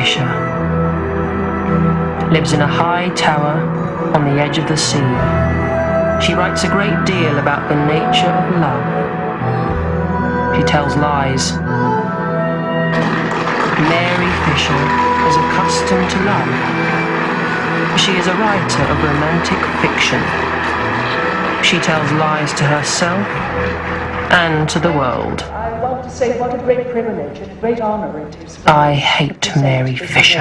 Fisher lives in a high tower on the edge of the sea. She writes a great deal about the nature of love. She tells lies. Mary Fisher is accustomed to love. She is a writer of romantic fiction. She tells lies to herself and to the world. I want to say what a great privilege and a great honor it is. I hate Mary Fisher.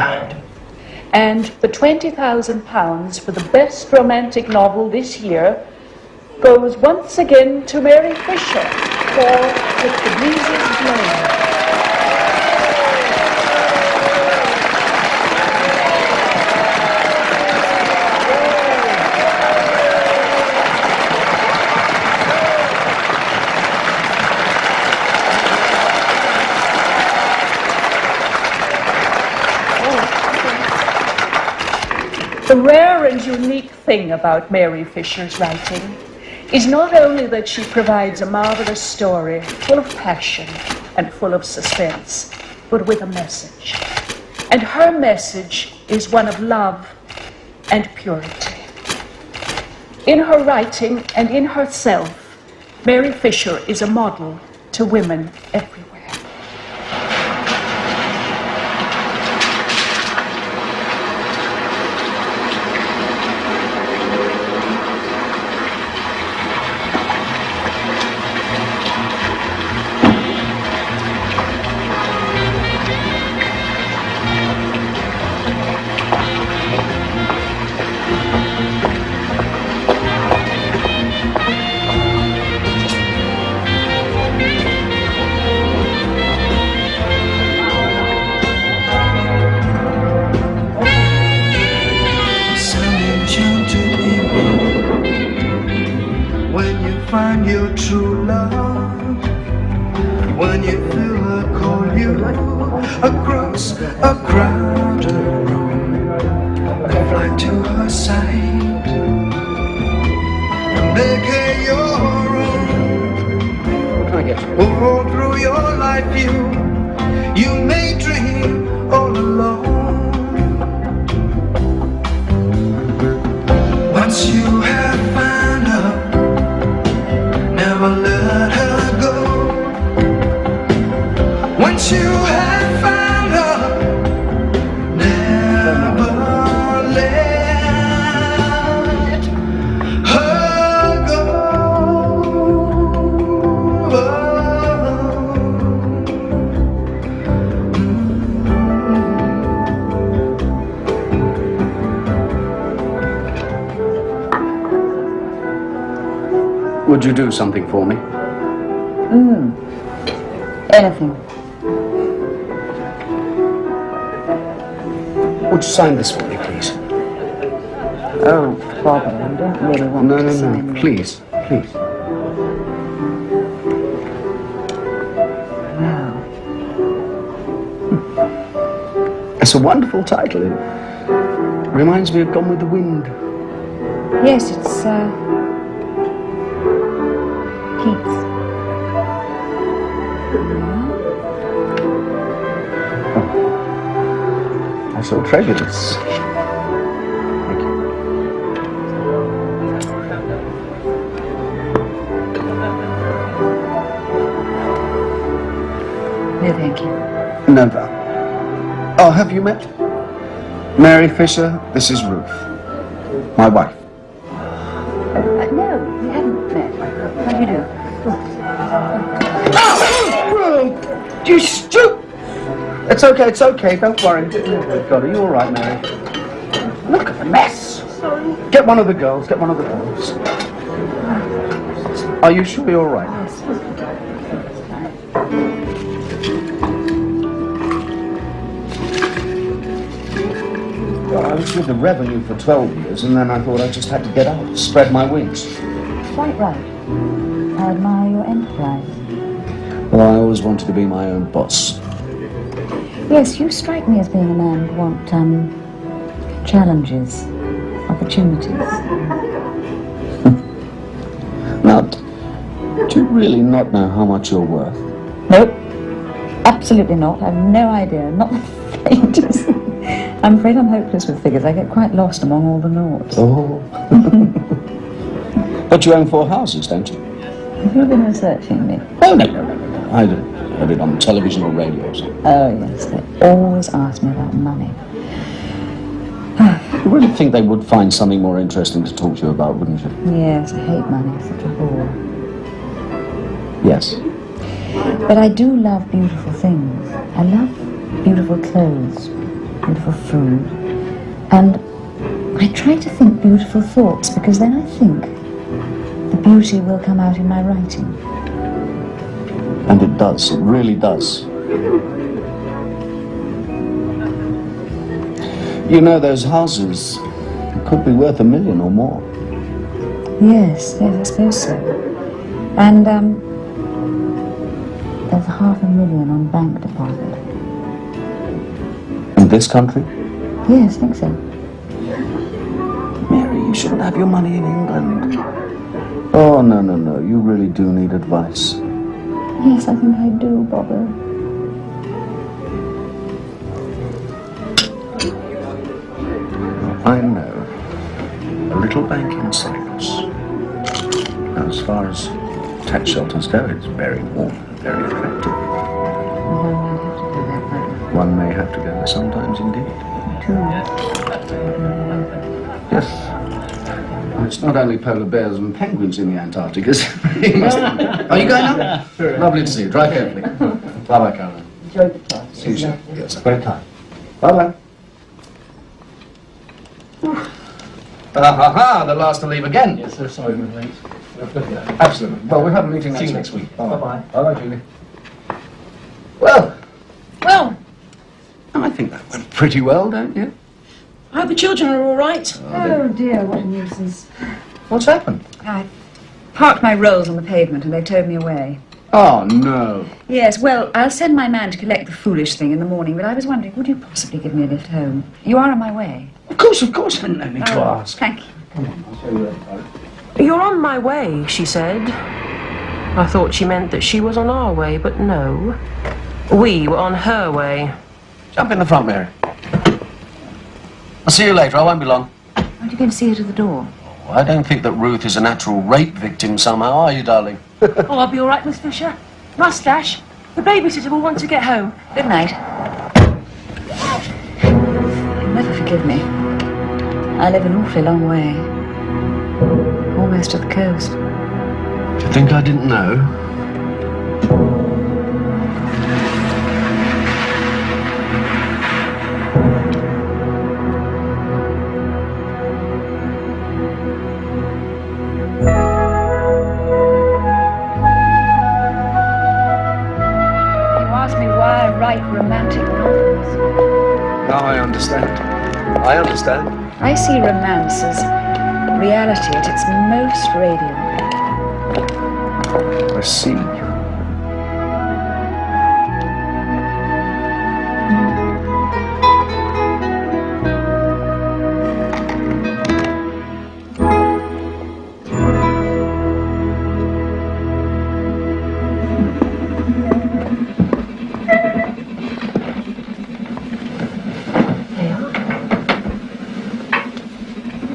And the £20,000 for the best romantic novel this year goes once again to Mary Fisher for With the Breezes Blowing. The rare and unique thing about Mary Fisher's writing is not only that she provides a marvelous story full of passion and full of suspense, but with a message. And her message is one of love and purity. In her writing and in herself, Mary Fisher is a model to women everywhere. Would you do something for me? Anything. Would you sign this for me, please? Oh, Bobo, I don't really want to sign No, please, please. No. It's a wonderful title. It reminds me of Gone with the Wind. Yes, it's, Keats. I shall treasure this. Thank you. No, thank you. Never. Oh, have you met? Mary Fisher, this is Ruth, my wife. No, we haven't met. How do you do? Oh, you stupid! It's okay, don't worry. God, are you all right, Mary? Look at the mess. Sorry. Get one of the girls. Are you sure you're all right? Yes. Well, I was with the revenue for 12 years, and then I thought I just had to get out, spread my wings. Quite right. I admire your enterprise. Well, I always wanted to be my own boss. Yes, you strike me as being a man who wants, challenges, opportunities. Now, do you really not know how much you're worth? Nope. Absolutely not. I have no idea. Not the faintest. I'm afraid I'm hopeless with figures. I get quite lost among all the noughts. Oh. But you own 4 houses, don't you? Have you been researching me? Oh, no. I heard it on television or radio or something. Oh, yes. They always ask me about money. You really think they would find something more interesting to talk to you about, wouldn't you? Yes, I hate money. It's such a bore. Yes. But I do love beautiful things. I love beautiful clothes, beautiful food. And I try to think beautiful thoughts, because then I think the beauty will come out in my writing. And it does. It really does. You know, those houses could be worth $1 million or more. Yes, I suppose so. And, there's $500,000 on bank deposit. In this country? Yes, I think so. Mary, you shouldn't have your money in England. Oh, no. You really do need advice. Yes, I think I do, Bobo. I know. A little bank in Cyprus. As far as tax shelters go, it's very warm and very attractive. One may have to go there sometimes, indeed. Yes. And it's not only polar bears and penguins in the Antarctic, is it? You must have. Are you going up? Lovely to see you. Drive carefully. Bye-bye, Caroline. Enjoy the class. See you soon. Yes, a great time. Bye-bye. The last to leave again. Yes, sir, sorry we're late. Absolutely. Well, we'll have a meeting See you next week. Bye-bye. Bye-bye. Bye-bye, Julie. Well, Well, I think that went pretty well, don't you? I hope the children are all right. Oh dear, what a nuisance. What's happened? I parked my rolls on the pavement and they towed me away. Oh, no. Yes, well, I'll send my man to collect the foolish thing in the morning, but I was wondering, would you possibly give me a lift home? You are on my way. Of course. No need to ask. Thank you. Come on, I'll show you where to park. You're on my way, she said. I thought she meant that she was on our way, but no. We were on her way. Jump in the front, Mary. I'll see you later. I won't be long. Aren't you going to see her to the door? Oh, I don't think that Ruth is a natural rape victim somehow, are you, darling? Oh, I'll be all right, Miss Fisher. Mustache, the babysitter will want to get home. Good night. You'll never forgive me. I live an awfully long way. Almost to the coast. Do you think I didn't know? Romantic novels. Now I understand. I see romance as reality at its most radiant. I see.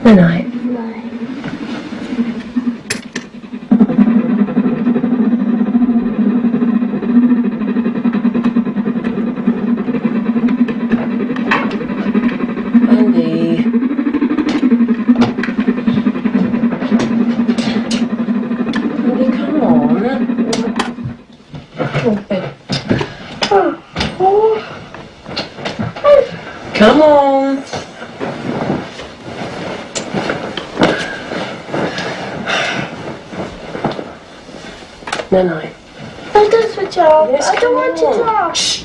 Good night. Andy. Andy, come on. Come on. No, no. I don't switch off. Yes, I don't want to come on. talk. Shh.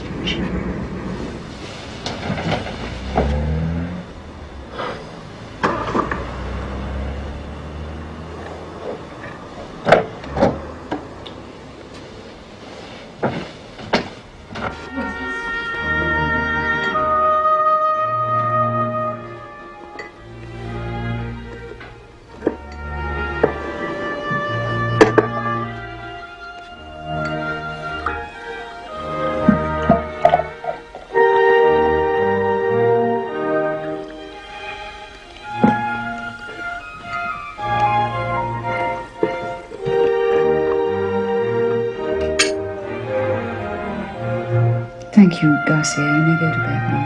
Thank you, Garcia. You may go to bed now.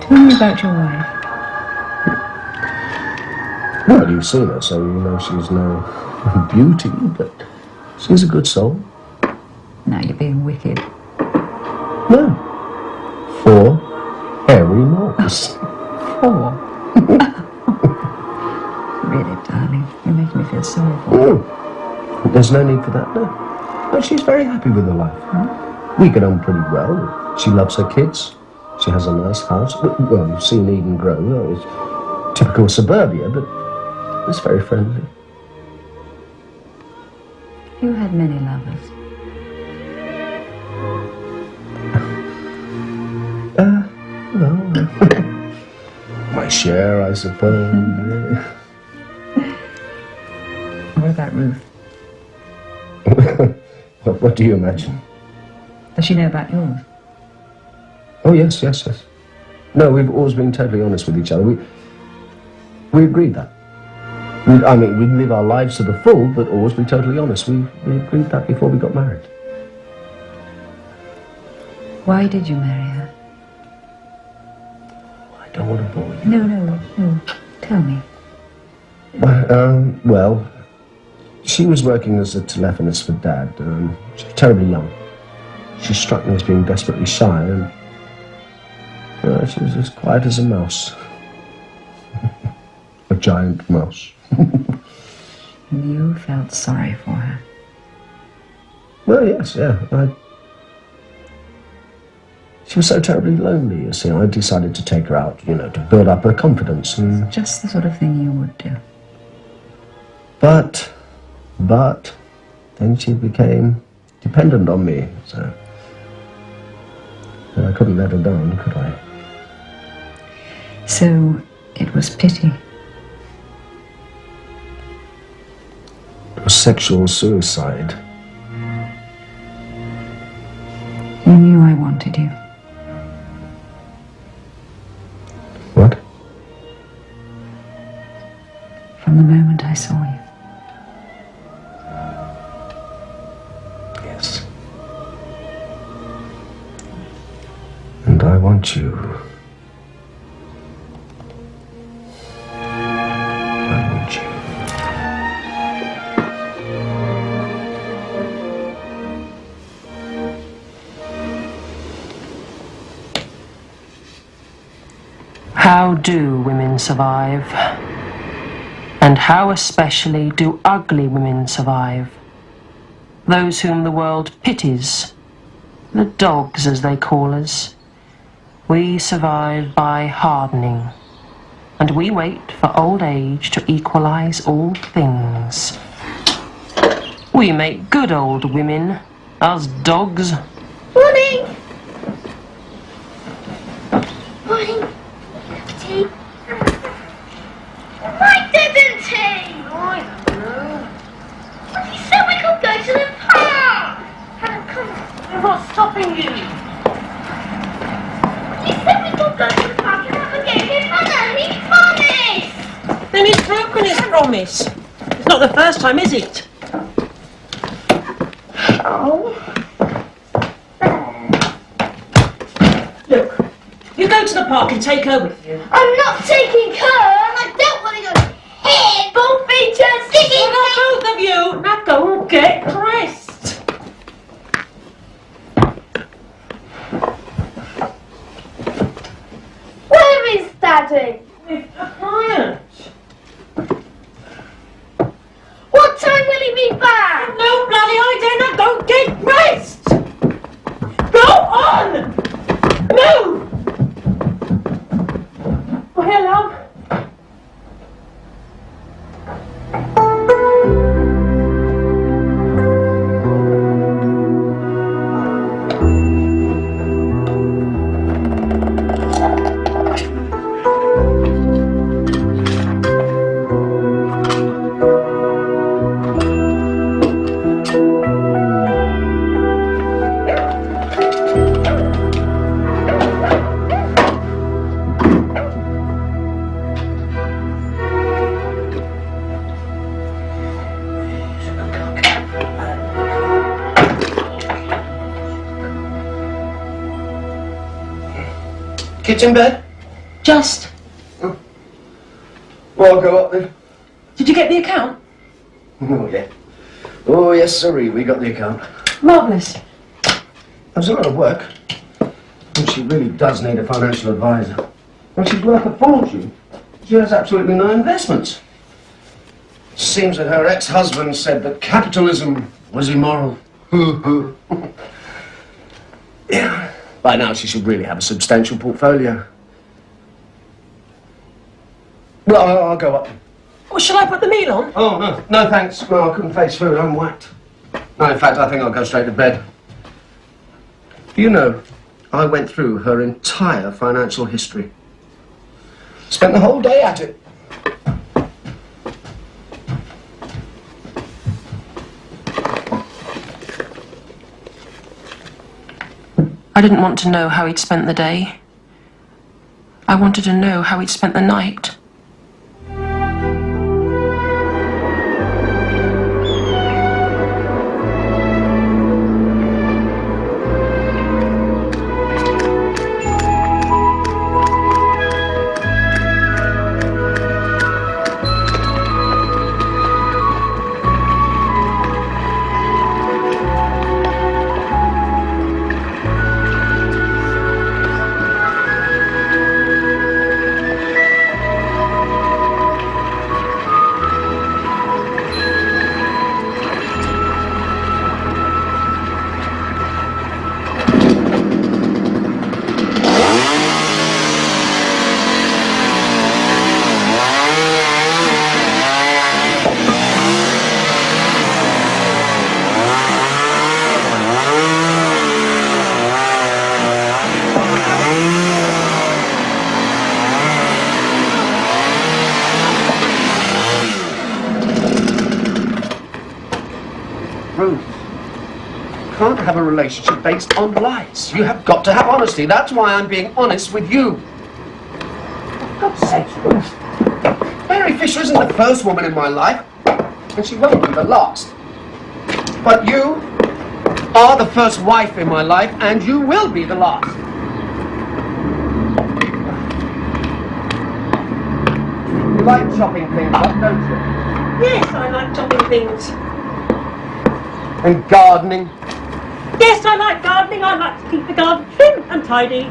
Tell me about your wife. Well, you've seen her, so you know she's no beauty, but she's a good soul. Now you're being wicked. No. 4 hairy moles. 4? Really, darling, you're making me feel sorry for her. There's no need for that, no. But she's very happy with her life. We get on pretty well. She loves her kids. She has a nice house. Well, you've seen Eden Grove. It's typical suburbia, but it's very friendly. You had many lovers. Well, my share, I suppose. What about Ruth? What do you imagine? Does she know about yours? Oh, yes. No, we've always been totally honest with each other. We agreed that. We'd live our lives to the full, but always be totally honest. We agreed that before we got married. Why did you marry her? I don't want to bore you. No. Tell me. Well, she was working as a telephonist for Dad. She was terribly young. She struck me as being desperately shy, and she was as quiet as a mouse. A giant mouse. And you felt sorry for her? Well, yes, yeah. She was so terribly lonely, you see. I decided to take her out, to build up her confidence. And just the sort of thing you would do. But then she became dependent on me, so I couldn't let her down, could I? So it was pity. It was sexual suicide. You knew I wanted you. What? From the moment I saw you. Yes. And I want you. I want you. How do women survive? And how especially do ugly women survive? Those whom the world pities, the dogs as they call us. We survive by hardening, and we wait for old age to equalize all things. We make good old women, us dogs. Morning! Morning. Tea. Why didn't he? I don't know. He said we could go to the park. Hannah, come on. What's stopping you? He said we could go to the park and have a game with Hannah. He promised. Then he's broken his promise. It's not the first time, is it? Oh. Look, you go to the park and take her with you. I'm not taking her, and I don't want to go here. Both features sticking. Well, both of you, now go and get dressed. Where is Daddy? With a client. What time will he be back? No bloody idea, now go get dressed. Go on. Move. Oh, hello. Kids in bed? Just. Oh. Well, I'll go up then. Did you get the account? Oh, yeah. Oh, yes, sirree, we got the account. Marvellous. There's a lot of work. And she really does need a financial advisor. Well, she's worth a fortune. She has absolutely no investments. Seems that her ex-husband said that capitalism was immoral. Yeah. By now, she should really have a substantial portfolio. Well, I'll go up. Well, shall I put the meal on? Oh, no. No, thanks. No, I couldn't face food. I'm whacked. No, in fact, I think I'll go straight to bed. Do you know, I went through her entire financial history. Spent the whole day at it. I didn't want to know how he'd spent the day. I wanted to know how he'd spent the night. Ruth, you can't have a relationship based on lies. You have got to have honesty. That's why I'm being honest with you. For God's sake, Ruth. Mary Fisher isn't the first woman in my life, and she won't be the last. But you are the first wife in my life, and you will be the last. You like chopping things up, don't you? Yes, I like chopping things. And gardening. Yes, I like gardening. I like to keep the garden trim and tidy.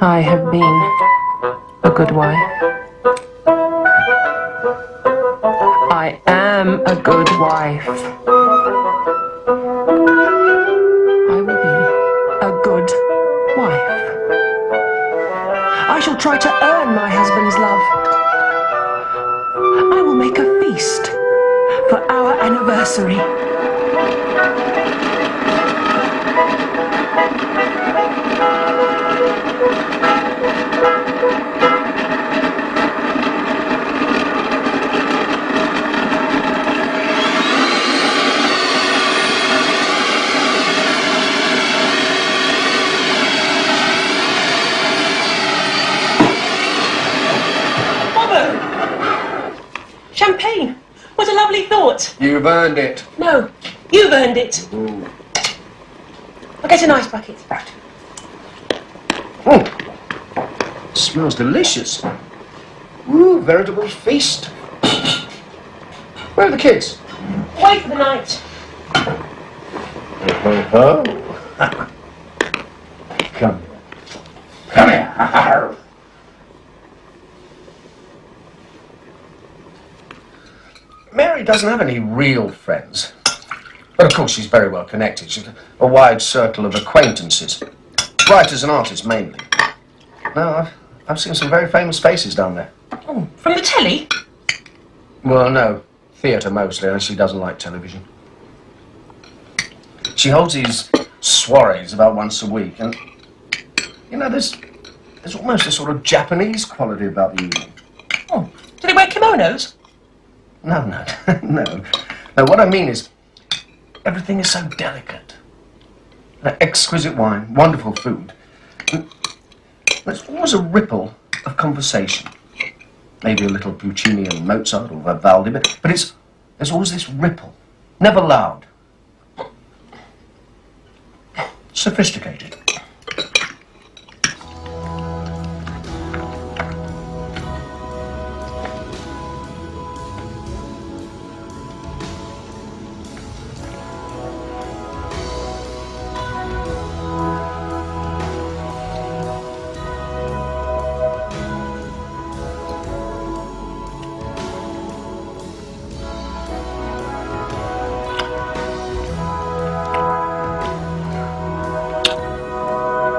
I have been a good wife. I am a good wife. I will be a good wife. I shall try to earn my husband's love. I will make a feast for our anniversary. Champagne! What a lovely thought! You've earned it. No, you've earned it. Ooh. I'll get an ice bucket. Right. Oh, smells delicious. Ooh, veritable feast. Where are the kids? Away for the night. Oh. Come here. Come here. Mary doesn't have any real friends. But of course she's very well connected. She's a wide circle of acquaintances. Writers and artists mainly. No, I've seen some very famous faces down there. Oh, from the telly? Well, no. Theatre mostly, and she doesn't like television. She holds these soirees about once a week, and you know, there's almost a sort of Japanese quality about the evening. Oh, do they wear kimonos? No, no. No, what I mean is, everything is so delicate. Exquisite wine, wonderful food. And there's always a ripple of conversation. Maybe a little Puccini and Mozart or Vivaldi, but it's There's always this ripple. Never loud. Sophisticated.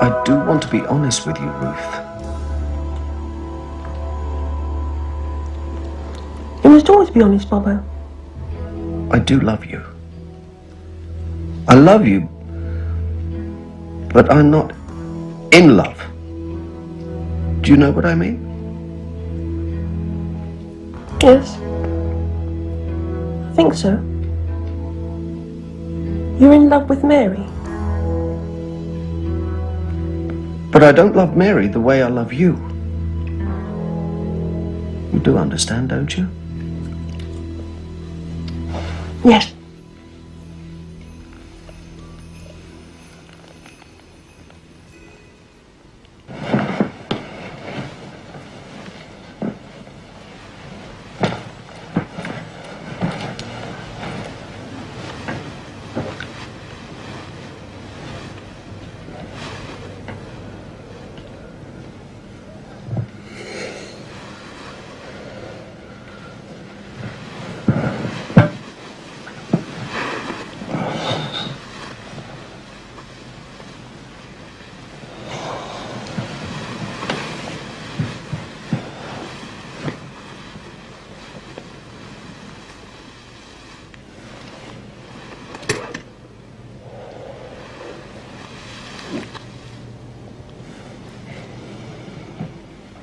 I do want to be honest with you, Ruth. You must always be honest, Bobo. I do love you. I love you, but I'm not in love. Do you know what I mean? Yes. I think so. You're in love with Mary. But I don't love Mary the way I love you. You do understand, don't you? Yes.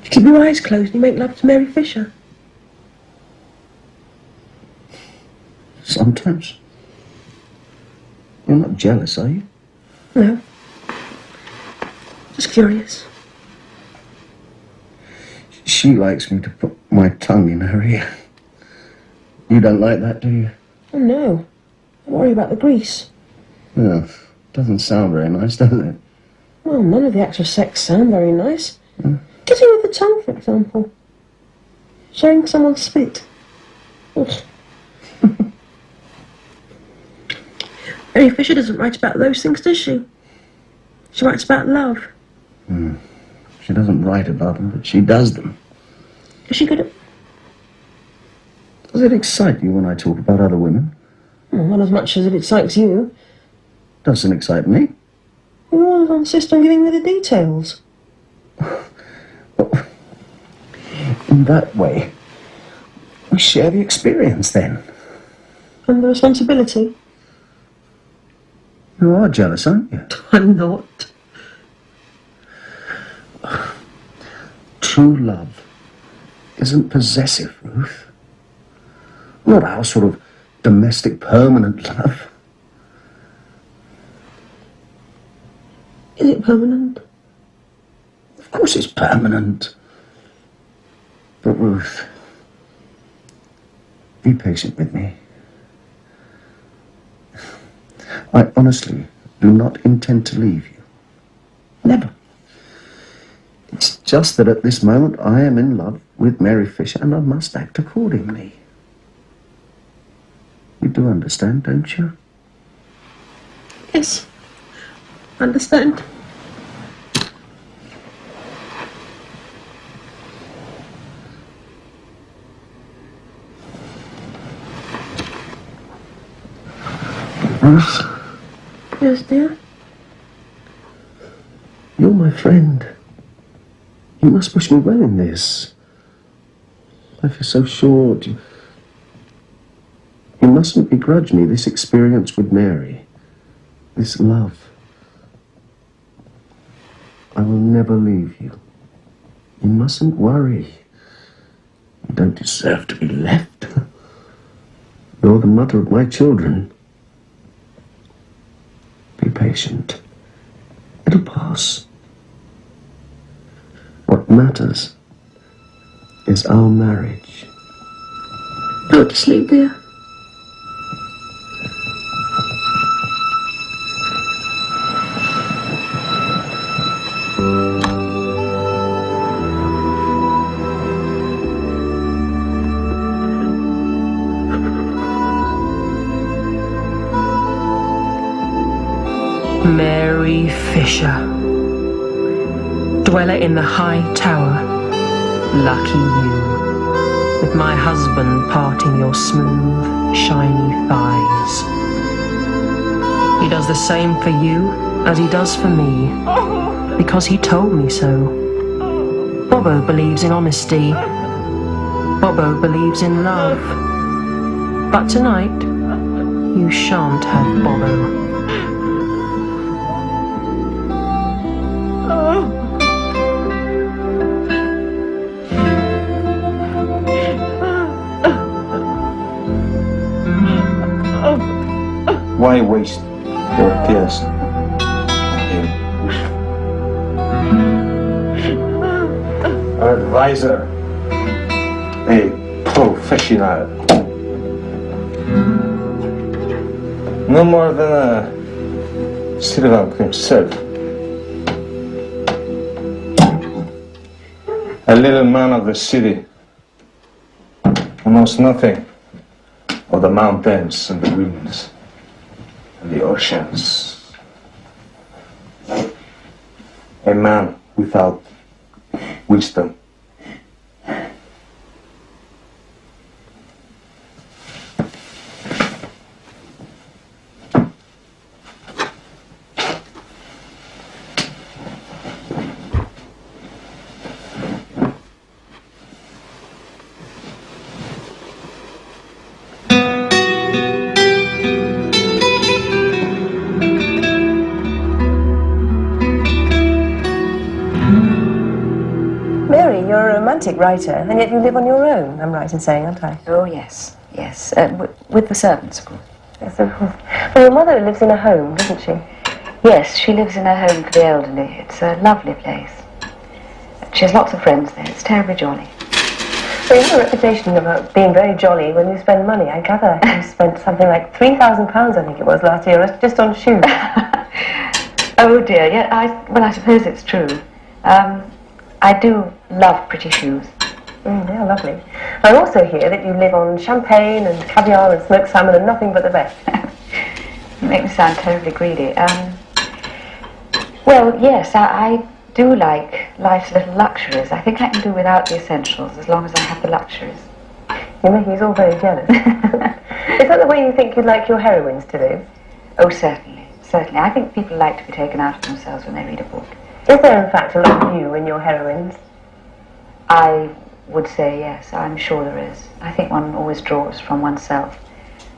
You keep your eyes closed and you make love to Mary Fisher. Sometimes. You're not jealous, are you? No. Just curious. She likes me to put my tongue in her ear. You don't like that, do you? Oh no. I worry about the grease. Well, doesn't sound very nice, does it? Well, none of the acts of sex sound very nice. Kissing with the tongue, for example. Sharing someone's spit. Ugh. Mary Fisher doesn't write about those things, does she? She writes about love. She doesn't write about them, but she does them. Is she good at... Does it excite you when I talk about other women? Well, not as much as it excites you. Doesn't excite me. You always insist on giving me the details. In that way, we share the experience then. And the responsibility. You are jealous, aren't you? I'm not. True love isn't possessive, Ruth. Not our sort of domestic permanent love. Is it permanent? Of course it's permanent. But Ruth, be patient with me. I honestly do not intend to leave you. Never. It's just that at this moment I am in love with Mary Fisher and I must act accordingly. You do understand, don't you? Yes. Understand. Ruth, Yes, dear. you're my friend. You must wish me well in this. Life is so short. You mustn't begrudge me this experience with Mary. This love. I will never leave you. You mustn't worry. You don't deserve to be left. You're the mother of my children. Be patient. It'll pass. What matters is our marriage. Go to sleep, dear. Mary Fisher, dweller in the high tower, lucky you, with my husband parting your smooth, shiny thighs. He does the same for you as he does for me, because he told me so. Bobo believes in honesty. Bobo believes in love. But tonight, you shan't have Bobo. Why waste your tears on him? An advisor, a professional, no more than a servant himself. A little man of the city who knows nothing of the mountains and the winds and the oceans. A man without wisdom. Mary, you're a romantic writer, and yet you live on your own, I'm right in saying, aren't I? Oh, yes, yes. With the servants, of course. Yes, of course. Well, your mother lives in a home, doesn't she? Yes, she lives in a home for the elderly. It's a lovely place. She has lots of friends there. It's terribly jolly. Well, you have a reputation of being very jolly when you spend money. I gather you spent something like £3,000, I think it was, last year, just on shoes. Oh, dear, yeah, I suppose it's true. I do love pretty shoes. They are lovely. I also hear that you live on champagne and caviar and smoked salmon and nothing but the best. You make me sound terribly greedy. Well, yes, I do like life's little luxuries. I think I can do without the essentials as long as I have the luxuries. You're making us all very jealous. Is that the way you think you'd like your heroines to live? Oh, certainly, certainly. I think people like to be taken out of themselves when they read a book. Is there, in fact, a lot of you in your heroines? I would say yes, I'm sure there is. I think one always draws from oneself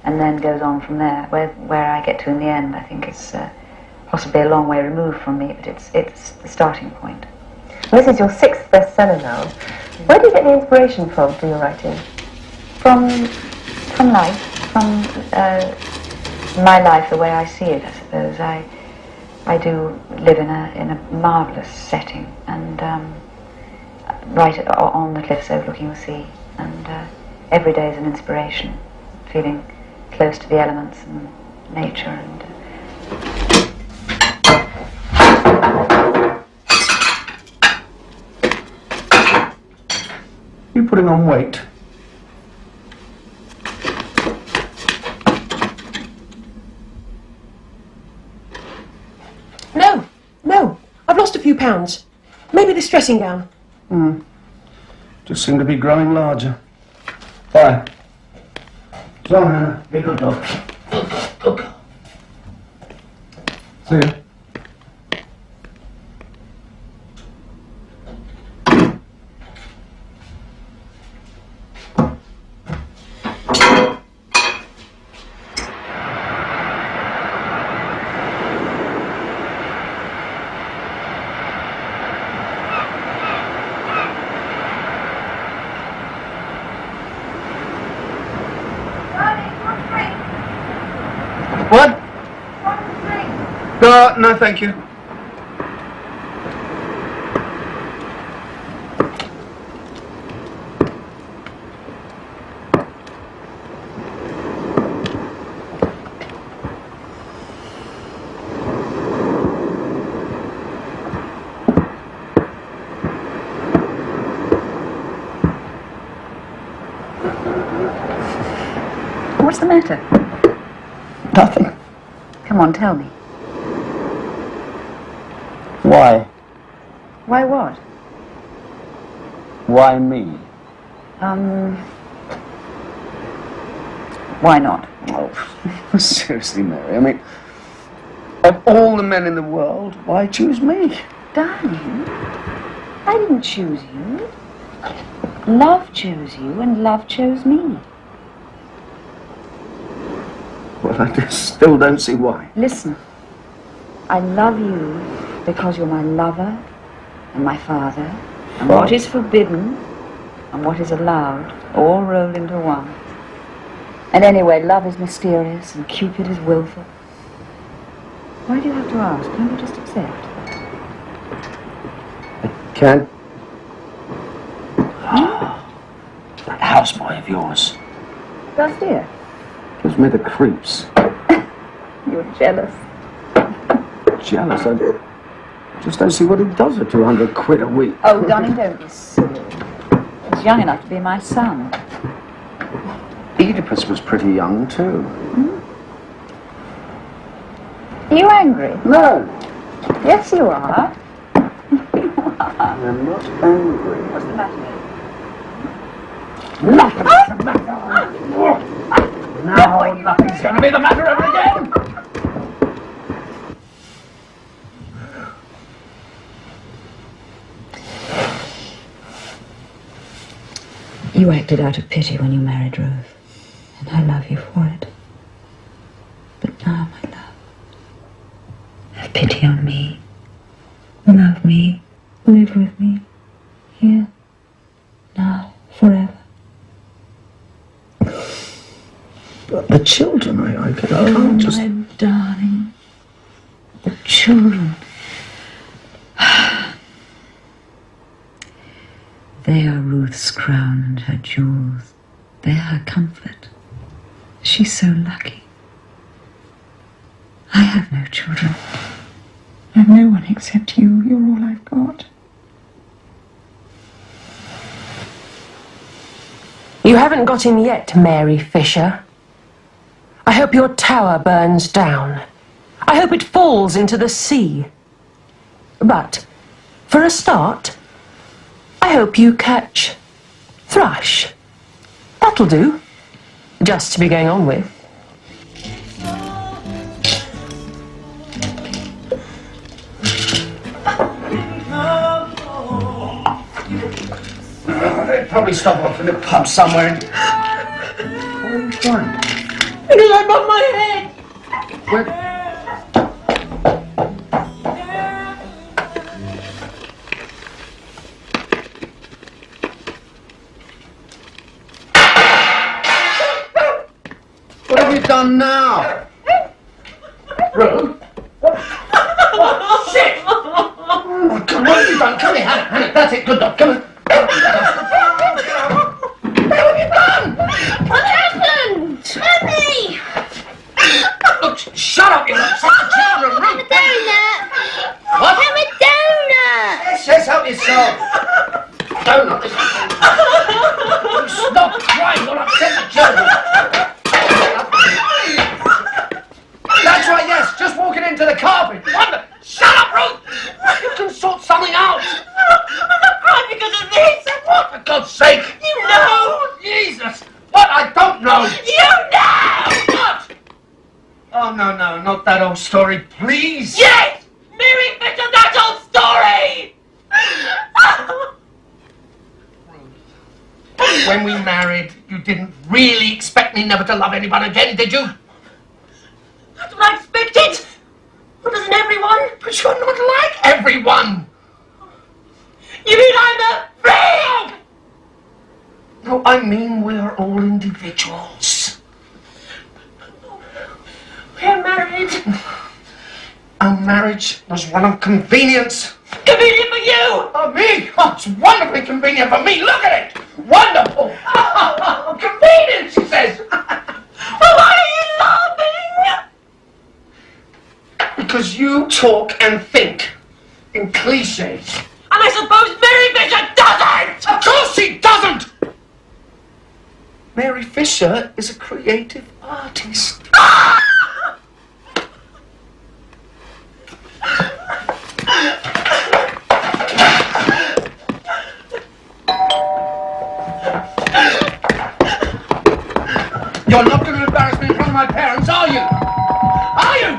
and then goes on from there. Where I get to in the end, I think it's possibly a long way removed from me, but it's the starting point. This is your 6th bestseller now. Where do you get the inspiration from for your writing? From life, from my life, the way I see it, I suppose. I do live in a marvellous setting, and right on the cliffs overlooking the sea, and every day is an inspiration, feeling close to the elements and nature. And You putting on weight? No, I've lost a few pounds. Maybe this dressing gown. Just seem to be growing larger. Bye. So, Hannah, be good dog. Good. See you. What? No, thank you. what's the matter? Nothing. Come on, tell me. Why? Why what? Why me? Why not? Oh, seriously, Mary, I mean, of all the men in the world, why choose me? Darling, I didn't choose you. Love chose you, and love chose me. Well, I just still don't see why. Listen, I love you because you're my lover and my father, and what is forbidden and what is allowed, all rolled into one. And anyway, love is mysterious and Cupid is willful. Why do you have to ask? Can't you just accept? I can't. That houseboy of yours Does dear? gives me the creeps. You're jealous. Jealous, I just don't see what he does at 200 quid a week. Oh, darling, don't be silly. He's young enough to be my son. Oedipus was pretty young, too. Are you angry? No, Yes, you are. I'm not angry. What's the matter? Nothing's the matter. Now nothing's going to be the matter ever again. You acted out of pity when you married Ruth, and I love you for it. But now, my love, have pity on me. Love me. Live with me. Here. Now. Forever. But the children, I can't Oh, just... my darling. The children. They are Ruth's crown and her jewels. They are her comfort. She's so lucky. I have no children. I have no one except you. You're all I've got. You haven't got him yet, Mary Fisher. I hope your tower burns down. I hope it falls into the sea. But, for a start, I hope you catch thrush. That'll do. Just to be going on with. They'd probably stop off in the pub somewhere. Why are you crying? Because I bumped my head. Where? What have you done now? Ruth? Oh, shit! Oh, come on, what have you done? Come here, Hannah. That's it. Good dog. Come on. What have you done? What happened? Mummy! Look, shut up, you upset the children, Have a Ruth. donut. What? Have a donut. Yes, help yourself. Donut. Stop crying, you'll upset the children. That's right, yes, just walking into the carpet. Wonder. Shut up, Ruth. You can sort something out. I'm not crying because of this. What, for God's sake? You know. Jesus. What? I don't know. You know. What? Oh, no, not that old story, please. Yes. Mary Fisher, that old story. When we married, you didn't really expect me never to love anyone again, did you? That's what I expected. Well, doesn't everyone? But you're not like everyone. You mean I'm a freak? No, I mean we're all individuals. We're married. Our marriage was one of convenience. Convenient for you. Oh, me? Oh, it's wonderfully convenient for me. Look at it. Wonderful. Convenient, she says. Well, why are you laughing? Because you talk and think in cliches. And I suppose Mary Fisher doesn't! Of course she doesn't! Mary Fisher is a creative artist. You're not going to embarrass me in front of my parents, are you? Are you?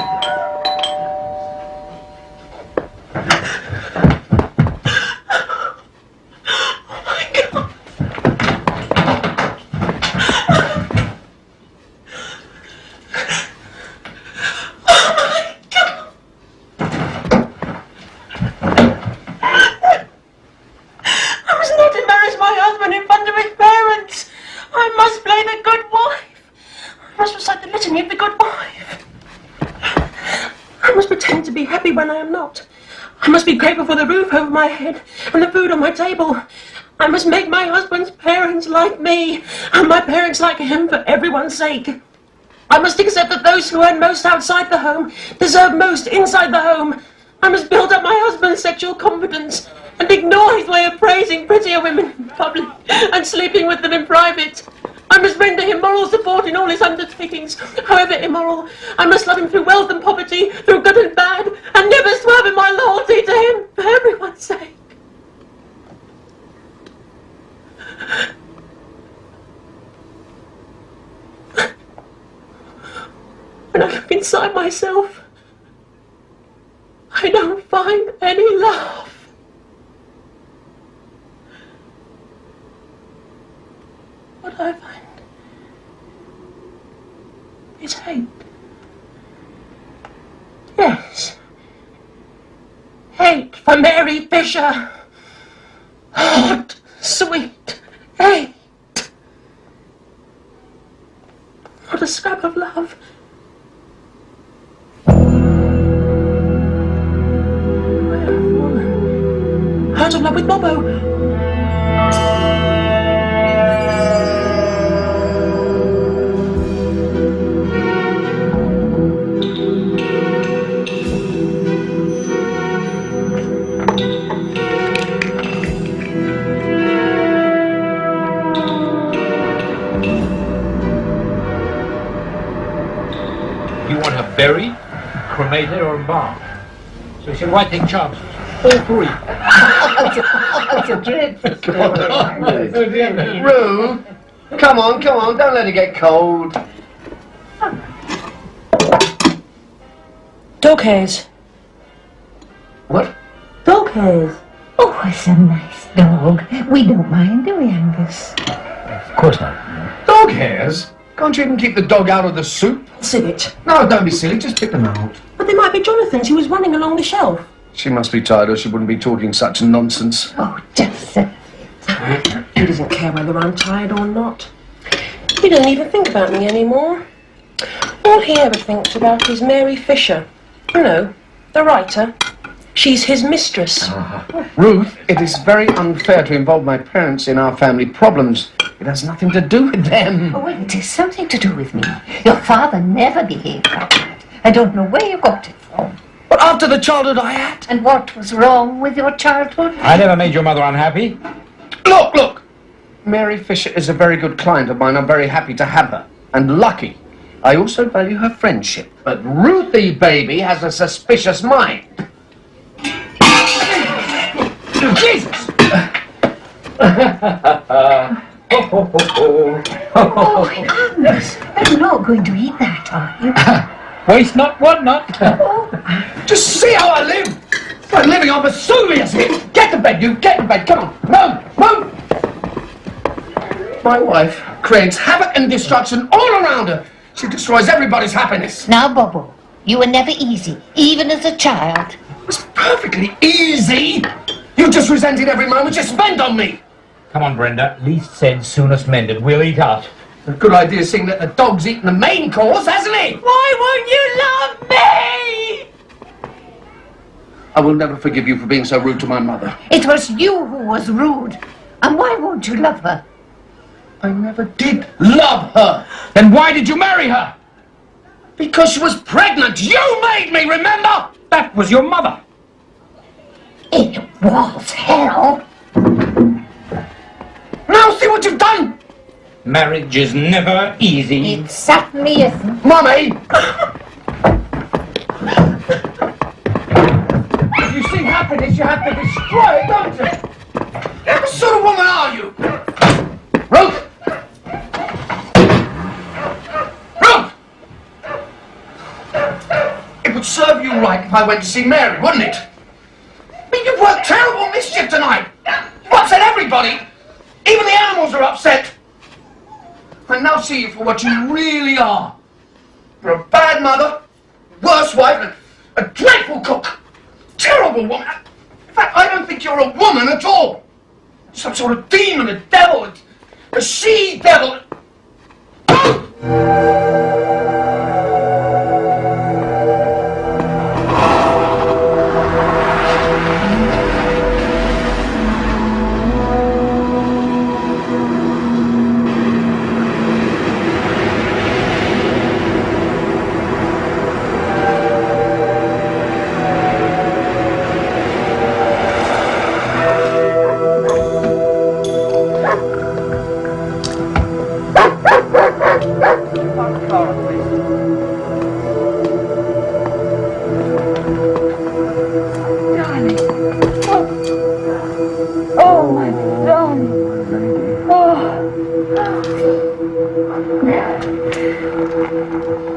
Oh my God. Oh my God. I must not embarrass my husband in front of his parents. I must play the good wife. I must recite the litany of the good wife. I must pretend to be happy when I am not. I must be grateful for the roof over my head and the food on my table. I must make my husband's parents like me and my parents like him for everyone's sake. I must accept that those who earn most outside the home deserve most inside the home. I must build up my husband's sexual confidence and ignore his way of praising prettier women in public and sleeping with them in private. I must render him moral support in all his undertakings, however immoral. I must love him through wealth and poverty, through good and bad, and never swerve in my loyalty to him for everyone's sake. When I look inside myself, I don't find any love. What I find is hate. Yes. Hate for Mary Fisher. Hot, sweet hate. Not a scrap of love. I have fallen out of love with Bobo. Buried, cremated, or embalmed. So you see, why take chances? All three. That's a dreadful story. Ruth, come on, don't let it get cold. Dog hairs. What? Dog hairs. Oh, it's a nice dog. We don't mind, do we, Angus? Of course not. Dog hairs? Can't you even keep the dog out of the soup? Civet. No, don't be silly, just pick them out. But they might be Jonathan's. He was running along the shelf. She must be tired or she wouldn't be talking such nonsense. Oh, just a... He doesn't care whether I'm tired or not. He doesn't even think about me anymore. All he ever thinks about is Mary Fisher. You know, the writer. She's his mistress. Ruth, it is very unfair to involve my parents in our family problems. It has nothing to do with them. Oh, well, it has something to do with me. Your father never behaved like that. I don't know where you got it from. But after the childhood I had... And what was wrong with your childhood? I never made your mother unhappy. Look! Mary Fisher is a very good client of mine. I'm very happy to have her. And lucky. I also value her friendship. But Ruthie, baby, has a suspicious mind. Jesus! Oh, Angus, you're not going to eat that, are you? Waste not, want not. Just see how I live! It's like living on Vesuvius here! Get to bed, you! Get to bed! Come on! Move! My wife creates havoc and destruction all around her. She destroys everybody's happiness. Now, Bobo, you were never easy, even as a child. It was perfectly easy! You just resented every moment you spent on me! Come on, Brenda. Least said, soonest mended. We'll eat out. A good idea seeing that the dog's eaten the main course, hasn't he? Why won't you love me? I will never forgive you for being so rude to my mother. It was you who was rude. And why won't you love her? I never did love her. Then why did you marry her? Because she was pregnant. You made me, remember? That was your mother. It was hell. Now see what you've done! Marriage is never easy. It certainly isn't. Mummy! If you see happiness, you have to destroy it, don't you? What sort of woman are you? Ruth! if I went to see Mary, wouldn't it? I mean, you've worked terrible mischief tonight. You've upset everybody. Even the animals are upset. I now see you for what you really are. You're a bad mother, worse wife, and a dreadful cook. Terrible woman. In fact, I don't think you're a woman at all. Some sort of demon, a devil, a she-devil.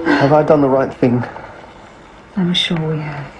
Have I done the right thing? I'm sure we have.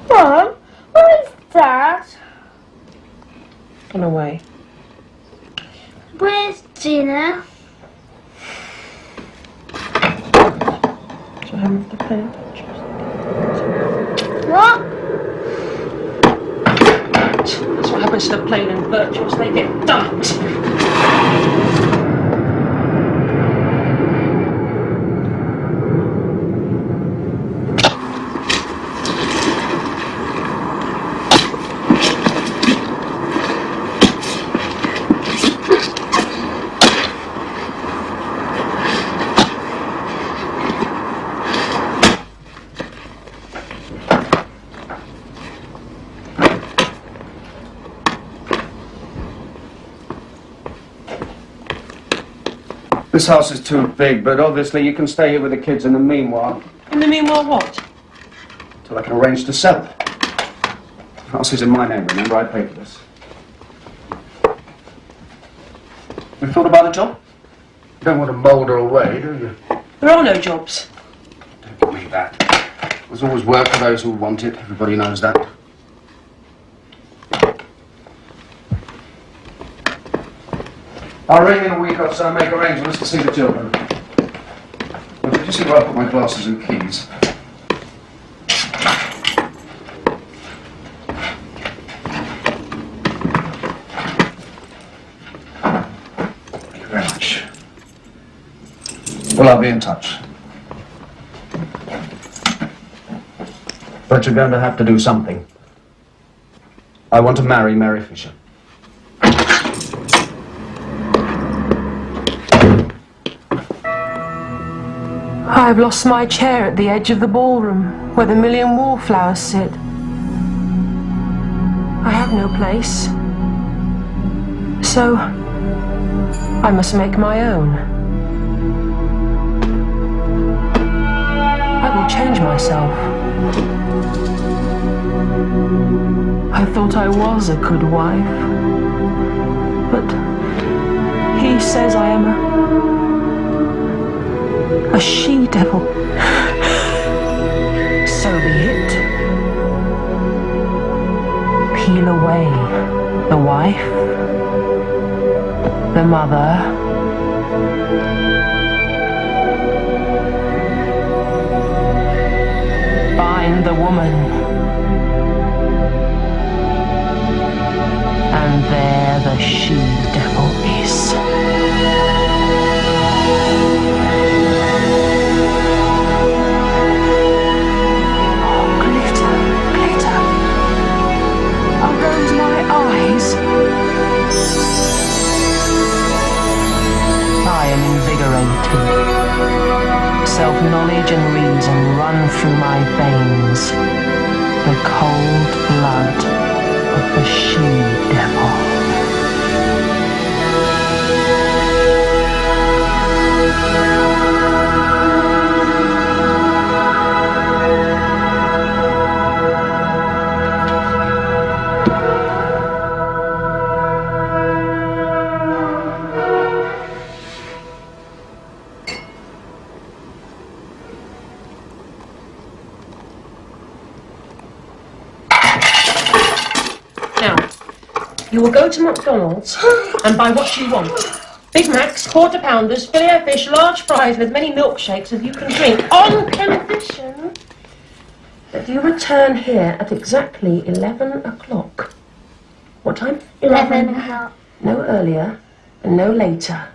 Mom, where is Dad? Gone away. Where's Gina? So I'm the plain What? That's what happens to the plain and virtuous. They get dumped. This house is too big, but obviously you can stay here with the kids in the meanwhile. In the meanwhile, what? Till I can arrange to sell it. The house is in my name, remember? I paid for this. You thought about a job? You don't want to moulder away, do you? There are no jobs. Don't give me that. There's always work for those who want it. Everybody knows that. I'll ring in a week or so and make arrangements to see the children. Well, did you see where I put my glasses and keys? Thank you very much. Well, I'll be in touch. But you're going to have to do something. I want to marry Mary Fisher. I've lost my chair at the edge of the ballroom, where the million wallflowers sit. I have no place. So, I must make my own. I will change myself. I thought I was a good wife, but he says I am a she-devil. So be it. Peel away the wife, the mother, bind the woman, and there the she-devil is. I am invigorated. So self-knowledge and reason run through my veins. The cold blood of the she-devil. You will go to McDonald's and buy what you want. Big Macs, quarter pounders, filet of fish, large fries with many milkshakes as you can drink, on condition that you return here at exactly 11 o'clock. What time? 11 o'clock. No earlier and no later.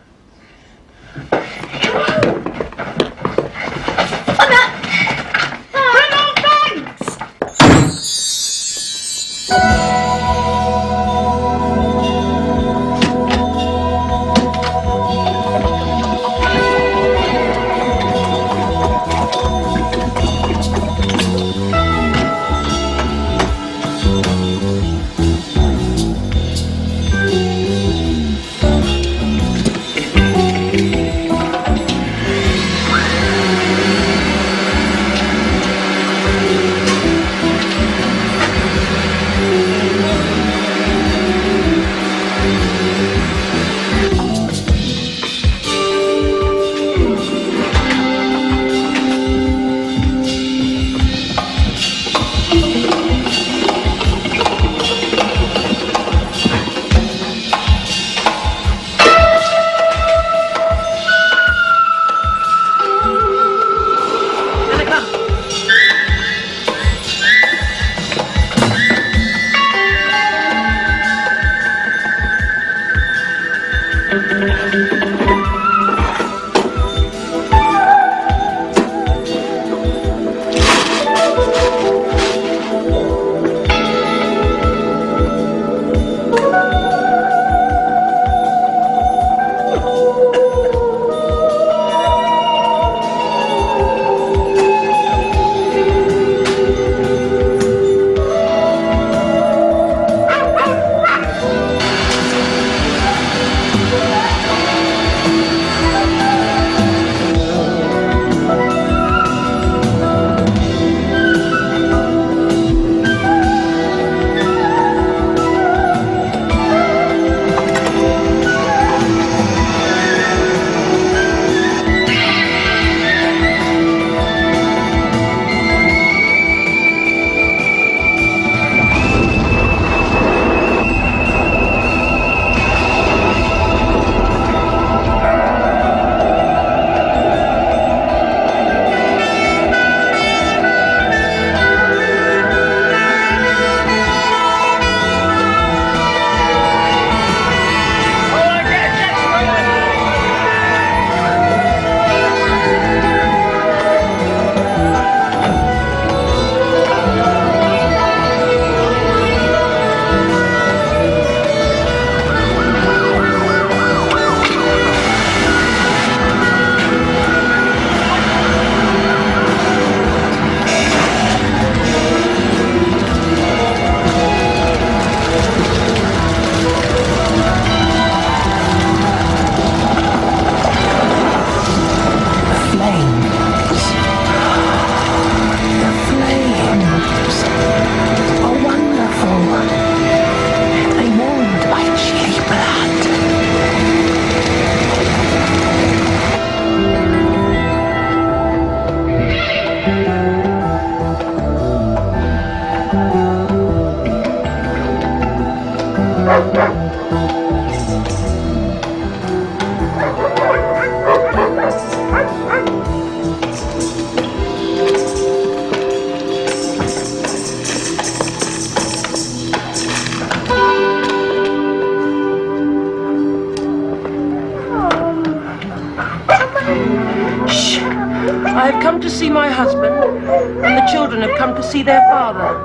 I have come to see my husband, and the children have come to see their father.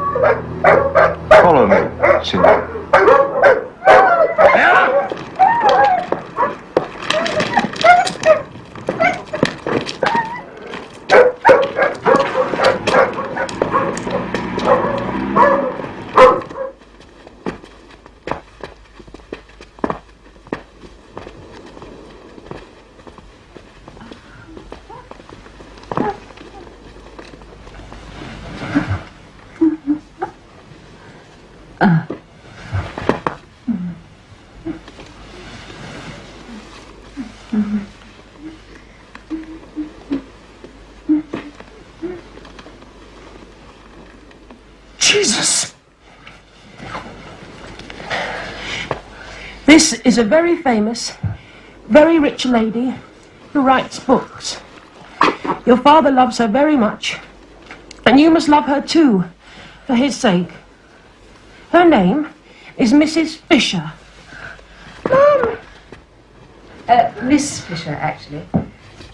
Follow me, children. Jesus! This is a very famous, very rich lady who writes books. Your father loves her very much, and you must love her too, for his sake. Her name is Mrs. Fisher. Mum! Miss Fisher, actually.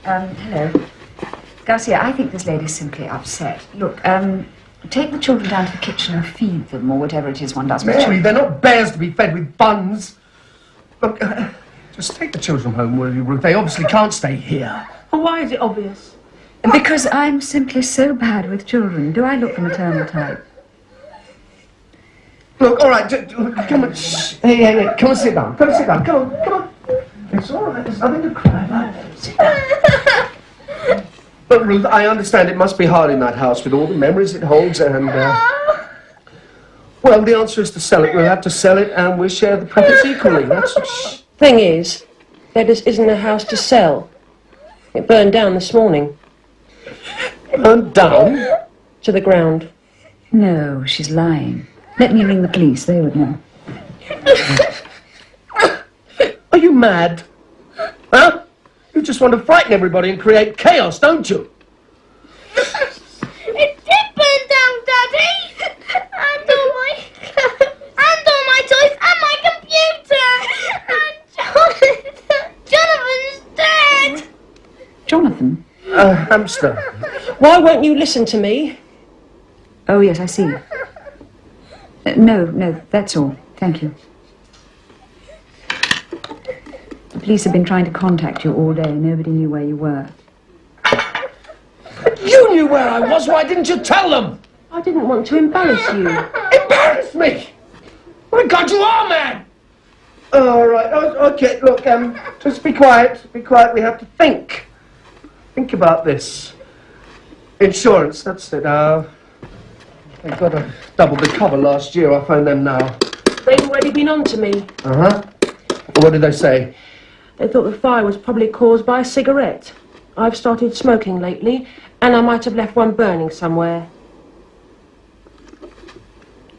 Hello. Garcia, I think this lady's simply upset. Look, take the children down to the kitchen and feed them, or whatever it is one does with Mary, they're not bears to be fed with buns. Look, just take the children home, will you, Ruth? They obviously can't stay here. Well, why is it obvious? Because I'm simply so bad with children. Do I look the maternal type? Look, all right, come on. Shh. Hey, come and sit down. Come and sit down. Come on. It's all right. There's nothing to cry about. Sit down. But, Ruth, I understand it must be hard in that house with all the memories it holds and, well, the answer is to sell it. We'll have to sell it and we'll share the profits equally. That's... Thing is, there just isn't a house to sell. It burned down this morning. Burned down? To the ground. No, she's lying. Let me ring the police, they would know. Are you mad? Huh? You just want to frighten everybody and create chaos, don't you? It did burn down, Daddy! And all my toys, and my computer! And Jonathan's dead! Jonathan? Hamster. Why won't you listen to me? Oh, yes, I see. No, that's all. Thank you. The police have been trying to contact you all day. Nobody knew where you were. You knew where I was. Why didn't you tell them? I didn't want to embarrass you. Embarrass me? My God, you are mad! All right, okay, look, just be quiet. Be quiet, we have to think. Think about this. Insurance, that's it. They got a double the cover last year. I'll phone them now. They've already been on to me. Uh-huh. What did they say? They thought the fire was probably caused by a cigarette. I've started smoking lately, and I might have left one burning somewhere.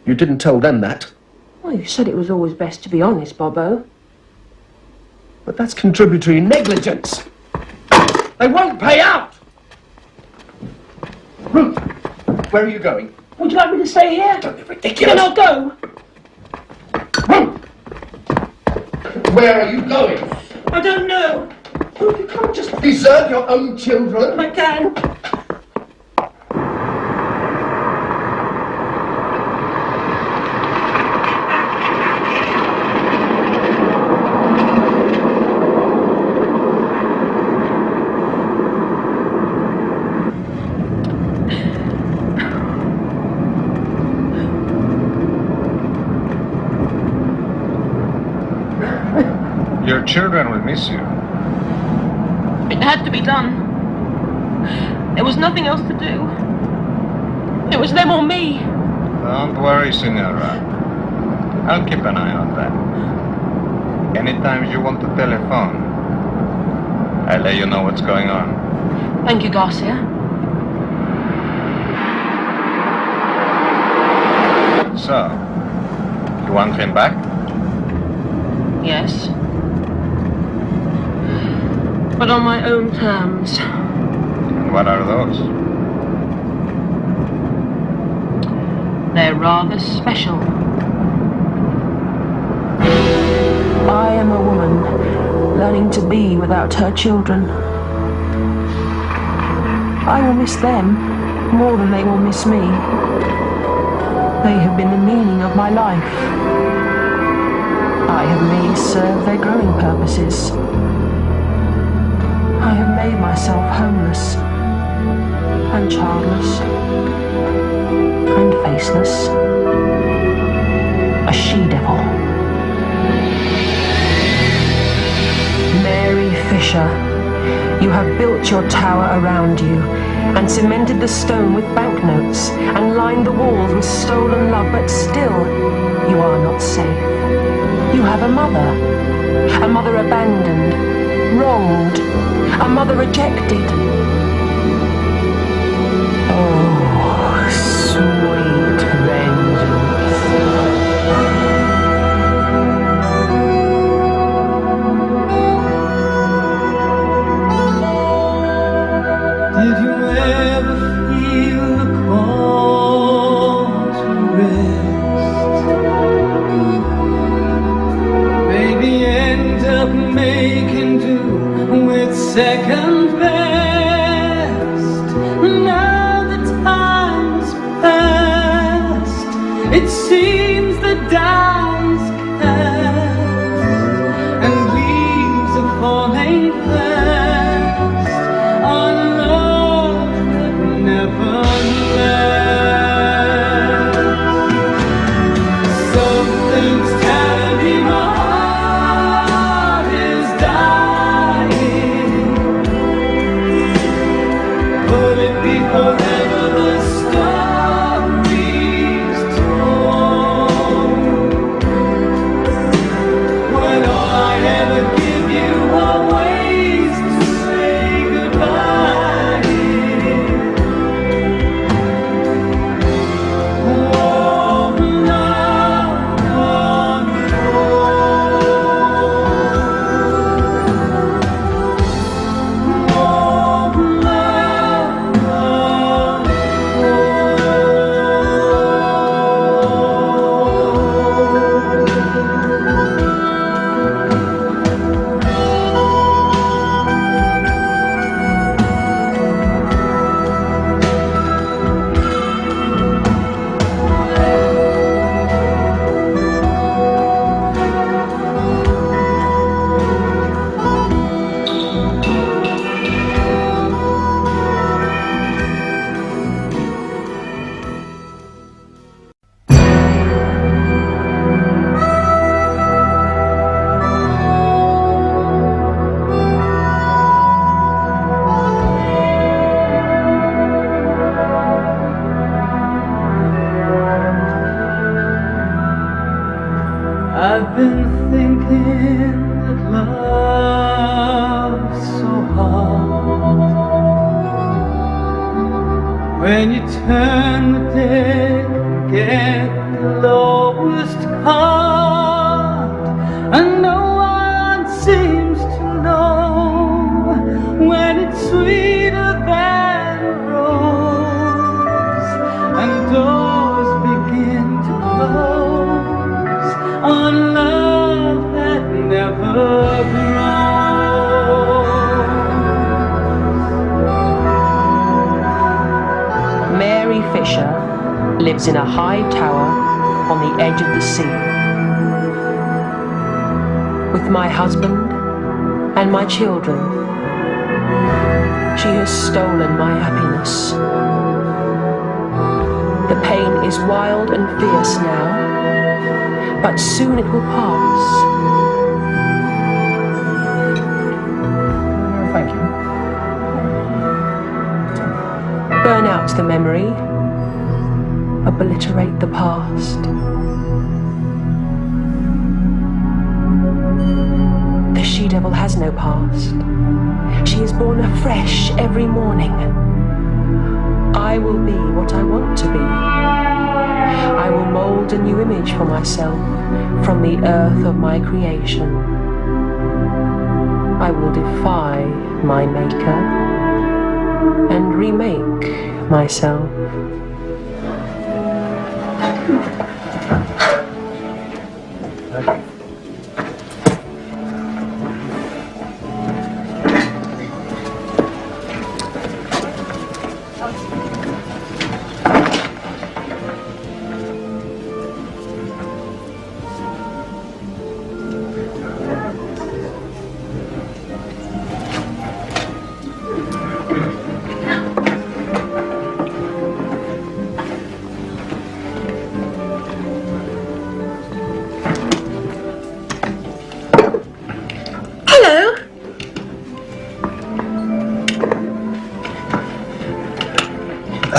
You didn't tell them that? Well, you said it was always best to be honest, Bobo. But that's contributory negligence. They won't pay out! Ruth, where are you going? Would you like me to stay here? Don't be ridiculous. Then I'll go. Ruth! Where are you going? I don't know. Ruth, you can't just desert your own children. I can. Your children will miss you. It had to be done. There was nothing else to do. It was them or me. Don't worry, Senora. I'll keep an eye on that. Anytime you want to telephone, I'll let you know what's going on. Thank you, Garcia. So, you want him back? Yes. But on my own terms. And what are those? They're rather special. I am a woman learning to be without her children. I will miss them more than they will miss me. They have been the meaning of my life. I have merely served their growing purposes. I have made myself homeless and childless and faceless. A she-devil. Mary Fisher, you have built your tower around you and cemented the stone with banknotes and lined the walls with stolen love, but still not safe. You have a mother abandoned, wronged, a mother rejected. Oh, sweet vengeance. Did you ever feel the call to rest? Maybe end up making do with second best. Now the time's past, it seems the die is cast, and leaves are falling fast on love that never lasts. Something's telling me my heart is dying. Could it be forever the story's told? When all I ever give you are ways to say goodbye. Warm love unfold. Warm love I've been thinking that love's so hard. When you turn the deck, get the lowest card. And no one seems to know when it's sweeter than a rose, and doors begin to close on love that never grows. Mary Fisher lives in a high tower on the edge of the sea. With my husband and my children, she has stolen my happiness. The pain is wild and fierce now, but soon it will pass. Thank you. Burn out the memory, obliterate the past. The she-devil has no past. She is born afresh every morning. I will be what I want to be. I will mold a new image for myself from the earth of my creation. I will defy my maker and remake myself.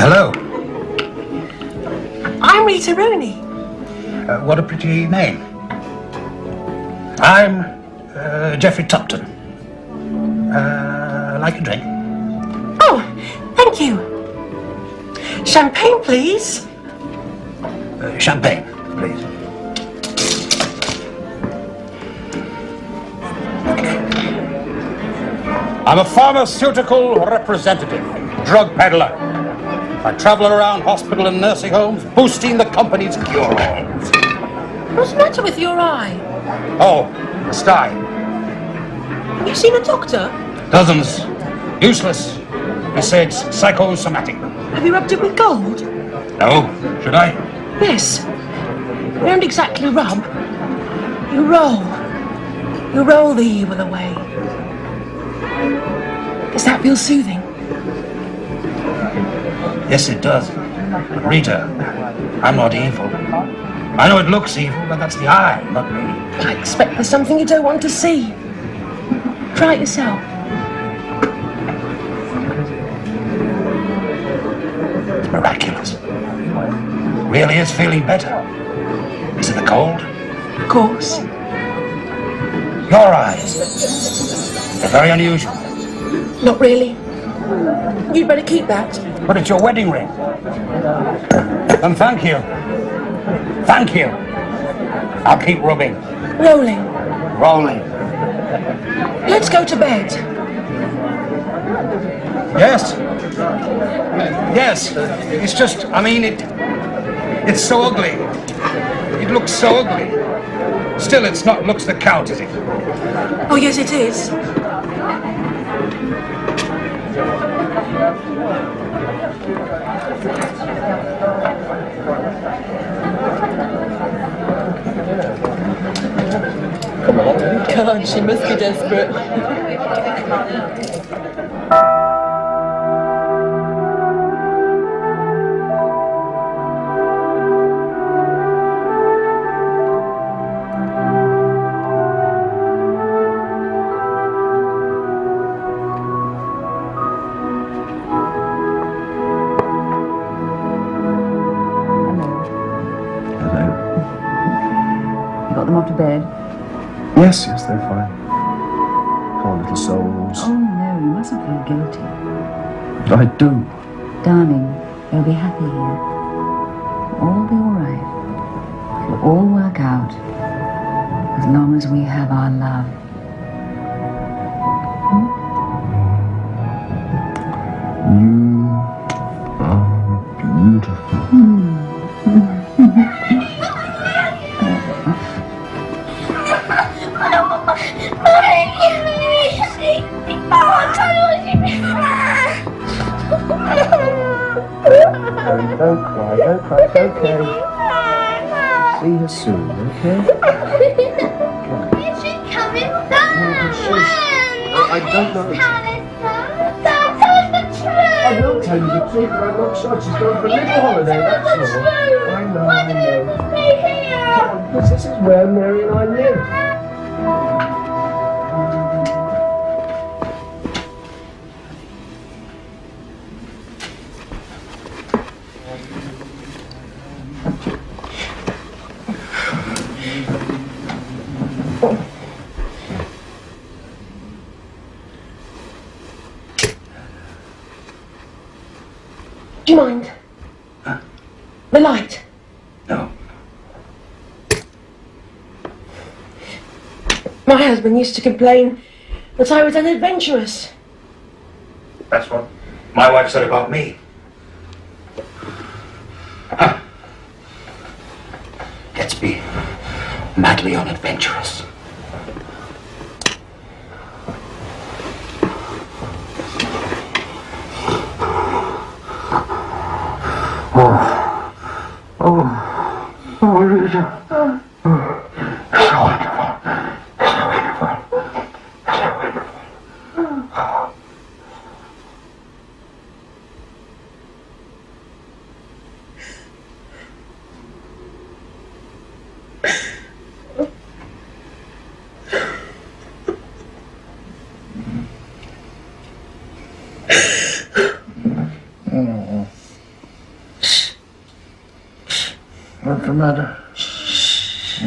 Hello. I'm Rita Rooney. What a pretty name. I'm Geoffrey Tupton. Like a drink? Oh, thank you. Champagne, please. Champagne, please. I'm a pharmaceutical representative, drug peddler. I travel around hospital and nursing homes, boosting the company's cure-alls. What's the matter with your eye? Oh, the sty. Have you seen a doctor? Dozens. Useless. He said psychosomatic. Have you rubbed it with gold? No, should I? Yes. You don't exactly rub. You roll. You roll the evil away. Does that feel soothing? Yes, it does. But Rita, I'm not evil. I know it looks evil, but that's the eye, not me. I expect there's something you don't want to see. Try it yourself. It's miraculous. Really is feeling better. Is it the cold? Of course. Your eyes. They're very unusual. Not really. You'd better keep that. But it's your wedding ring. Then thank you. Thank you. I'll keep rubbing. Rolling. Rolling. Let's go to bed. Yes. Yes. It's just, I mean, it's so ugly. It looks so ugly. Still, it's not looks that count, is it? Oh, yes, it is. Come on. God, she must be desperate. Them off to bed? Yes, they're fine. Poor little souls. Oh no, you mustn't feel guilty. I do. Darling, they'll be happy here. All will be all right. It'll all work out as long as we have our love. You are beautiful. Don't cry, it's okay. See her soon, okay? Is she coming back? I don't know. Don't tell us the truth. I will tell you the truth, but I'm not sure. She's going for a little holiday, that's all. I know. Stay here. Because this is where Mary and I live. Do you mind? Huh? The light. No. My husband used to complain that I was unadventurous. That's what my wife said about me. Huh. Let's be madly unadventurous. Rita. So wonderful. So wonderful. So wonderful. What's the matter? It's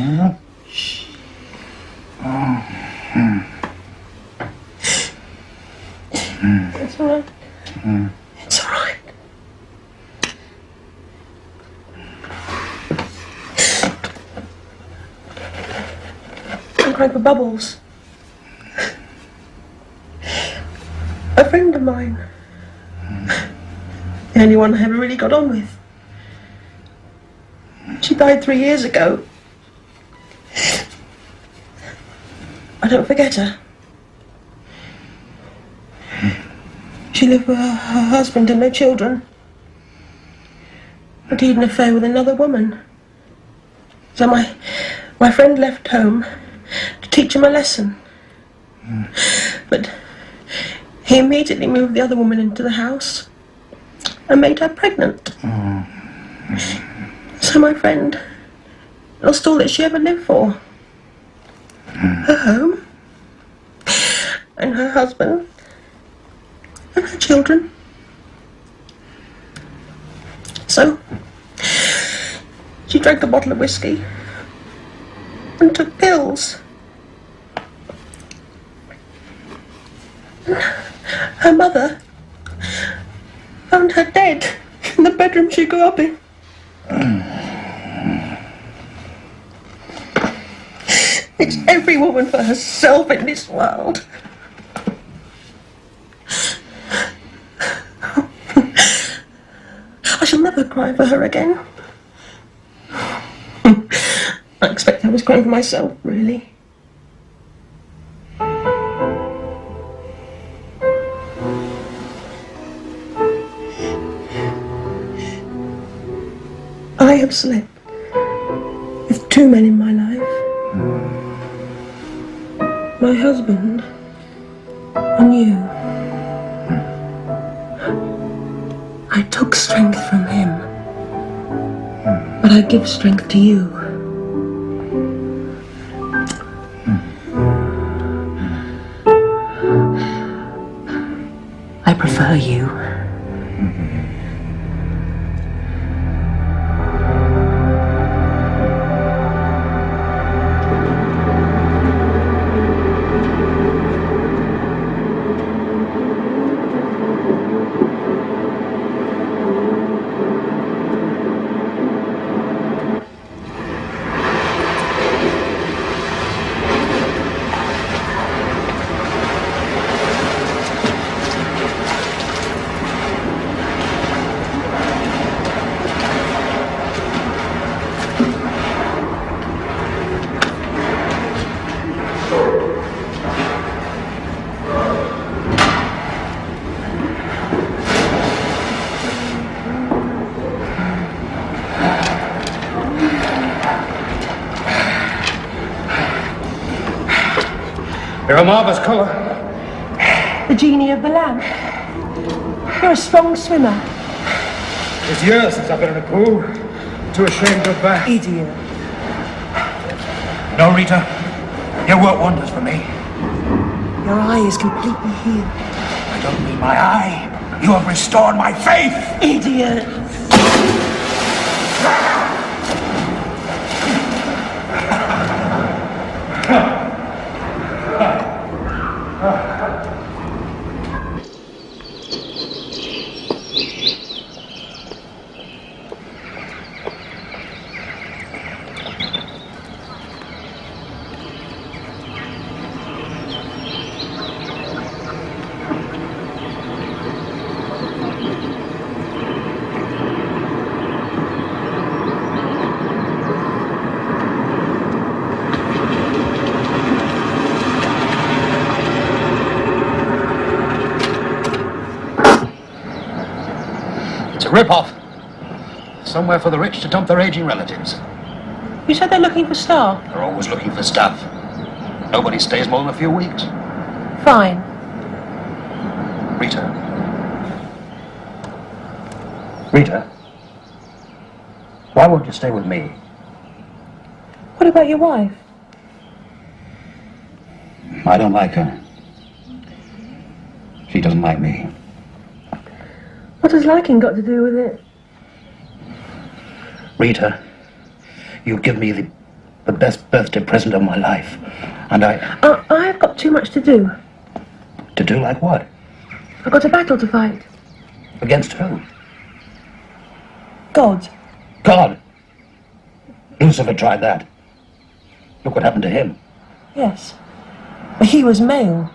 all right. It's all right. I'm crying for Bubbles. A friend of mine. The only one I ever really got on with. She died 3 years ago. I don't forget her. She lived with her husband and no children. But he had an affair with another woman. So my friend left home to teach him a lesson. But he immediately moved the other woman into the house and made her pregnant. So my friend lost all that she ever lived for. Her home, and her husband, and her children. So she drank a bottle of whiskey and took pills. Her mother found her dead in the bedroom she grew up in. It's every woman for herself in this world. I shall never cry for her again. I expect I was crying for myself, really. I have slept with two men in my life. My husband and you. I took strength from him, but I give strength to you. I prefer you. You're a marvellous colour. The genie of the lamp. You're a strong swimmer. It's years since I've been in a pool. Too ashamed to go back. Idiot. No, Rita. You work wonders for me. Your eye is completely healed. I don't mean my eye. You have restored my faith. Idiot. Rip-off. Somewhere for the rich to dump their aging relatives. You said they're looking for staff. They're always looking for staff. Nobody stays more than a few weeks. Fine. Rita. Rita? Why won't you stay with me? What about your wife? I don't like her. She doesn't like me. What has liking got to do with it? Rita, you give me the the best birthday present of my life. And I've got too much to do. To do like what? I've got a battle to fight. Against who? God. God! Lucifer tried that. Look what happened to him. Yes. But he was male.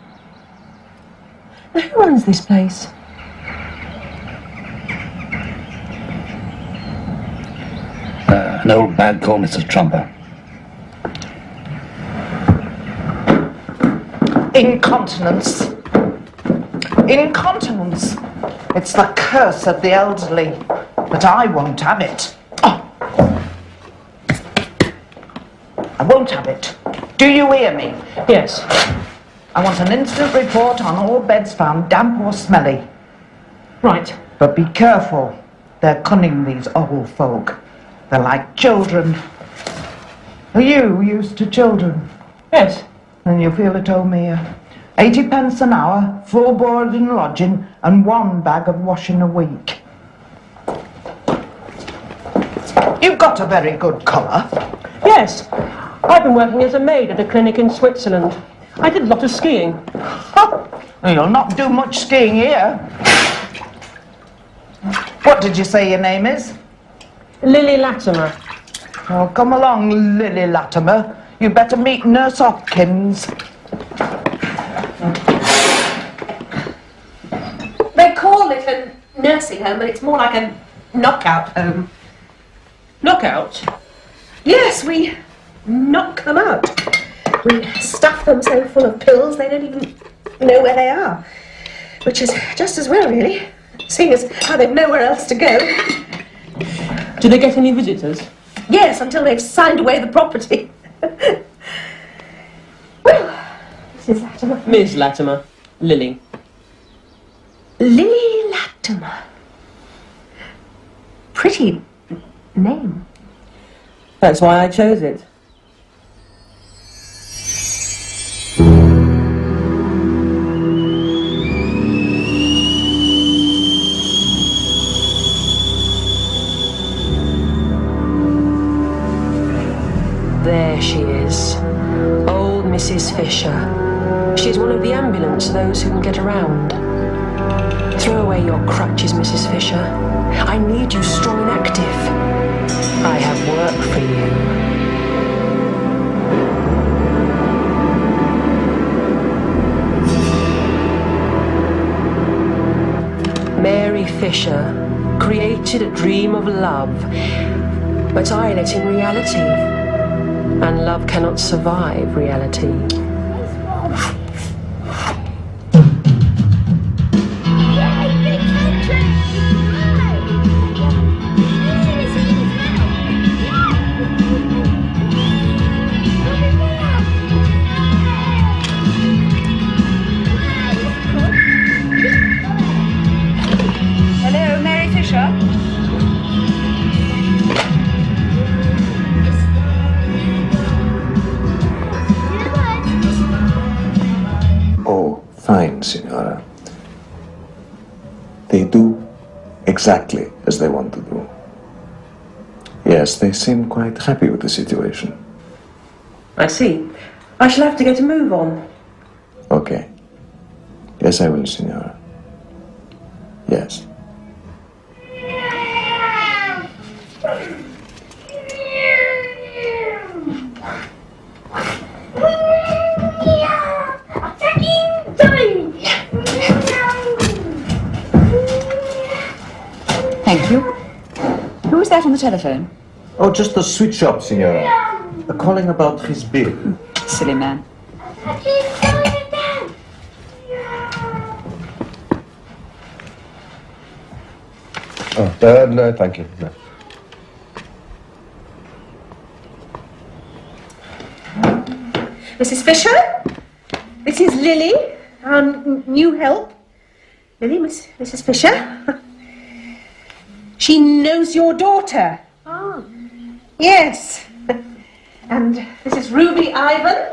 Now, who runs this place? An old bag called Mrs. Trumper. Incontinence. Incontinence. It's the curse of the elderly. But I won't have it. Oh. I won't have it. Do you hear me? Yes. I want an instant report on all beds found damp or smelly. Right. But be careful. They're cunning, these old folk. They're like children. Are you used to children? Yes. And you feel at home here. 80 pence an hour, full board and lodging, and 1 bag of washing a week. You've got a very good colour. Yes. I've been working as a maid at a clinic in Switzerland. I did a lot of skiing. You'll not do much skiing here. What did you say your name is? Lily Latimer. Oh, come along, Lily Latimer. You better meet Nurse Hopkins. They call it a nursing home, but it's more like a knockout home. Knockout? Yes, we knock them out. We stuff them so full of pills they don't even know where they are. Which is just as well, really, seeing as how they've nowhere else to go. Do they get any visitors? Yes, until they've signed away the property. Well, Mrs. Latimer. Ms. Latimer. Lily. Lily Latimer. Pretty name. That's why I chose it. There she is, old Mrs. Fisher. She's one of the ambulance, those who can get around. Throw away your crutches, Mrs. Fisher. I need you strong and active. I have work for you. Mary Fisher created a dream of love, but I let in reality. And love cannot survive reality. Hello, Mary Fisher. Fine, Signora. They do exactly as they want to do. Yes, they seem quite happy with the situation. I see. I shall have to get a move on. Okay. Yes, I will, Signora. Yes. Thank you. Who is that on the telephone? Oh, just the sweet shop, Signora. Calling about his bill. Silly man. Oh, no, thank you. No. Mrs. Fisher, this is Lily, our new help. Lily, Mrs. Fisher. She knows your daughter. Oh. Yes. And this is Ruby Ivan.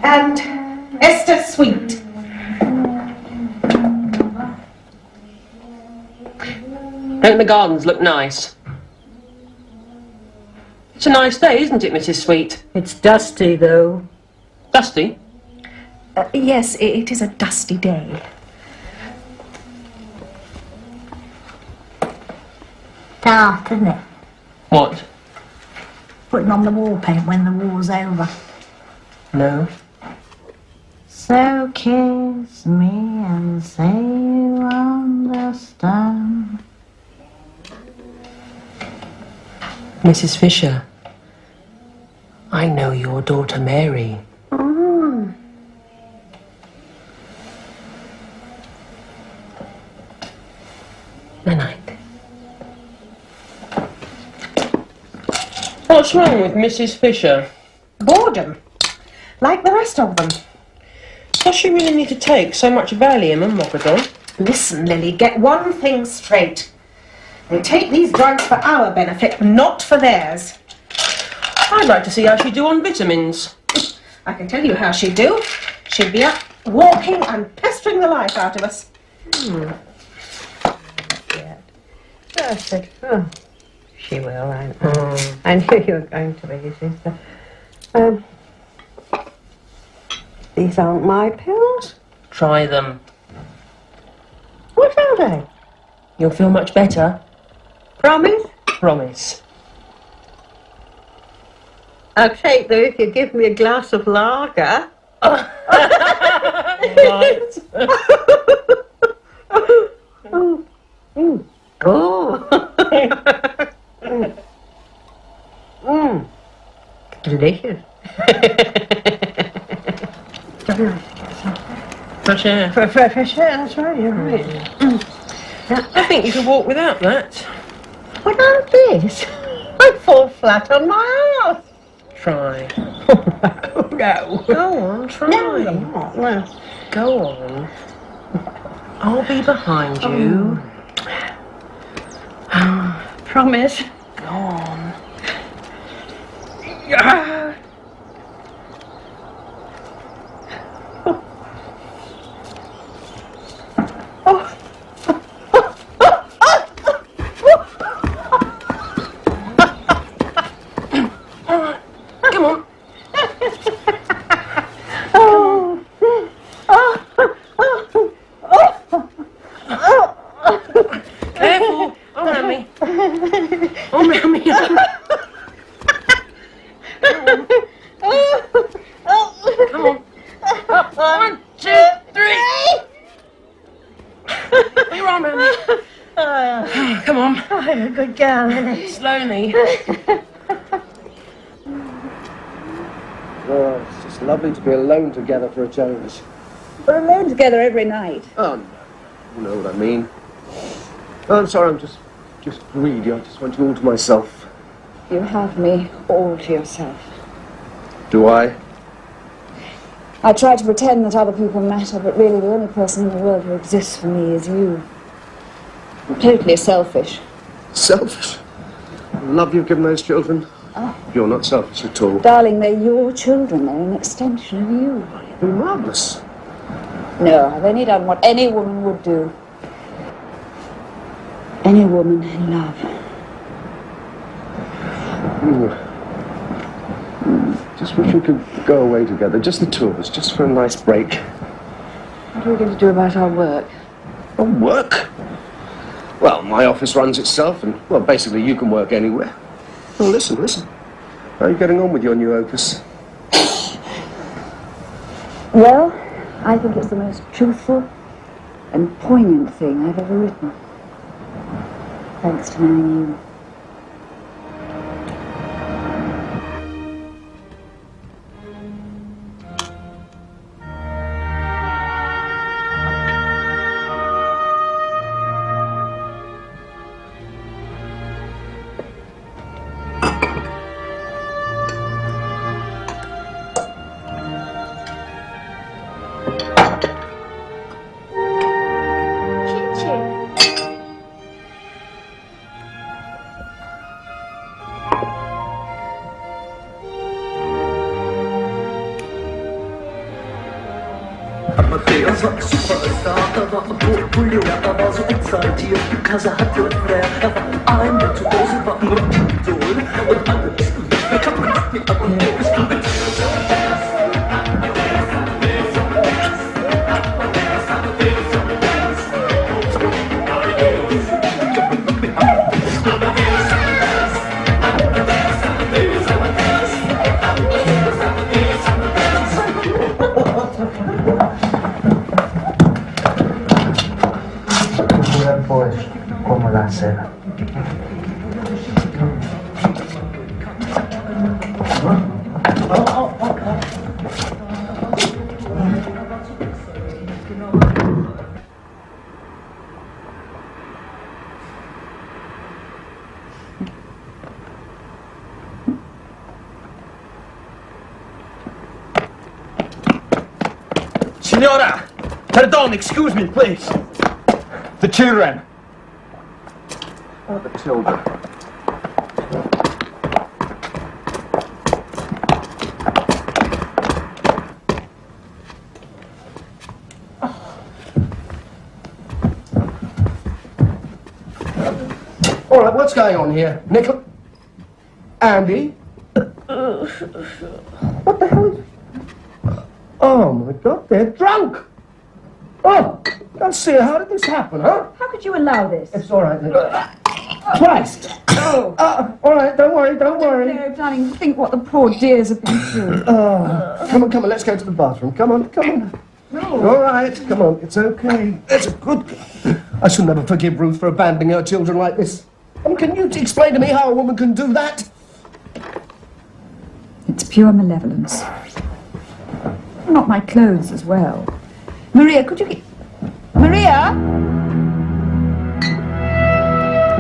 And Esther Sweet. Don't the gardens look nice? It's a nice day, isn't it, Mrs. Sweet? It's dusty, though. Dusty? Yes, it is a dusty day. Daft, isn't it? What? Putting on the wall paint when the war's over. No. So kiss me and say you understand. Mrs. Fisher, I know your daughter Mary. Oh. Good night. What's wrong with Mrs. Fisher? Boredom. Like the rest of them. Does she really need to take so much Valium and Mogadon? Listen, Lily, get one thing straight. They take these drugs for our benefit, not for theirs. I'd like to see how she'd do on vitamins. I can tell you how she'd do. She'd be up, walking and pestering the life out of us. Oh, she will, I knew you were going to be, you sister. These aren't my pills. Try them. What are they? You'll feel much better. Promise? Promise. I'll take them if you give me a glass of lager. Right. Delicious. Fresh air. Fresh air, that's right, you're right. I think you could walk without that. Without this, I fall flat on my ass. Try. No. Go on, try. No. Go on. I'll be behind you. Promise. Go on. Come on. Careful. Around me. Around me. Come on. Up. 1, 2, 3. You're on, Mammy. Come on. I'm a good girl, Lily. Slowly. Oh, it's just lovely to be alone together for a change. We're alone together every night. Oh, no. You know what I mean. Oh, I'm sorry, I'm just greedy. I just want you all to myself. You have me all to yourself. Do I? I try to pretend that other people matter, but really the only person in the world who exists for me is you. I'm totally selfish. Selfish? The love you've given those children? Oh. You're not selfish at all. Darling, they're your children. They're an extension of you. You've been marvellous. No, I've only done what any woman would do. Any woman in love. Just wish we could go away together, just the two of us, just for a nice break. What are we going to do about our work? Oh, work? Well, my office runs itself, and, well, basically you can work anywhere. Oh, listen. How are you getting on with your new opus? Well, I think it's the most truthful and poignant thing I've ever written. Thanks to knowing you. I'm the Pues, como la cena. Signora! Pardon, excuse me, please. The children. Oh, the children. All right, what's going on here? Nickel? Andy? What the hell is... Oh, my God, they're drunk! Oh, don't see her. How did this happen, huh? How could you allow this? It's all right, Nickel. Christ! Oh. All right, don't worry. No, darling, think what the poor dears have been through. Come on, let's go to the bathroom. Come on. No. All right, come on, it's okay. That's a good girl. I shall never forgive Ruth for abandoning her children like this. Can you explain to me how a woman can do that? It's pure malevolence. Not my clothes as well. Maria, could you get... Maria?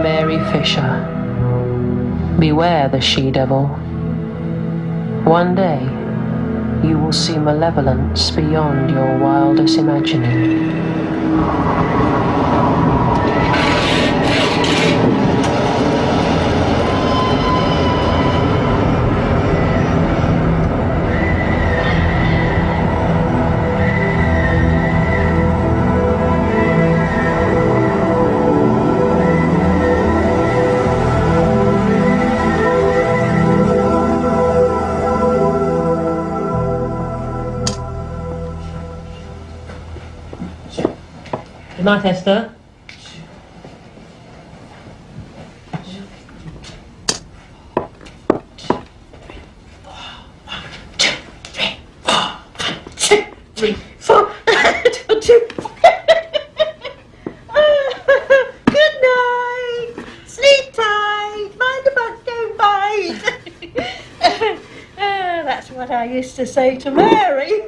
Mary Fisher. Beware the she-devil. One day, you will see malevolence beyond your wildest imagining. Good night, Esther. To say to Mary.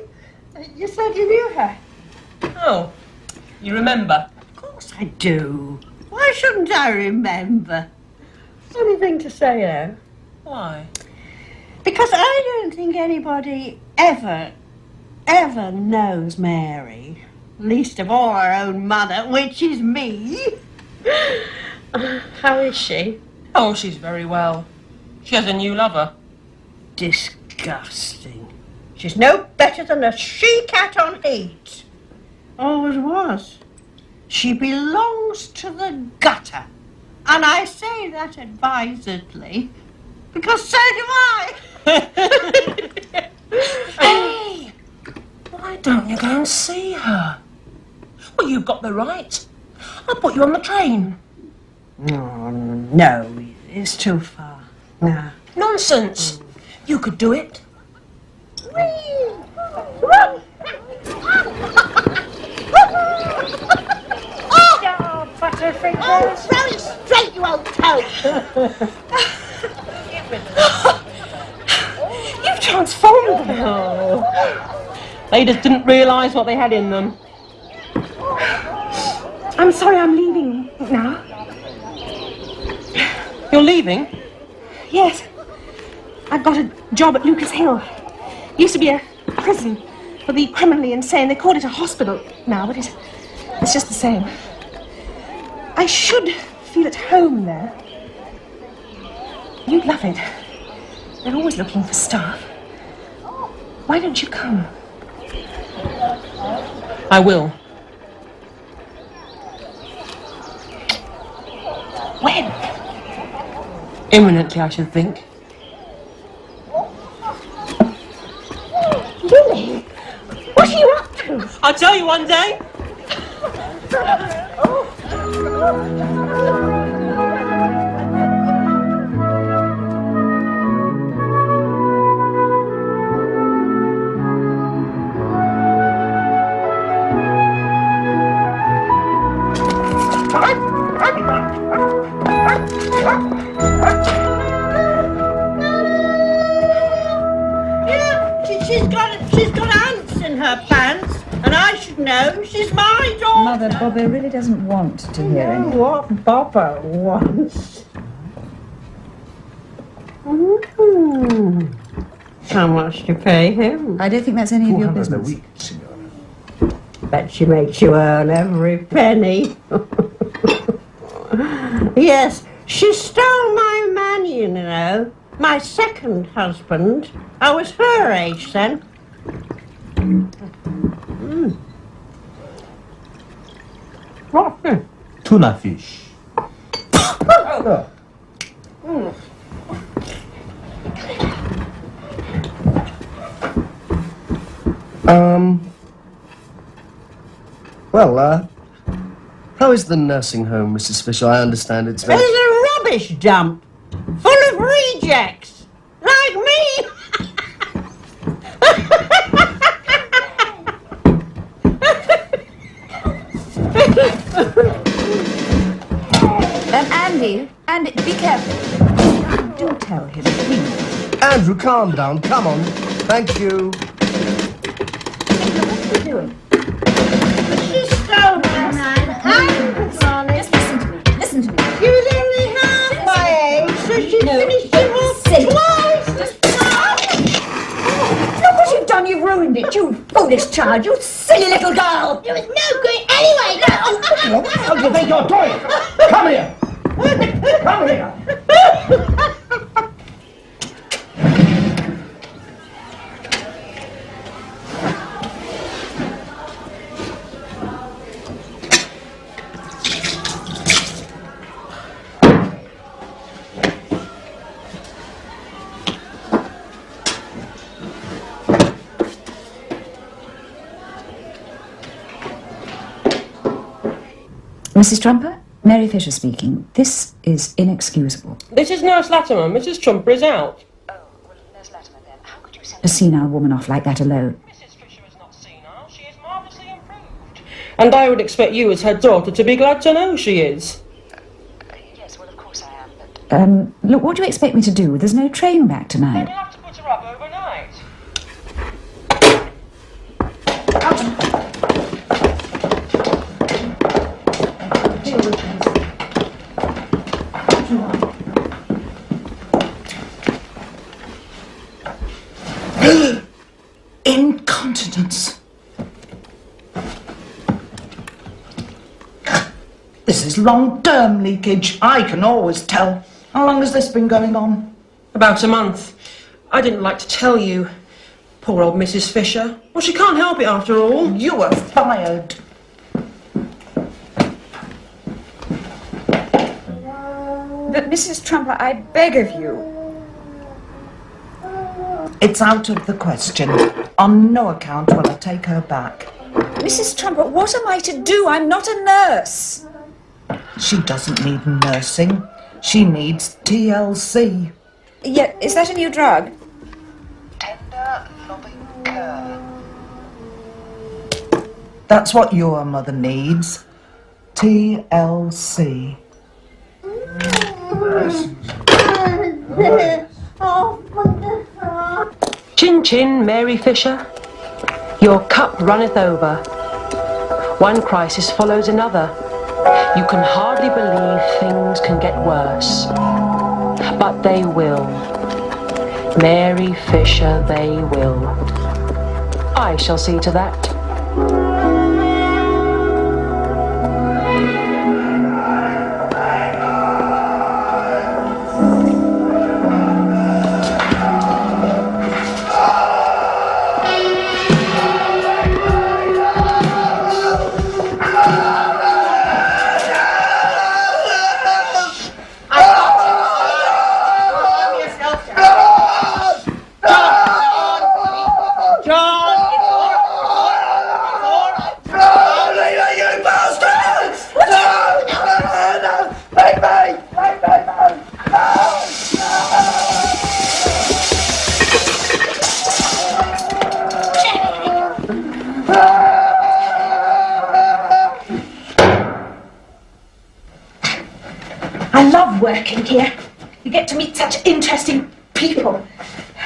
You said you knew her. Oh, you remember? Of course I do. Why shouldn't I remember? Anything to say, though? Why? Because I don't think anybody ever knows Mary. Least of all her own mother, which is me. How is she? Oh, she's very well. She has a new lover. Disgusting. She's no better than a she-cat on heat. Always was. She belongs to the gutter. And I say that advisedly, because so do I. Hey! Why don't you go and see her? Well, you've got the right. I'll put you on the train. Oh, no, it's too far. No. Nonsense. You could do it. Oh, Butterfingers. Oh, throw it straight, you old toad. You've transformed them. Oh. They just didn't realise what they had in them. I'm sorry, I'm leaving now. You're leaving? Yes. I've got a job at Lucas Hill. Used to be a prison for the criminally insane. They call it a hospital now, but it's just the same. I should feel at home there. You'd love it. They're always looking for staff. Why don't you come? I will. When? Imminently, I should think. I'll tell you one day. Yeah, she's got ants in her pants, and I should know. She's my daughter. Mother, Bobo really doesn't want to hear anything. What Bobo wants. How much do you pay him? I don't think that's any of your 200 a business. week, signora. Bet she makes you earn every penny. Yes, she stole my man, you know. My second husband. I was her age then. What's this? Tuna fish. Well, how is the nursing home, Mrs. Fisher? I understand it's very... There's a rubbish dump full of rejects, like me. Andy, be careful. Do tell him, please. Andrew, calm down. Come on. Thank you. What are you doing? She stole my man. Just listen to me. Listen to me. She was only half my age, so she finished him off twice. Look what you've done. You've ruined it. You foolish child. You silly little girl. It was no good anyway. What the hell do you think you're doing? Come here. Come here. Mrs. Trumper, Mary Fisher speaking. This is inexcusable. This is Nurse Latimer. Mrs. Trumper is out. Oh, well, Nurse Latimer then. How could you send a senile woman off like that alone? Mrs. Fisher is not senile. She is marvellously improved. And I would expect you as her daughter to be glad to know she is. Yes, well, of course I am, but... Look, what do you expect me to do? There's no train back Then tonight. we'll have to put her up overnight. Incontinence. This is long-term leakage. I can always tell. How long has this been going on? About a month. I didn't like to tell you. Poor old Mrs. Fisher. Well, she can't help it after all. You were fired. But, Mrs. Trumper, I beg of you. It's out of the question. On no account will I take her back. Mrs. Trumper, what am I to do? I'm not a nurse. She doesn't need nursing. She needs TLC. Yeah, is that a new drug? Tender, loving care. That's what your mother needs. TLC. Chin chin, Mary Fisher. Your cup runneth over. One crisis follows another. You can hardly believe things can get worse. But they will. Mary Fisher, they will. I shall see to that. working here. You get to meet such interesting people.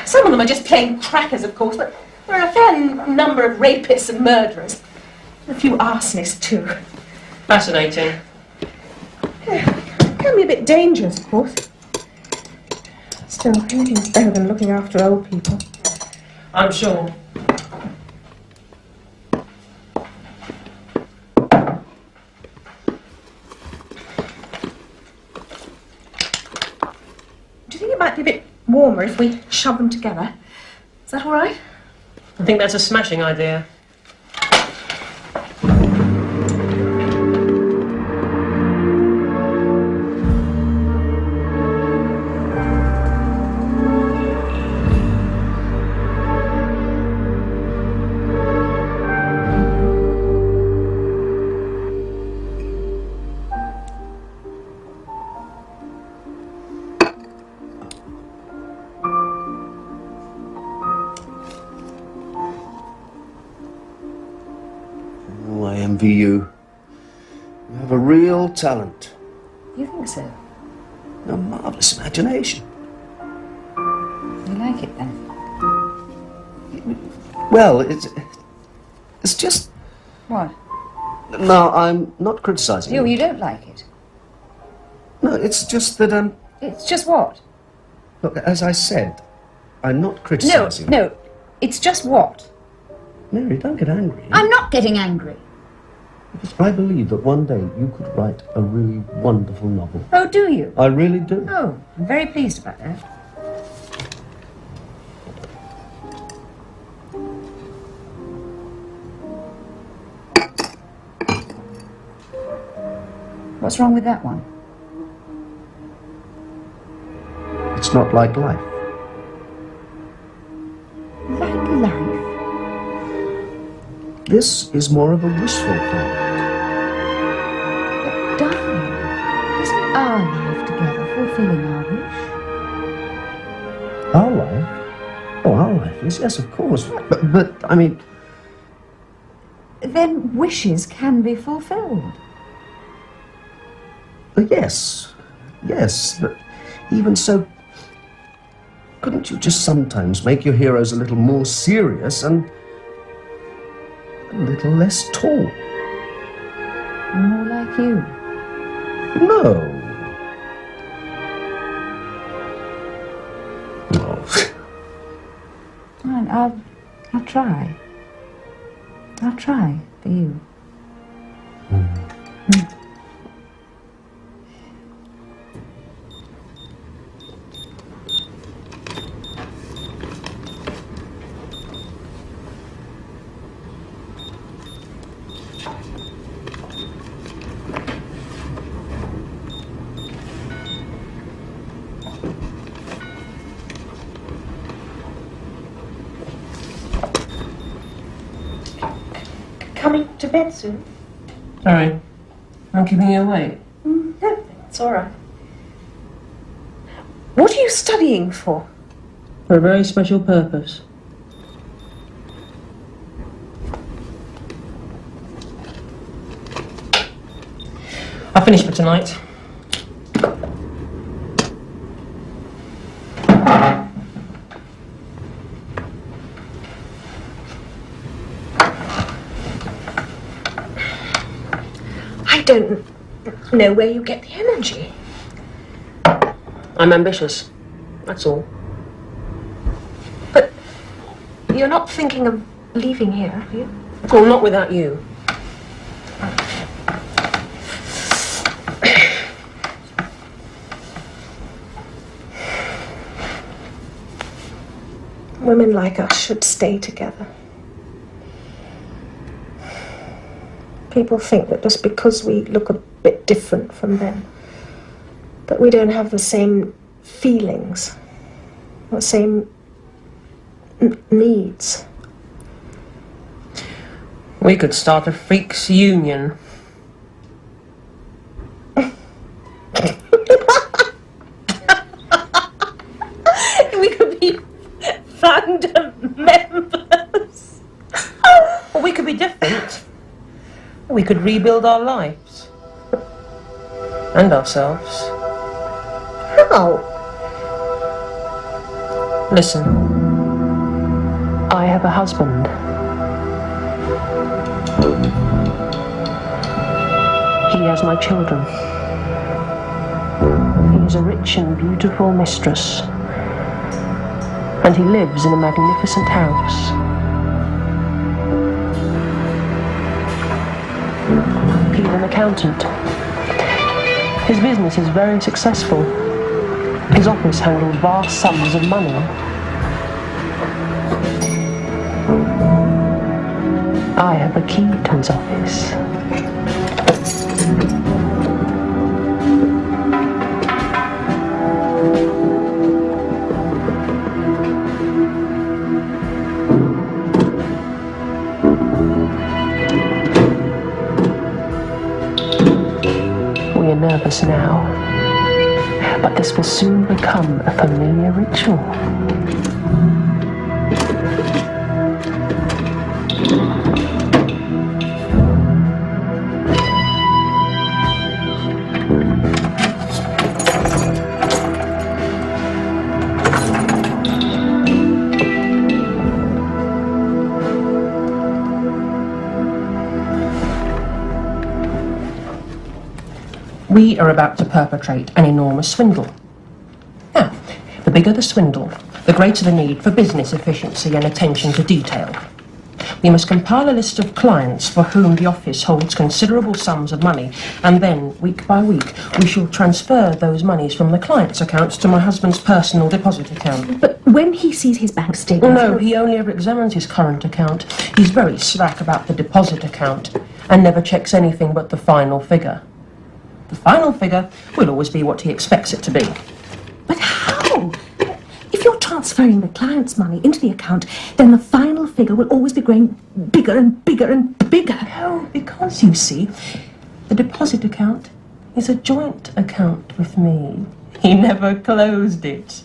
Some of them are just plain crackers, of course, but there are a fair number of rapists and murderers. A few arsonists, too. Fascinating. Can be a bit dangerous, of course. Still, anything's better than looking after old people. I'm sure. Do you think it might be a bit warmer if we shove them together? Is that all right? I think that's a smashing idea. I envy you. You have a real talent. You think so? A marvellous imagination. You like it then? Well, it's just... What? No, I'm not criticising You don't like it? No, it's just that It's just what? Look, as I said, I'm not criticising. No, it's just what? Mary, don't get angry. I'm not getting angry. Because I believe that one day you could write a really wonderful novel. Oh, do you? I really do. Oh, I'm very pleased about that. What's wrong with that one? It's not like life. Like life? This is more of a wishful thing. But darling, isn't our life together fulfilling our wish? Our life? Oh, our life is, yes, of course. But I mean... Then wishes can be fulfilled. Yes, but even so, couldn't you just sometimes make your heroes a little more serious and a little less tall? More like you. No. No. Fine, I'll try. I'll try for you. Coming to bed soon? Sorry, I'm keeping you awake. No, it's all right. What are you studying for? For a very special purpose. I finished for tonight. I don't know where you get the energy. I'm ambitious, that's all. But you're not thinking of leaving here, are you? Well, not without you. Women like us should stay together. People think that just because we look a bit different from them, that we don't have the same feelings, the same needs. We could start a freaks union. We could be founder members. Or we could be different. We could rebuild our lives. And ourselves. How? Listen. I have a husband. He has my children. He is a rich and beautiful mistress. And he lives in a magnificent house. He's an accountant. His business is very successful. His office handles vast sums of money. I have the key to his office. We are nervous now, but this will soon become a familiar ritual. We are about to perpetrate an enormous swindle. Now, the bigger the swindle, the greater the need for business efficiency and attention to detail. We must compile a list of clients for whom the office holds considerable sums of money, and then, week by week, we shall transfer those monies from the client's accounts to my husband's personal deposit account. But when he sees his bank statement... No, he only ever examines his current account. He's very slack about the deposit account, and never checks anything but the final figure. The final figure will always be what he expects it to be. But how? If you're transferring the client's money into the account, then the final figure will always be growing bigger and bigger and bigger. No, because, you see, the deposit account is a joint account with me. He never closed it.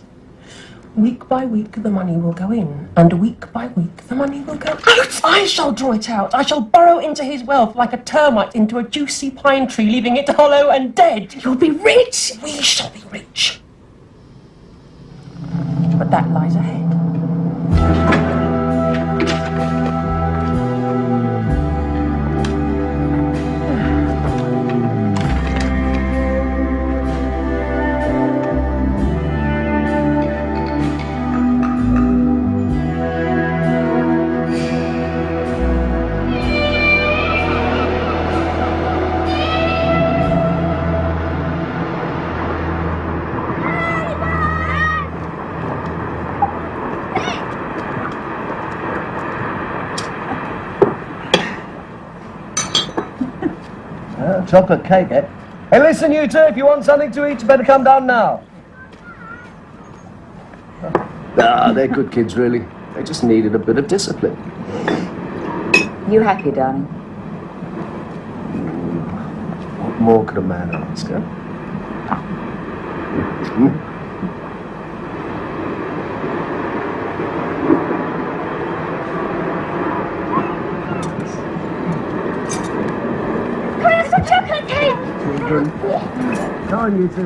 Week by week the money will go in, and week by week the money will go out. I shall draw it out. I shall burrow into his wealth like a termite into a juicy pine tree, leaving it hollow and dead. You'll be rich. We shall be rich. But that lies ahead. Chocolate cake, eh? Hey, listen, you two, if you want something to eat, you better come down now. Ah, they're good kids, really. They just needed a bit of discipline. You happy, darling? What more could a man ask, huh? Chocolate cake! Come on, you two.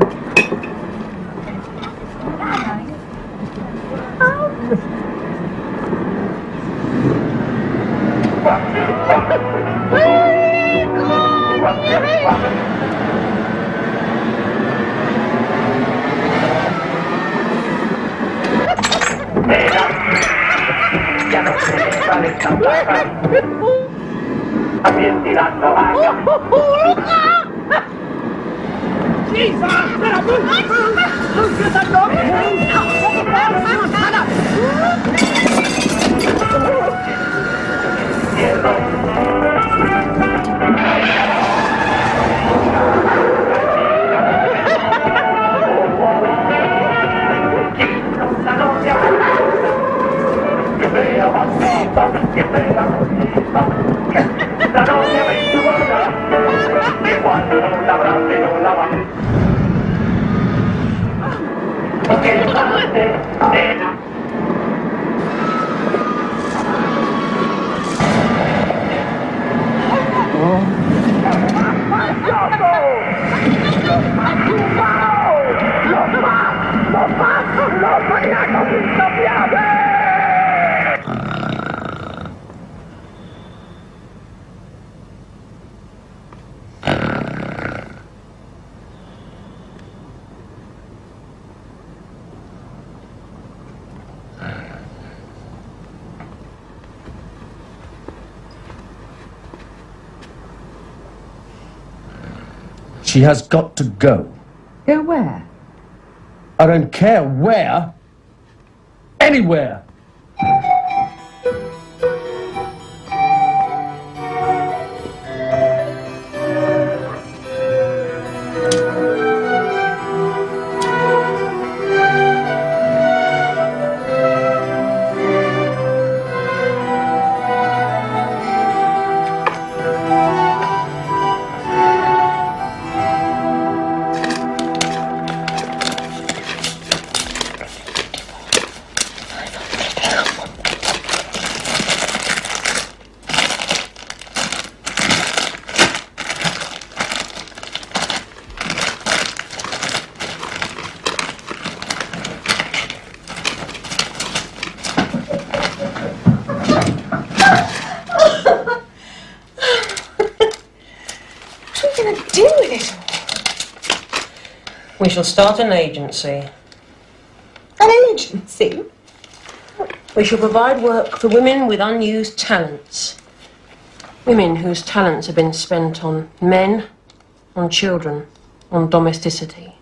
She has got to go. Go where? I don't care where. Anywhere. We shall start an agency. An agency? We shall provide work for women with unused talents. Women whose talents have been spent on men, on children, on domesticity.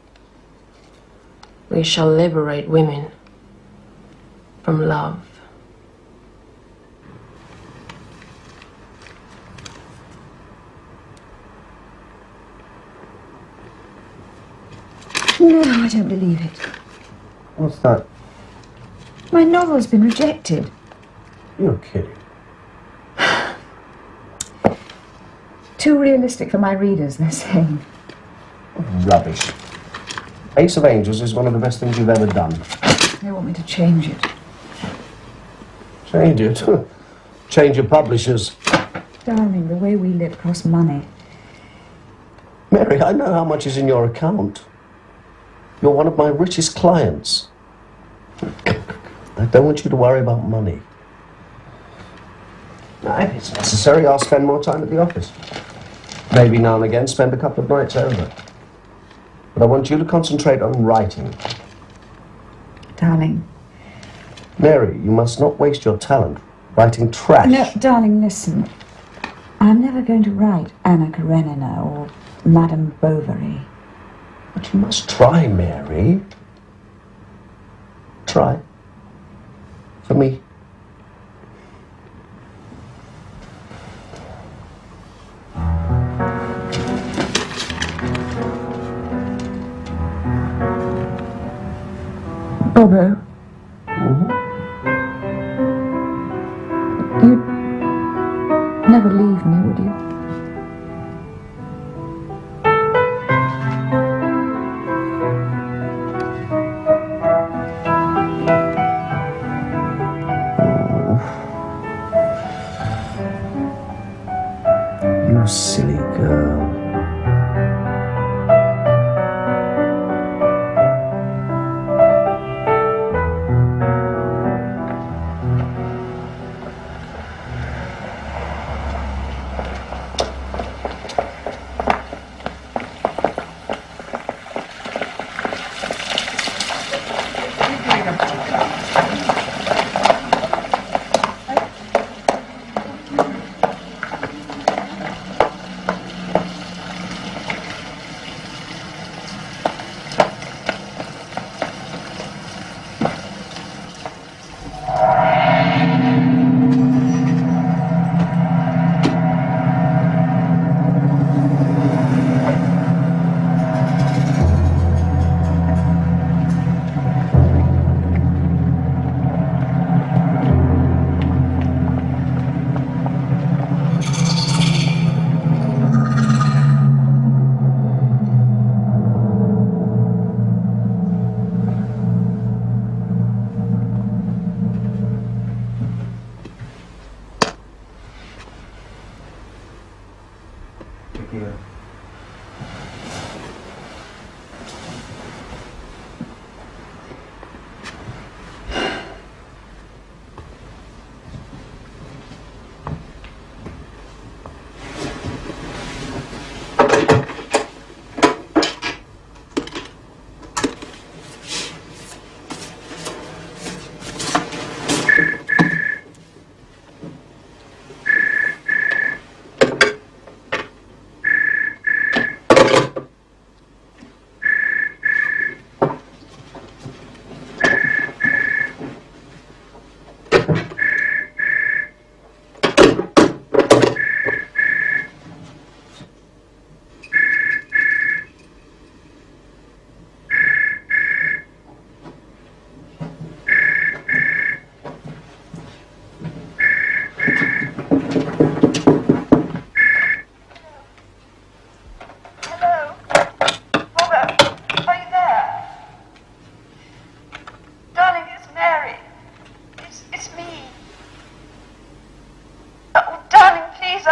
We shall liberate women from love. No, I don't believe it. What's that? My novel's been rejected. You're kidding. Too realistic for my readers, they're saying. Rubbish. Ace of Angels is one of the best things you've ever done. They want me to change it. Change it? Change your publishers. Darling, the way we live costs money. Mary, I know how much is in your account. You're one of my richest clients. I don't want you to worry about money. Now, if it's necessary, I'll spend more time at the office. Maybe now and again spend a couple of nights over. But I want you to concentrate on writing. Darling. Mary, you must not waste your talent writing trash. No, darling, listen. I'm never going to write Anna Karenina or Madame Bovary. But you must try, Mary. Try. For me. Bobo. You'd never leave me, would you? You silly girl.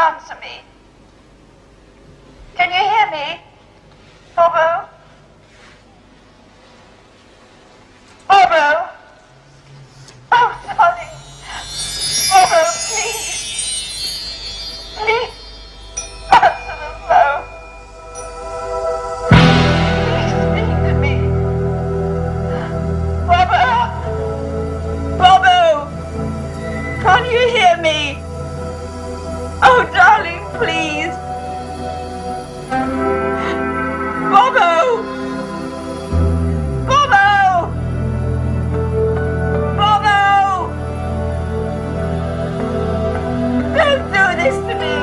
answer me? Can you hear me? Bobo? Bobo? Oh, darling. Bobo, please. Please answer the phone. Please speak to me. Bobo? Bobo! Can you hear me? Oh, darling, please. Bobo! Bobo! Bobo! Don't do this to me.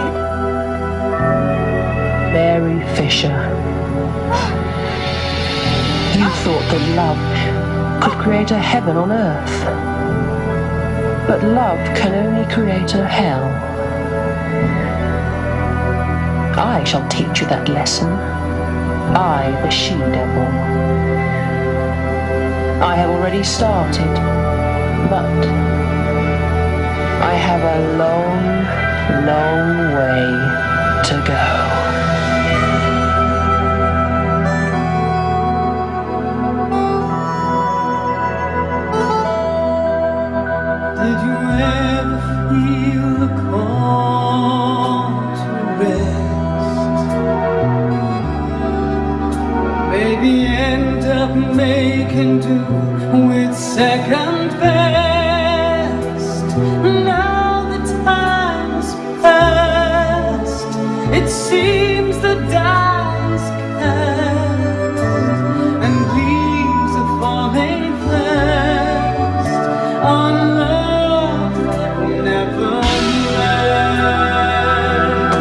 Mary Fisher. You thought that love could create a heaven on earth. But love can only create a hell. I shall teach you that lesson. I, the she-devil. I have already started, but I have a long, long way to go. Did you ever feel the call to rest? Maybe end up making do with second best. Now the time's passed, it seems the die's cast, and leaves are falling fast on love that never lasts.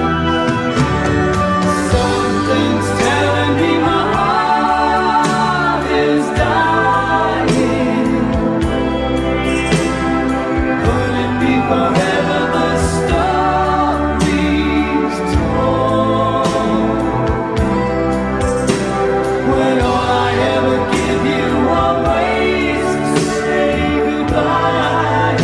Something's telling me my heart is dying. Could it be forever the story's told? Would all I ever give you are ways to say goodbye?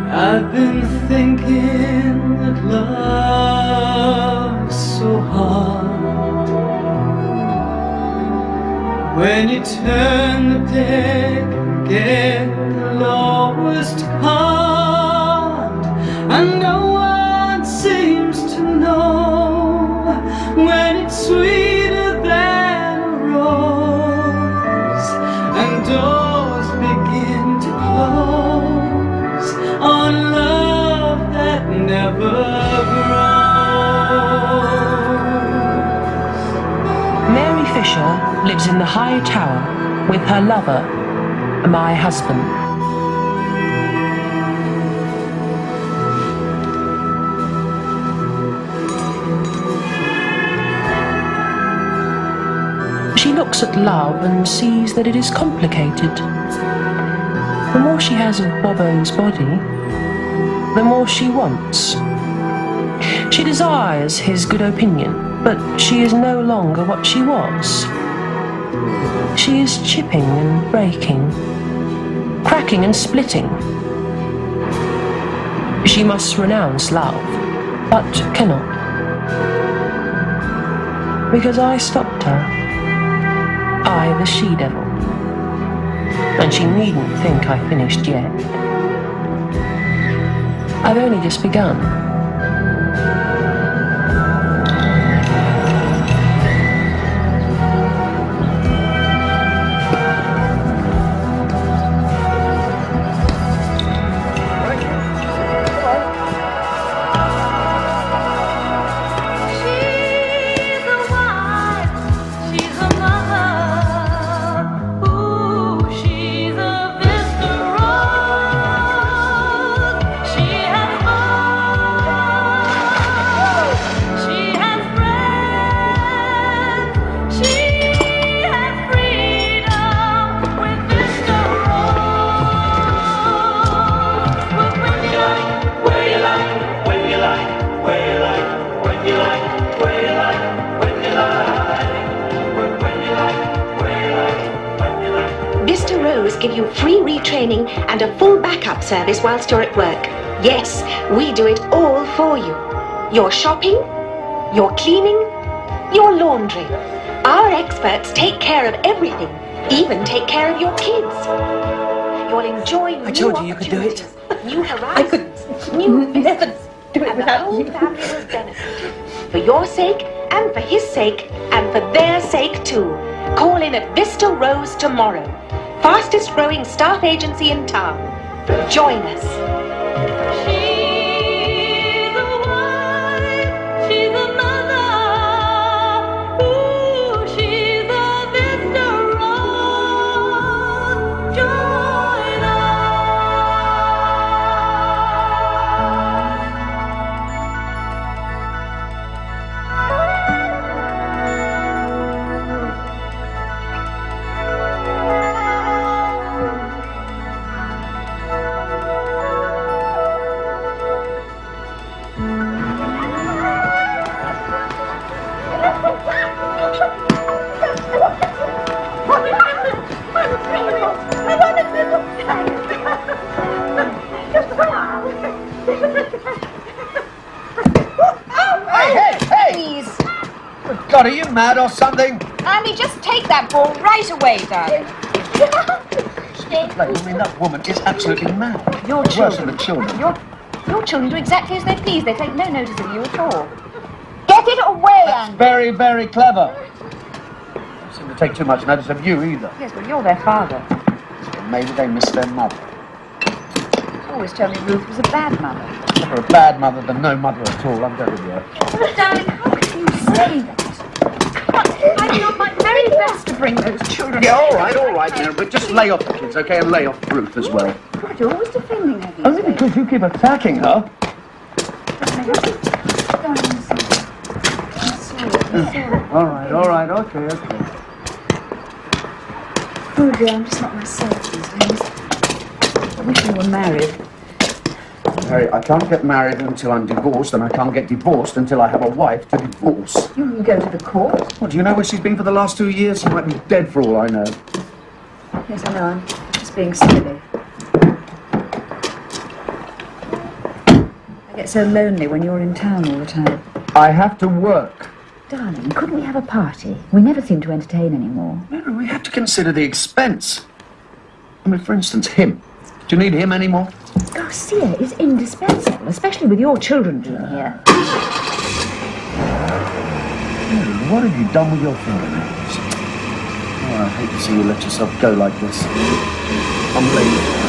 I've been thinking that love's so hard. When you turn the deck and get the lowest card, and no one seems to know when it's sweeter than a rose, and doors begin to close on love that never grows. Mary Fisher lives in the high tower with her lover, my husband. She looks at love and sees that it is complicated. The more she has of Bobo's body, the more she wants. She desires his good opinion, but she is no longer what she was. She is chipping and breaking, cracking and splitting. She must renounce love, but cannot. Because I stopped her. I, the she-devil. And she needn't think I finished yet. I've only just begun. Give you free retraining and a full backup service whilst you're at work. Yes, we do it all for you. Your shopping, your cleaning, your laundry. Our experts take care of everything, even take care of your kids. You'll enjoy I told you you could do it. New horizons. New never do it without you. And the whole family will benefit. For your sake, and for his sake, and for their sake too. Call in at Vista Rose tomorrow. Fastest growing staff agency in town. Join us. She's a wife, she's a mother, ooh, she's a Vista Rose. Join God, are you mad or something? Andy, just take that ball right away, darling. I mean, that woman is absolutely mad. Your Worse children. than the children. Your children do exactly as they please. They take no notice of you at all. Get it away, Andy. Very, very clever. Don't seem to take too much notice of you either. Yes, well, you're their father. So maybe they miss their mother. You always tell me Ruth was a bad mother. Better a bad mother than no mother at all. I'm going with you. Darling, how can you say that? I did my very best to bring those children. Yeah, all right, Mary, but just lay off the kids, okay, and lay off Ruth as well. God, you're always defending her. Only because you keep attacking her. All right, okay. Oh dear, I'm just not myself these days. I wish we were married. Mary, I can't get married until I'm divorced, and I can't get divorced until I have a wife to divorce. You can go to the court. Well, do you know where she's been for the last 2 years? She might be dead for all I know. Yes, I know. I'm just being silly. I get so lonely when you're in town all the time. I have to work. Darling, couldn't we have a party? We never seem to entertain anymore. Mary, we have to consider the expense. I mean, for instance, him. Do you need him anymore? Garcia is indispensable, especially with your children being here. Mary, what have you done with your fingernails? Oh, I hate to see you let yourself go like this. I'm leaving.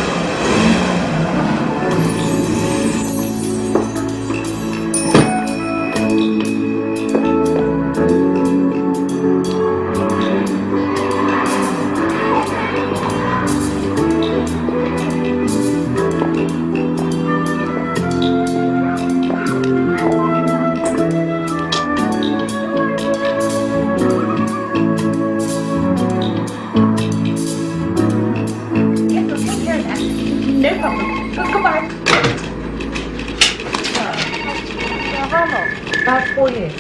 About 4 years.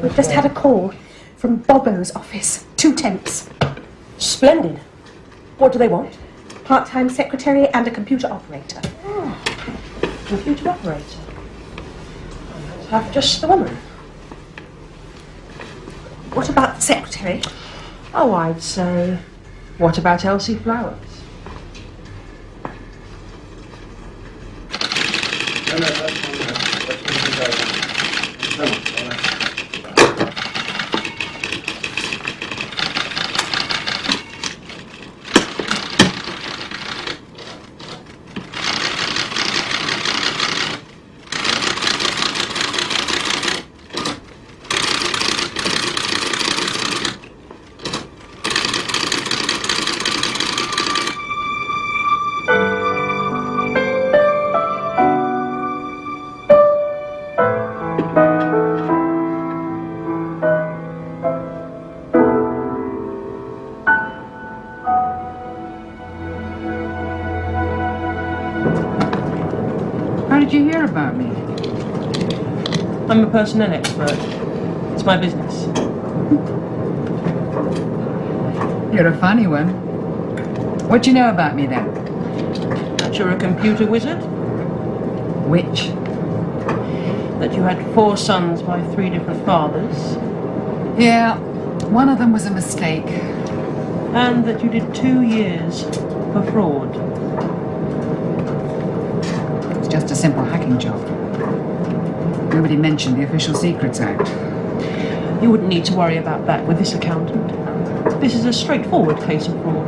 We've just had a call from Bobo's office. 2 temps. Splendid. What do they want? Part-time secretary and a computer operator. Computer operator. Let's have just the woman. What about the secretary? Oh, I'd say, what about Elsie Flowers? How did you hear about me? I'm a personnel expert. It's my business. You're a funny one. What do you know about me then? That you're a computer wizard? Which? That you had 4 sons by 3 different fathers? Yeah, one of them was a mistake. And that you did 2 years for fraud? It's just a simple hacking job. Nobody mentioned the Official Secrets Act. You wouldn't need to worry about that with this accountant. This is a straightforward case of fraud.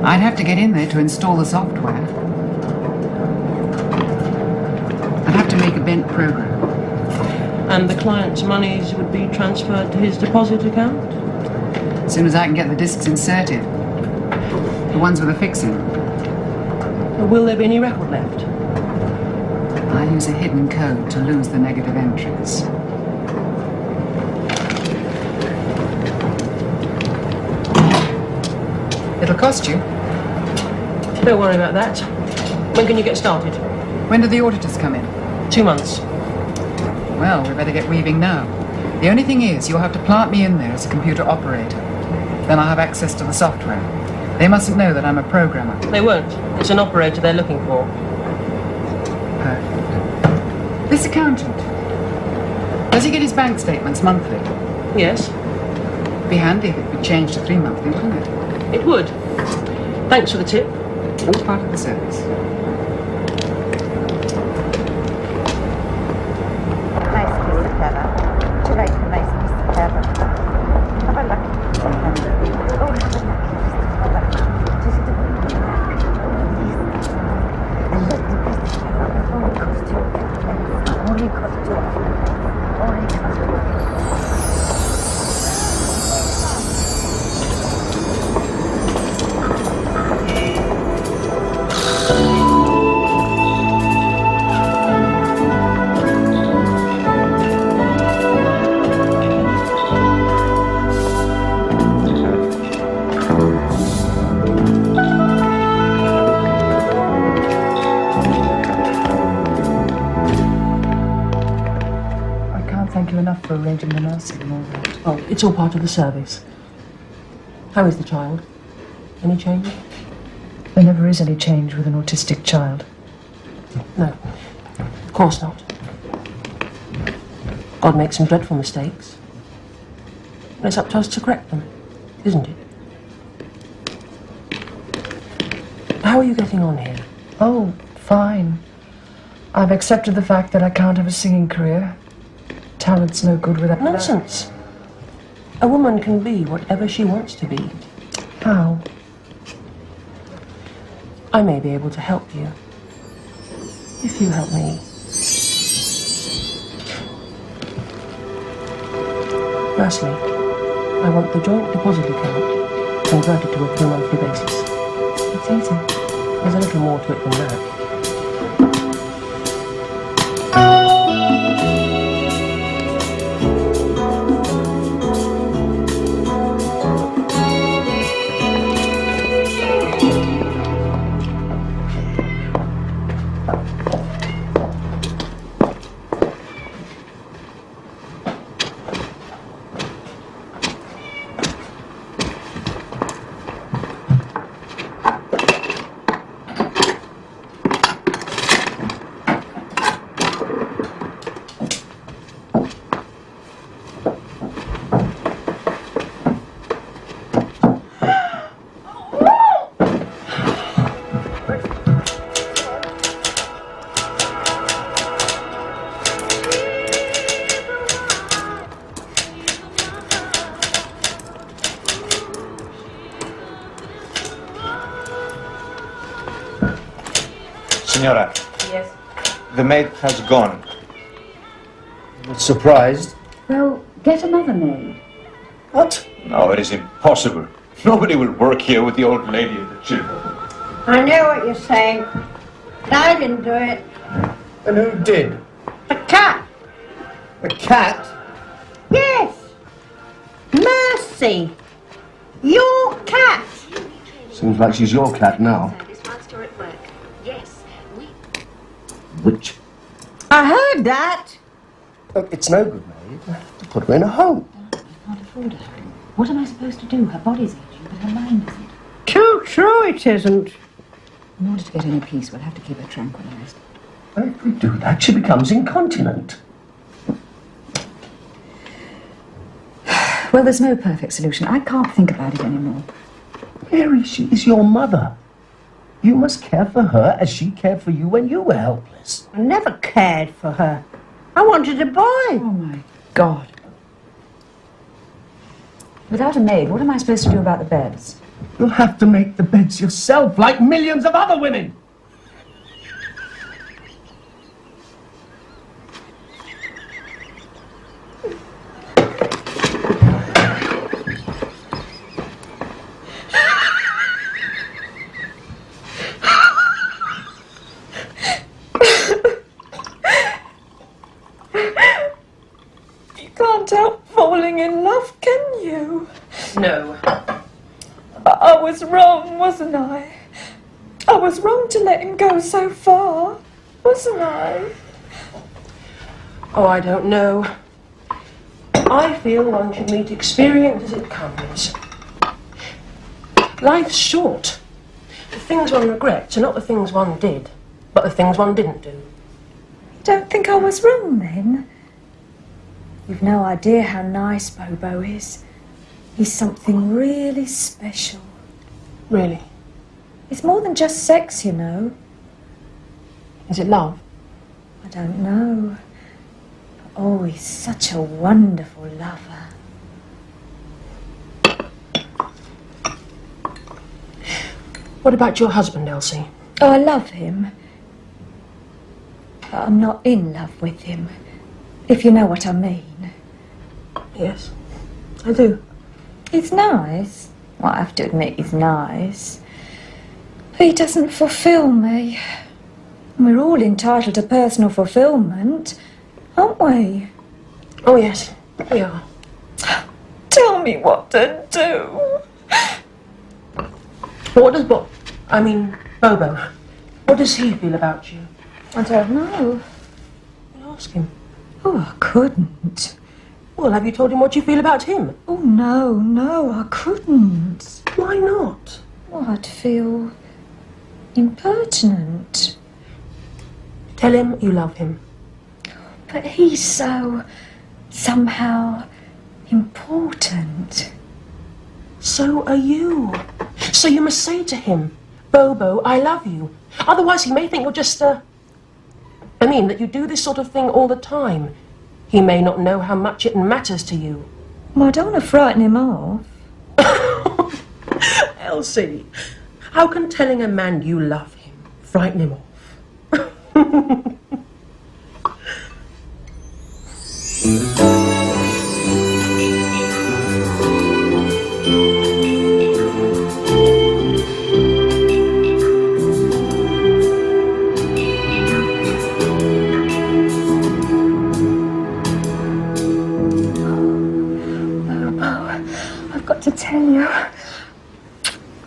I'd have to get in there to install the software. I'd have to make a bent program. And the client's monies would be transferred to his deposit account? As soon as I can get the discs inserted. The ones with the fixing. Will there be any record left? I use a hidden code to lose the negative entries. It'll cost you. Don't worry about that. When can you get started? When do the auditors come in? 2 months. Well, we better get weaving now. The only thing is, you'll have to plant me in there as a computer operator. Then I'll have access to the software. They mustn't know that I'm a programmer. They won't. It's an operator they're looking for. Perfect. This accountant, does he get his bank statements monthly? Yes. Be handy if it could change to 3 monthly, wouldn't it? It would. Thanks for the tip. All part of the service. Nice piece of feather. Would you like a nice piece of feather? Have a lucky piece of feather. Oh, have a lucky piece of feather. Just a little piece of feather. Only cost you. Only cost you. Only cost you. Thank you enough for arranging the nursing and all that. Oh, it's all part of the service. How is the child? Any change? There never is any change with an autistic child. No, of course not. God makes some dreadful mistakes. And it's up to us to correct them, isn't it? How are you getting on here? Oh, fine. I've accepted the fact that I can't have a singing career. Talent's no good without... Nonsense. A woman can be whatever she wants to be. How? I may be able to help you. If you help me. Firstly, I want the joint deposit account converted to a 3-monthly basis. It's easy. There's a little more to it than that. Signora, Yes. the maid has gone. Surprised? Well, get another maid. What? No, it is impossible. Nobody will work here with the old lady and the children. I know what you're saying, but I didn't do it. And who did? The cat. The cat? Yes. Mercy. Your cat. Seems like she's your cat now. Whilst you're at work. Yes, we... Which? I heard that. Look, it's no good, mate. To put her in a home. I can't afford her. What am I supposed to do? Her body's aging, but her mind isn't. Too true it isn't. In order to get any peace, we'll have to keep her tranquilized. Well, if we do that, she becomes incontinent. Well, there's no perfect solution. I can't think about it anymore. Mary, she is your mother. You must care for her as she cared for you when you were helpless. I never cared for her. I wanted a boy. Oh, my God. Without a maid, what am I supposed to do about the beds? You'll have to make the beds yourself, like millions of other women. You can't help falling in love, can you? No. I was wrong, wasn't I? I was wrong to let him go so far, wasn't I? Oh, I don't know. I feel one should meet experience as it comes. Life's short. The things one regrets are not the things one did, but the things one didn't do. You don't think I was wrong then? You've no idea how nice Bobo is. He's something really special. Really? It's more than just sex, you know. Is it love? I don't know. Oh, he's such a wonderful lover. What about your husband, Elsie? Oh, I love him. But I'm not in love with him, if you know what I mean. Yes, I do. He's nice. Well, I have to admit he's nice. But he doesn't fulfill me. And we're all entitled to personal fulfillment, aren't we? Oh, yes, we are. Tell me what to do. What does Bobo, what does he feel about you? I don't know. Well, ask him. Oh, I couldn't. Well, have you told him what you feel about him? Oh, no, I couldn't. Why not? Well, I'd feel impertinent. Tell him you love him. But he's so, somehow, important. So are you. So you must say to him, Bobo, I love you. Otherwise he may think you're just that you do this sort of thing all the time. He may not know how much it matters to you. Well, I don't want to frighten him off. Elsie, how can telling a man you love him frighten him off? I've got to tell you,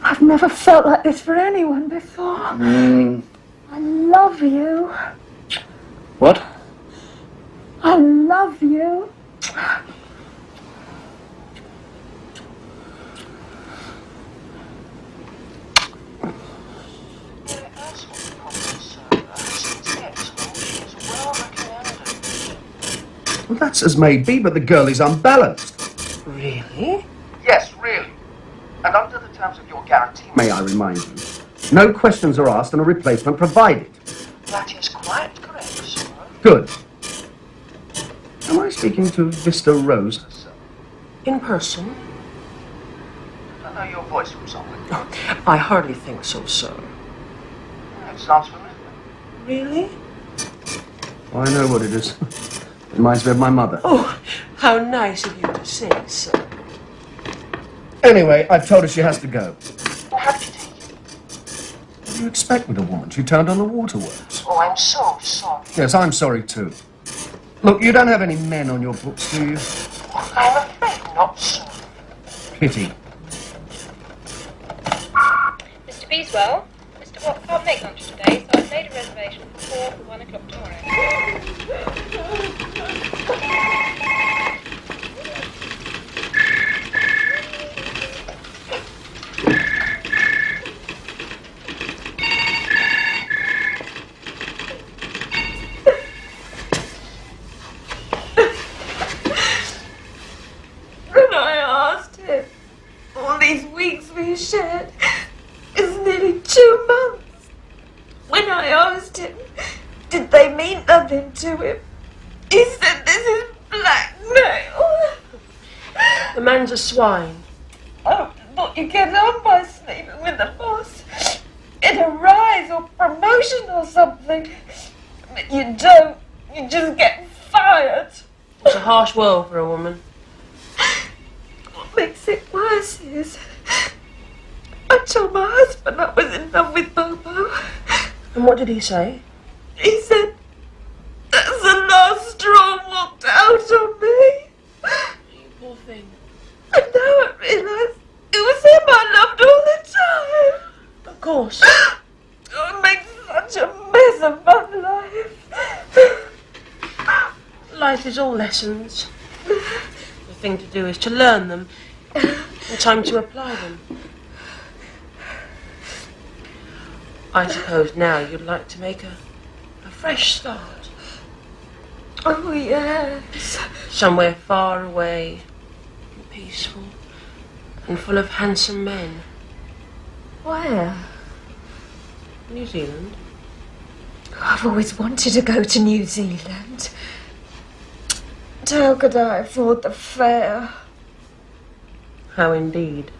I've never felt like this for anyone before. I love you. What? I love you. Well, that's as may be, but the girl is unbalanced. Really? Yes, really. And under the terms of your guarantee, may I remind you, no questions are asked and a replacement provided. That is quite correct, sir. Good. Am I speaking to Vista Rose herself? In person? I know your voice from somewhere. I hardly think so, sir. It sounds familiar. Really? Oh, I know what it is. Reminds me of my mother. Oh, how nice of you to say so. Anyway, I've told her she has to go. How did you take it? What do you expect with a woman? She turned on the waterworks. Oh, I'm so sorry. Yes, I'm sorry too. Look, you don't have any men on your books, do you? I'm afraid not, sir. Pity. Mr. Beeswell, Mr. Watt can't make lunch today, so I've made a reservation for 1 o'clock tomorrow. When I asked him, all these weeks we shared, it's nearly 2 months. When I asked him, did they mean nothing to him, he said this is blackmail. The man's a swine. I thought you get on by sleeping with the boss. Get a rise or promotion or something. But you don't. You just get fired. It's a harsh world for a woman. What makes it worse is I told my husband I was in love with Bobo. And what did he say? He said, that's the last straw walked out on me. You poor thing. And now I realise it was him I loved all the time. Of course. Oh, it makes such a mess of my life. Life is all lessons. The thing to do is to learn them, and time to apply them. I suppose now you'd like to make a fresh start. Oh, yes. Somewhere far away, and peaceful, and full of handsome men. Where? New Zealand. I've always wanted to go to New Zealand. But how could I afford the fare? How indeed.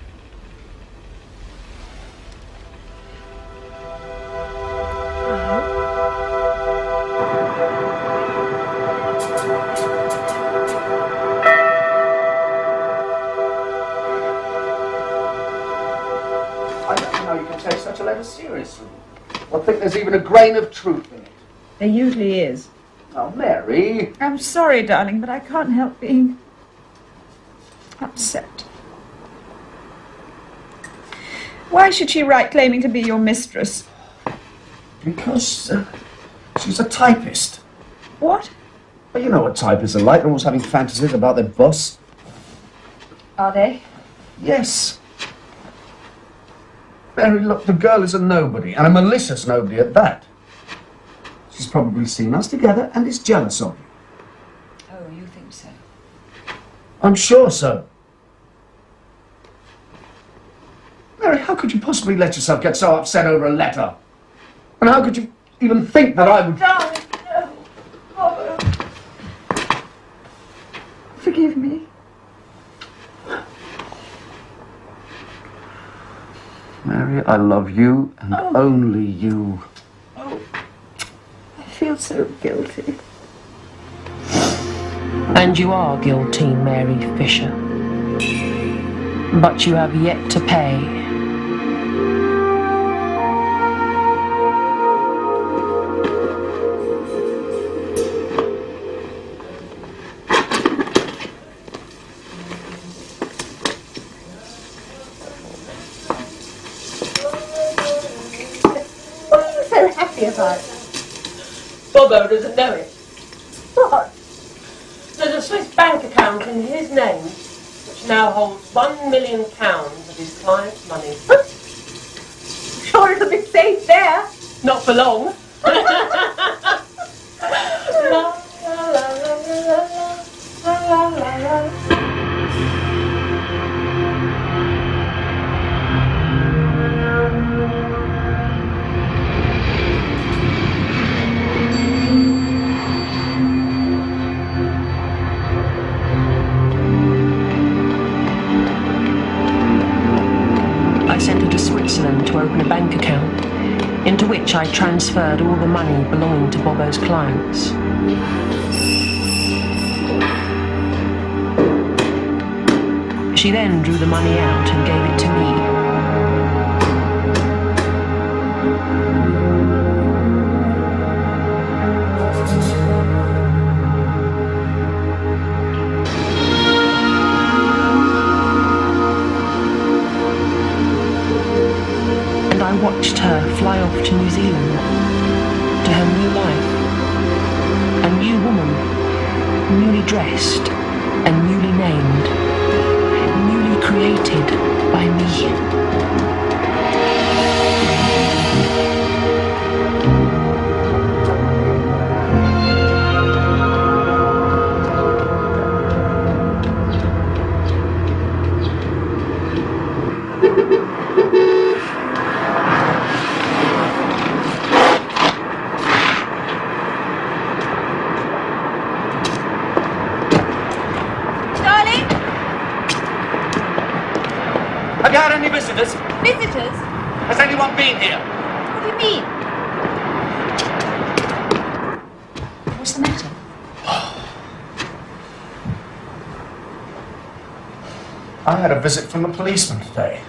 I don't know how you can take such a letter seriously. I think there's even a grain of truth in it. There usually is. Oh, Mary. I'm sorry, darling, but I can't help being upset. Why should she write claiming to be your mistress? Because she's a typist. What? Well, you know what typists are like. They're always having fantasies about their boss. Are they? Yes. Mary, look, the girl is a nobody, and a malicious nobody at that. She's probably seen us together and is jealous of you. Oh, you think so? I'm sure so. Mary, how could you possibly let yourself get so upset over a letter? And how could you even think that I would... Darling, no. Bobo. Forgive me. Mary, I love you and only you. Oh, I feel so guilty. And you are guilty, Mary Fisher. But you have yet to pay. What are you so happy about? Bobo doesn't know it. What? There's a Swiss bank account in his name, which now holds £1 million of his client's money. Sure it'll be safe there. Not for long. La, la, la, la, la, la, la, la. I sent her to Switzerland to open a bank account. into which I transferred all the money belonging to Bobo's clients. She then drew the money out and gave it to me. And I watched her fly off to New Zealand, to her new life. A new woman, newly dressed and newly named, newly created by me. Have you had any visitors? Visitors? Has anyone been here? What do you mean? What's the matter? I had a visit from the policeman today.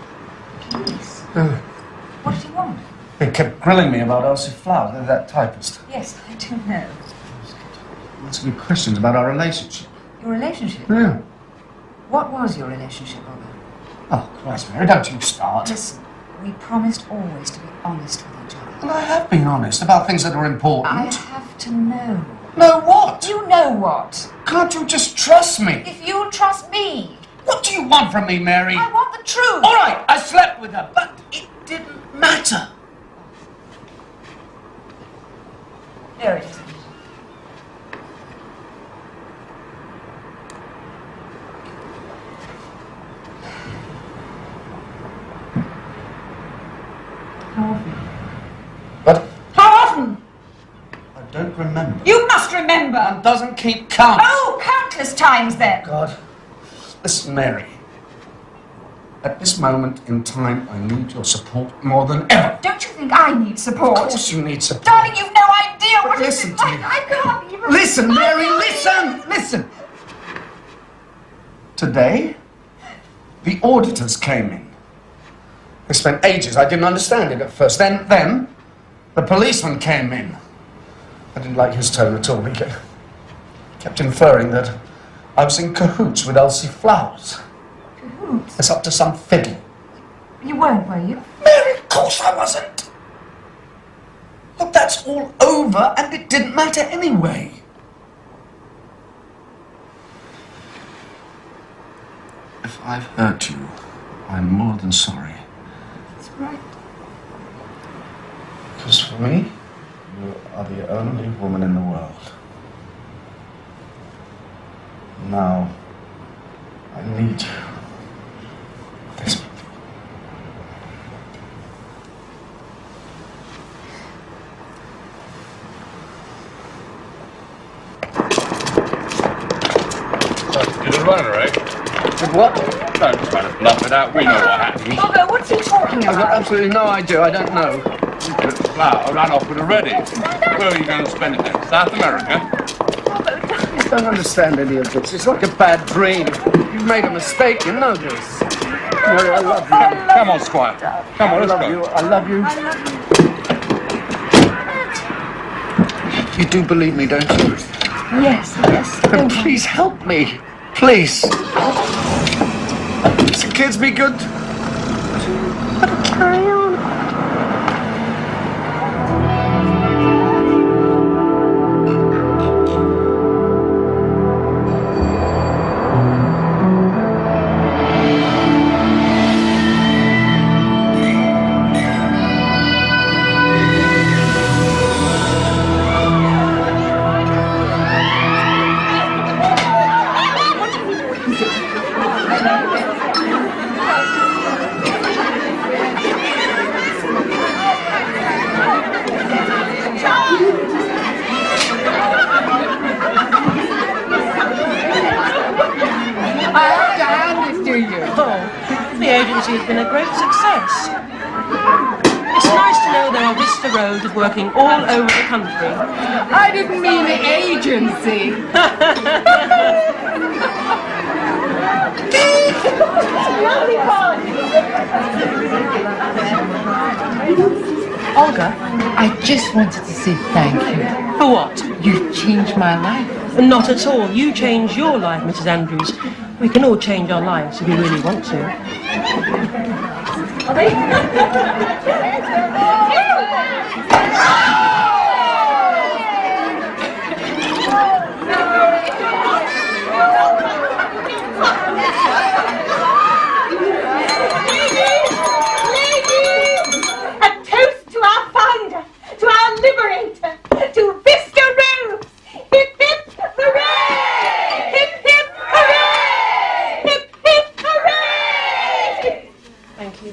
Police? What did he want? They kept grilling me about Elsie Flower, that typist. Yes, I do know. Asking me questions about our relationship. Your relationship? Yeah. What was your relationship, Bobo? Oh, Christ, Mary, don't you start. Listen, we promised always to be honest with each other. Well, I have been honest about things that are important. I have to know. Know what? You know what? Can't you just trust me? If you trust me. What do you want from me, Mary? I want the truth. All right, I slept with her, but it didn't matter. There it is. How often? But How often? I don't remember. You must remember. One doesn't keep count. Oh, countless times then. God. Listen, Mary. At this moment in time, I need your support more than ever. Don't you think I need support? Of course you need support. Darling, you've no idea what listen it is to like. me. I can't even... Listen, Mary, listen! Listen! Today, the auditors came in. They spent ages. I didn't understand it at first. Then the policeman came in. I didn't like his tone at all. He kept inferring that I was in cahoots with Elsie Flowers. Cahoots? It's up to some fiddle. You weren't, were you? Mary, of course I wasn't. Look, that's all over, and it didn't matter anyway. If I've hurt you, I'm more than sorry. That's right. Because for me, you are the only woman in the world. Now, I need you. Desperately. Did it run, right? Did what? Don't try to bluff it out. We know what happened. Bobo, what's he talking I've got about? absolutely no idea. I don't know. Flower ran off with a ready. Where are you going to spend it then? South America? I don't understand any of this. It's like a bad dream. You've made a mistake. You know this. Mary, I love you. Come on, Squire. Come on, let's go. I love you. You do believe me, don't you? Yes, yes. Then please help me. Please. The kids be good. Carry on. road is working all over the country. I didn't mean the agency. Olga, I just wanted to say thank you. for what? You've changed my life. Not at all. You change your life, Mrs. Andrews. We can all change our lives if we really want to. Liberator, to Vista Rose! Hip hip hooray! Hip hip hooray! Hip hip hooray! Thank you.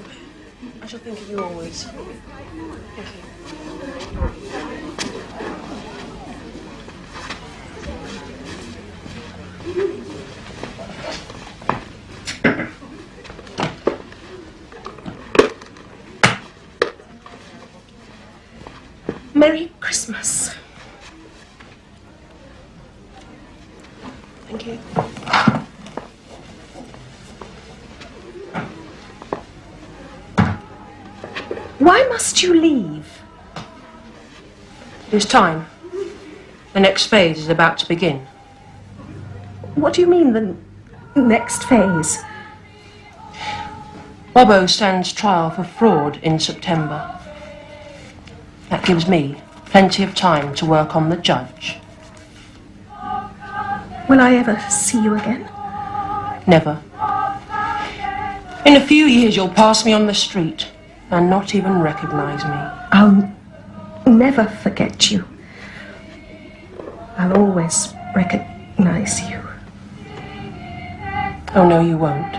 I shall think of you always. Thank you. Merry Christmas. Thank you. Why must you leave? It is time. The next phase is about to begin. What do you mean, the next phase? Bobo stands trial for fraud in September. That gives me plenty of time to work on the judge. Will I ever see you again? Never. In a few years you'll pass me on the street and not even recognise me. I'll never forget you. I'll always recognise you. Oh no, you won't.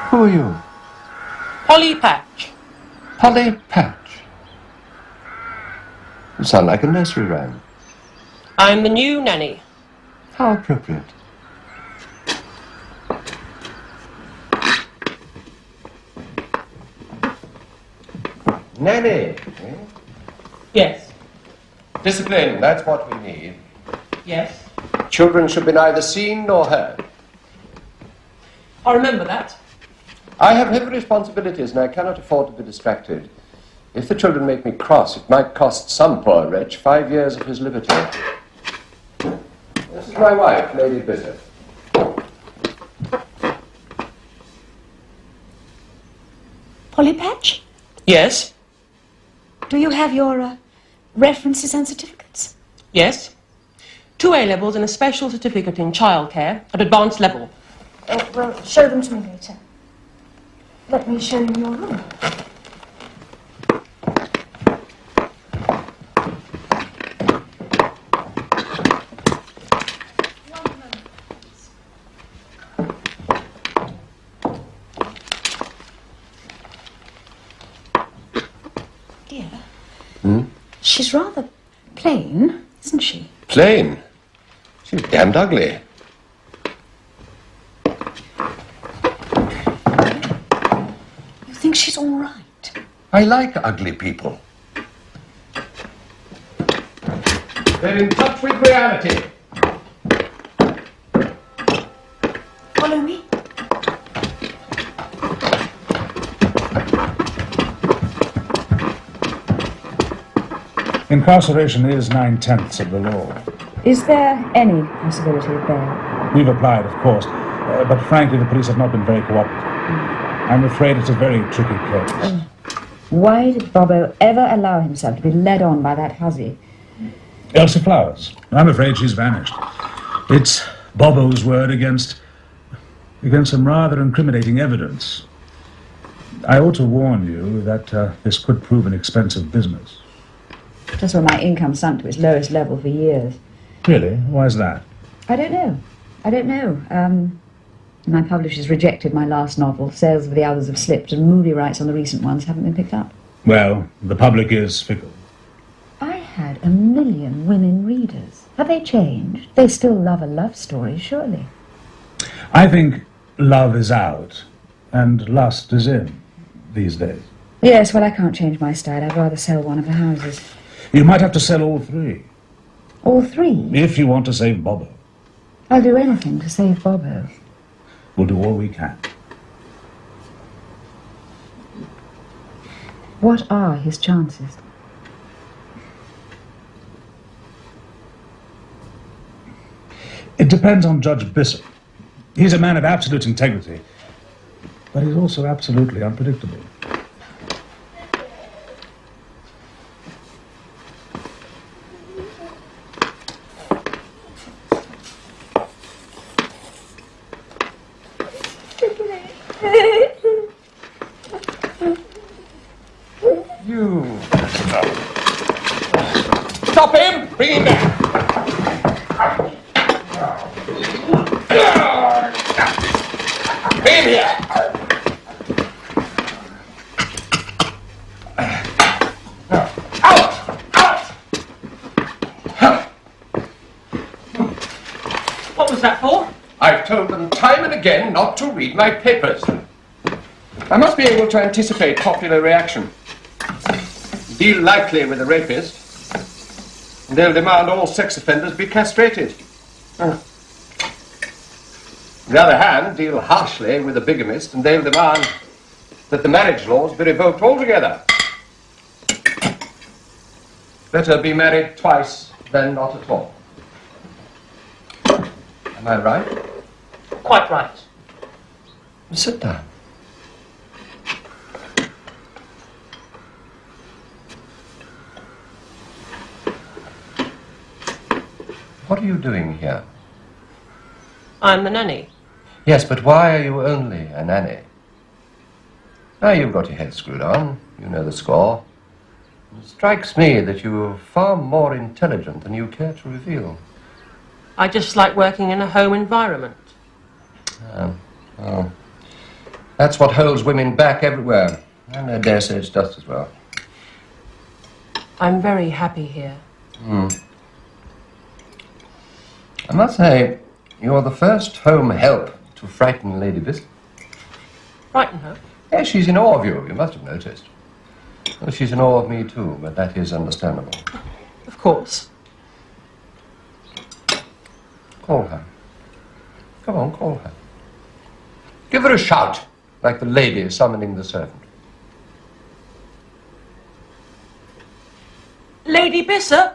Who are you? Polly Patch. Polly Patch. You sound like a nursery rhyme. I'm the new nanny. How appropriate. Nanny. Eh? Yes. Discipline, that's what we need. Yes. Children should be neither seen nor heard. I remember that. I have heavy responsibilities and I cannot afford to be distracted. If the children make me cross, it might cost some poor wretch 5 years of his liberty. This is my wife, Lady Bishop. Polly Patch, Yes. do you have your references and certificates? Yes. 2 A-levels and a special certificate in childcare at advanced level. Well, show them to me later. Let me show you your room. Dear, she's rather plain, isn't she? Plain. She's damned ugly. You think she's all right? I like ugly people. They're in touch with reality. Follow me. Incarceration is 9/10 of the law. Is there any possibility of bail? We've applied, of course, but frankly, the police have not been very cooperative. I'm afraid it's a very tricky case. Why did Bobo ever allow himself to be led on by that hussy? Elsie Flowers. I'm afraid she's vanished. It's Bobo's word against some rather incriminating evidence. I ought to warn you that this could prove an expensive business. Just when my income sunk to its lowest level for years. Really? Why is that? I don't know. My publishers rejected my last novel. Sales of the others have slipped, and movie rights on the recent ones haven't been picked up. Well, the public is fickle. I had 1 million women readers. Have they changed? They still love a love story, surely. I think love is out, and lust is in, these days. Yes, well, I can't change my style. I'd rather sell one of the houses. You might have to sell all three. All three? If you want to save Bobo. I'll do anything to save Bobo. We'll do all we can. What are his chances? It depends on Judge Bishop. He's a man of absolute integrity, but he's also absolutely unpredictable. You. Stop him! Bring him back! Bring him here! What was that for? I've told them time and again not to read my papers. I must be able to anticipate popular reaction. Deal lightly with the rapist, and they'll demand all sex offenders be castrated. On the other hand, deal harshly with the bigamist, and they'll demand that the marriage laws be revoked altogether. Better be married twice than not at all. Am I right? Quite right. Sit down. What are you doing here? I'm the nanny. Yes, but why are you only a nanny? Now you've got your head screwed on. You know the score. It strikes me that you're far more intelligent than you care to reveal. I just like working in a home environment. Well, that's what holds women back everywhere. And I dare say it's just as well. I'm very happy here. I must say, you're the first home help to frighten Lady Bishop. Frighten her? Yes, she's in awe of you. You must have noticed. Well, she's in awe of me too, but that is understandable. Of course. Call her. Come on, call her. Give her a shout, like the lady summoning the servant. Lady Bishop?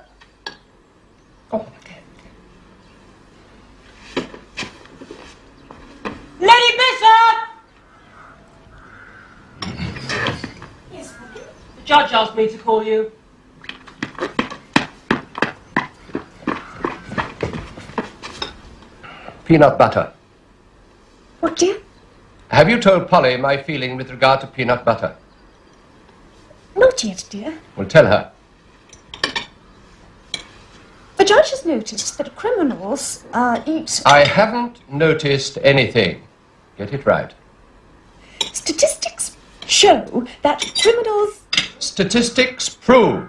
Lady Bishop! Yes, the judge asked me to call you. Peanut butter. What, dear? Have you told Polly my feeling with regard to peanut butter? Not yet, dear. Well, tell her. The judge has noticed that criminals eat... I haven't noticed anything. Get it right. Statistics show that criminals... Statistics prove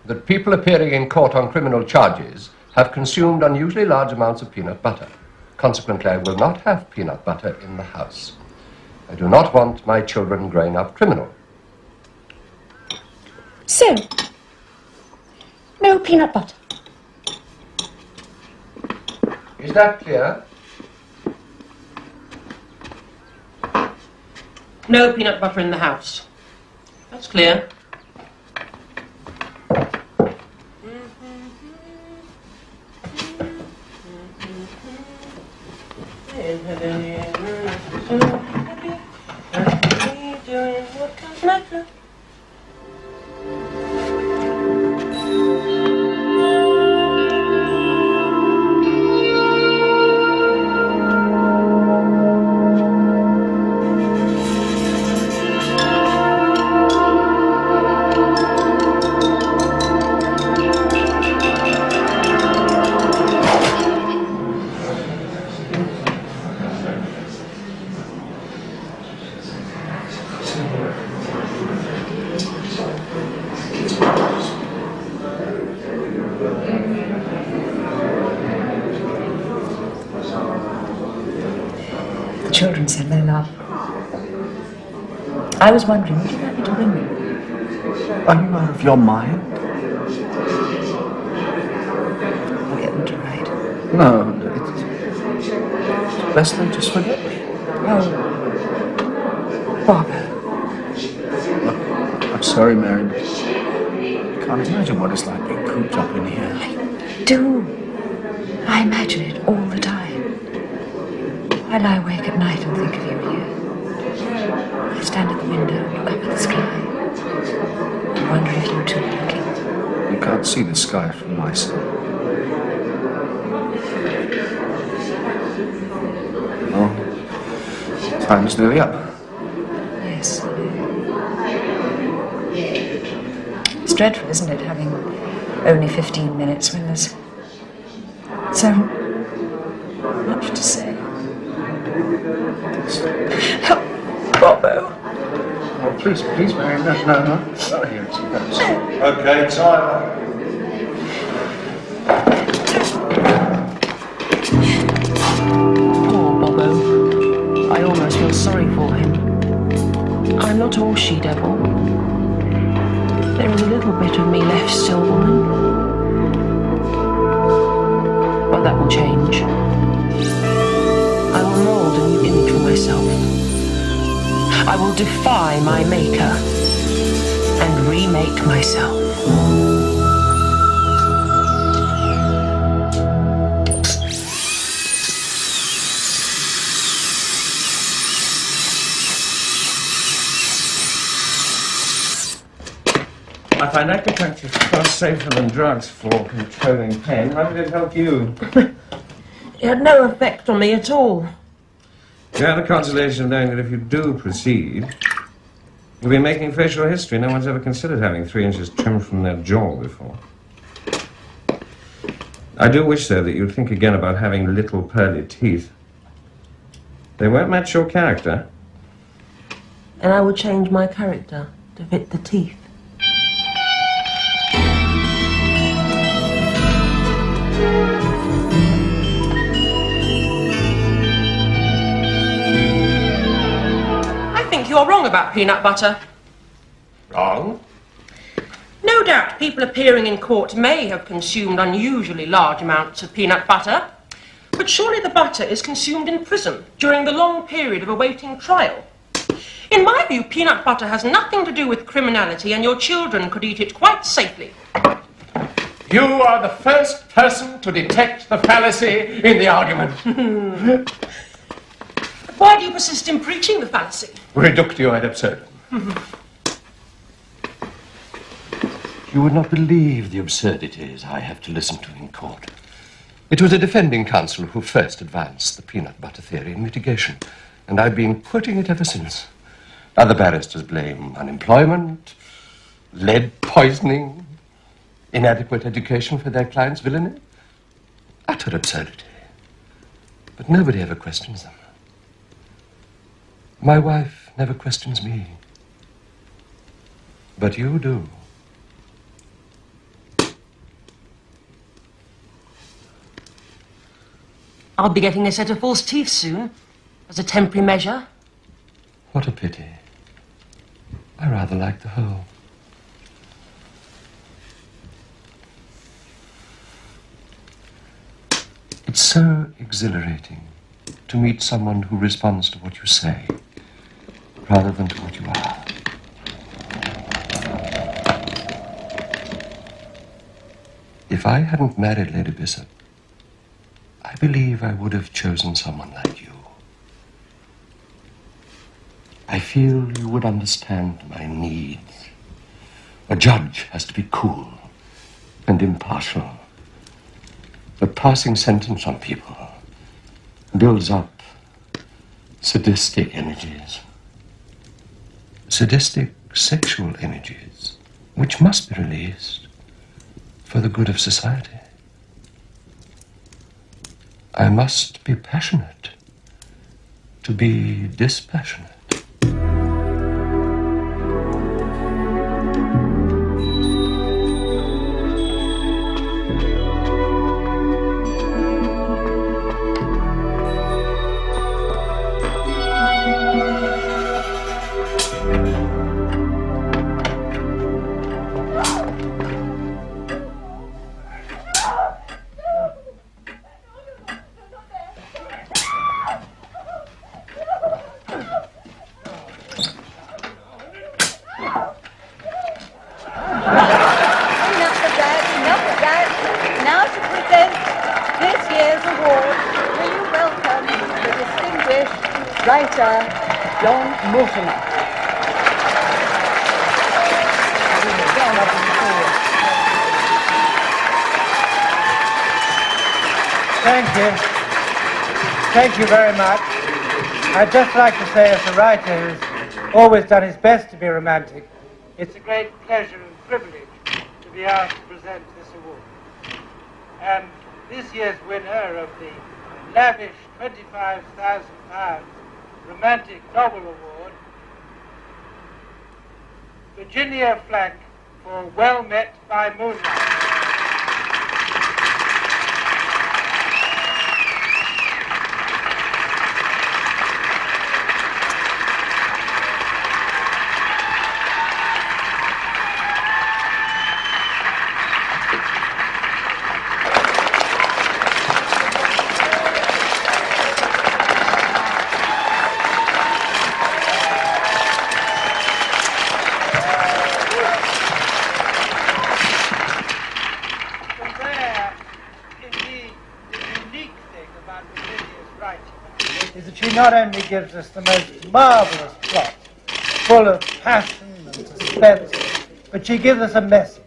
that people appearing in court on criminal charges have consumed unusually large amounts of peanut butter. Consequently, I will not have peanut butter in the house. I do not want my children growing up criminal. So, no peanut butter. Is that clear? No peanut butter in the house. That's clear. The children said they love. I was wondering, would you like me to bring them? Are you out of your mind? I'll get them to write. No, it's best they just forget me. Oh, Bobo. I'm sorry, Mary, but I can't imagine what it's like being cooped up in here. Do. I imagine it all the time. I lie awake at night and think of you here. I stand at the window and look up at the sky. I wonder if you too are looking. You can't see the sky from my side. Oh, time's nearly up. Yes. It's dreadful, isn't it, having only 15 minutes when there's so much to say. Help, Bobo. Oh, please, Mary, no. Not here, it's embarrassing. Okay, time. Poor Bobo. I almost feel sorry for him. I'm not all she-devil. There is a little bit of me left still, woman. But that will change. I will mould a new image for myself. I will defy my maker and remake myself. I find acupuncture far safer than drugs for controlling pain. How did it help you? It had no effect on me at all. You have the consolation of knowing that if you do proceed, you'll be making facial history. No one's ever considered having 3 inches trimmed from their jaw before. I do wish, though, that you'd think again about having little pearly teeth. They won't match your character. And I will change my character to fit the teeth. I think you're wrong about peanut butter. Wrong? No doubt people appearing in court may have consumed unusually large amounts of peanut butter, but surely the butter is consumed in prison during the long period of awaiting trial. In my view, peanut butter has nothing to do with criminality, and your children could eat it quite safely. You are the first person to detect the fallacy in the argument. Why do you persist in preaching the fallacy? Reductio ad absurdum. You would not believe the absurdities I have to listen to in court. It was the defending counsel who first advanced the peanut butter theory in mitigation, and I've been quoting it ever since. Other barristers blame unemployment, lead poisoning, inadequate education for their clients' villainy. Utter absurdity. But nobody ever questions them. My wife never questions me. But you do. I'll be getting a set of false teeth soon, as a temporary measure. What a pity. I rather like the whole. It's so exhilarating to meet someone who responds to what you say, rather than to what you are. If I hadn't married Lady Bishop, I believe I would have chosen someone like you. I feel you would understand my needs. A judge has to be cool and impartial. But passing sentence on people builds up sadistic energies. Sadistic sexual energies, which must be released for the good of society. I must be passionate to be dispassionate. Thank you very much. I'd just like to say, as a writer who's always done his best to be romantic, it's a great pleasure and privilege to be asked to present this award. And this year's winner of the lavish £25,000 Romantic Novel Award, Virginia Flank, for Well Met by Moonlight. Not only gives us the most marvellous plot, full of passion and suspense, but she gives us a message,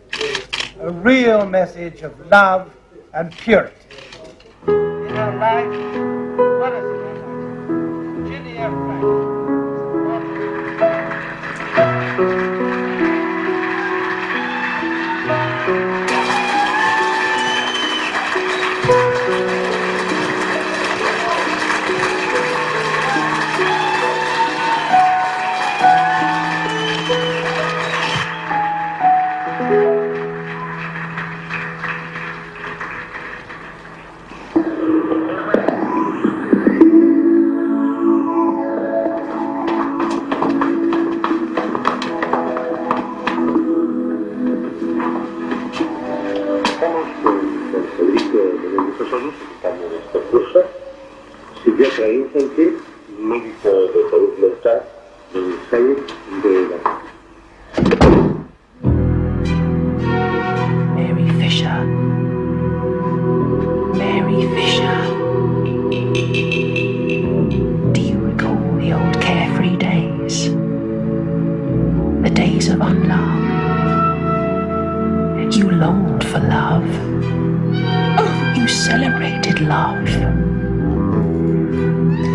a real message of love and purity. In her life, what is it like? Virginia Frank. Reinventing, médico de salud mental, del sello de la... Mary Fisher. Mary Fisher. Do you recall the old carefree days? The days of unlove? You longed for love. You celebrated love.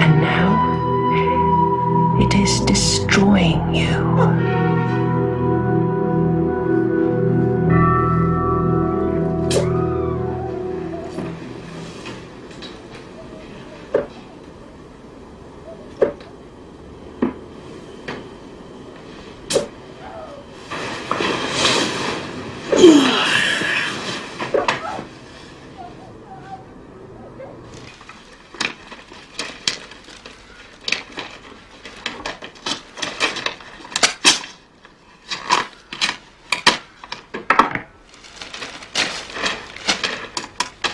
And now it is destroying you.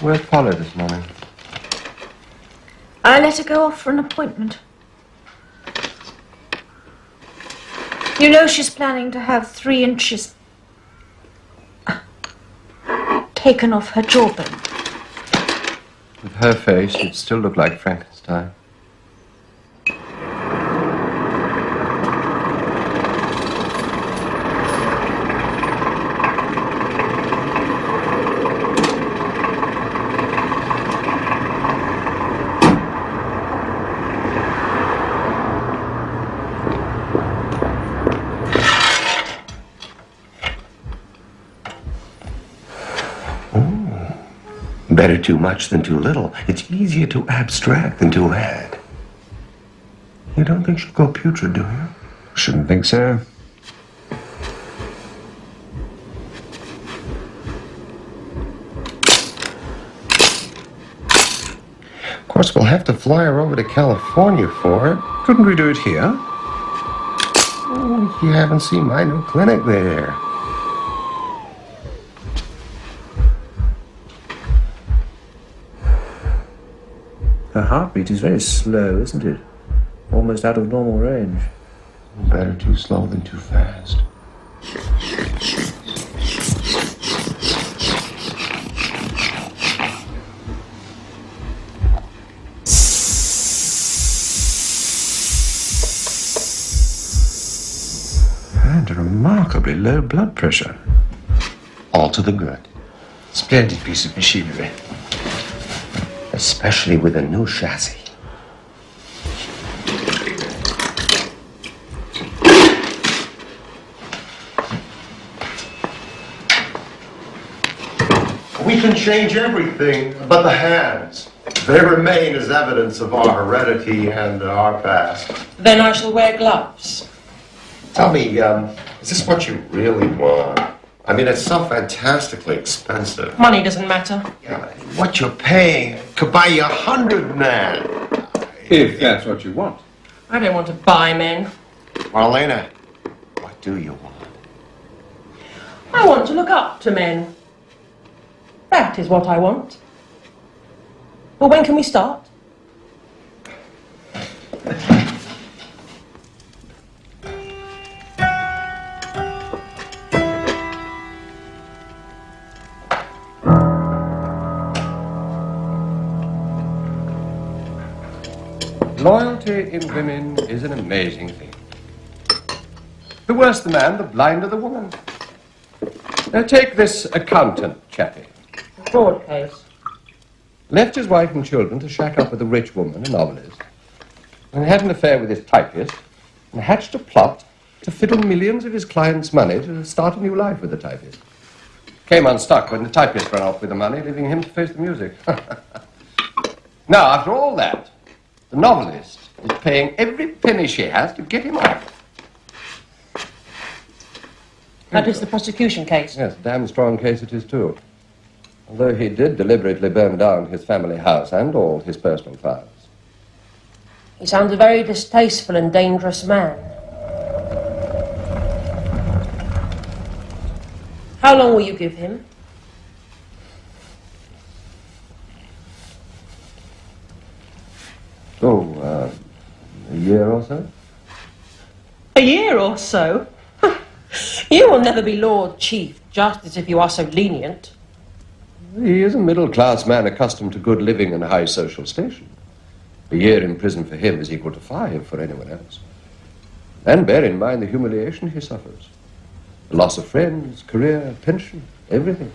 Where's Polly this morning? I let her go off for an appointment. You know she's planning to have 3 inches taken off her jawbone. With her face, she'd still look like Frankenstein. Better too much than too little. It's easier to abstract than to add. You don't think she'll go putrid, do you? Shouldn't think so. Of course, we'll have to fly her over to California for it. Couldn't we do it here? Oh, you haven't seen my new clinic there. Her heartbeat is very slow, isn't it? Almost out of normal range. Better too slow than too fast. And a remarkably low blood pressure. All to the good. Splendid piece of machinery. Especially with a new chassis. We can change everything but the hands. They remain as evidence of our heredity and our past. Then I shall wear gloves. Tell me, is this what you really want? I mean, it's so fantastically expensive. Money doesn't matter. Yeah, what you're paying could buy you 100 men. If that's what you want. I don't want to buy men. Marlena, what do you want? I want to look up to men. That is what I want. Well, when can we start? Loyalty in women is an amazing thing. The worse the man, the blinder the woman. Now take this accountant chappie. Fraud case. Left his wife and children to shack up with a rich woman, a novelist, and had an affair with his typist, and hatched a plot to fiddle millions of his clients' money to start a new life with the typist. Came unstuck when the typist ran off with the money, leaving him to face the music. Now, after all that, the novelist is paying every penny she has to get him off. That is the prosecution case. Yes, a damn strong case it is, too. Although he did deliberately burn down his family house and all his personal files. He sounds a very distasteful and dangerous man. How long will you give him? Oh, a year or so? A year or so? You will never be Lord Chief, just as if you are so lenient. He is a middle-class man accustomed to good living and a high social station. A year in prison for him is equal to 5 for anyone else. And bear in mind the humiliation he suffers. The loss of friends, career, pension, everything.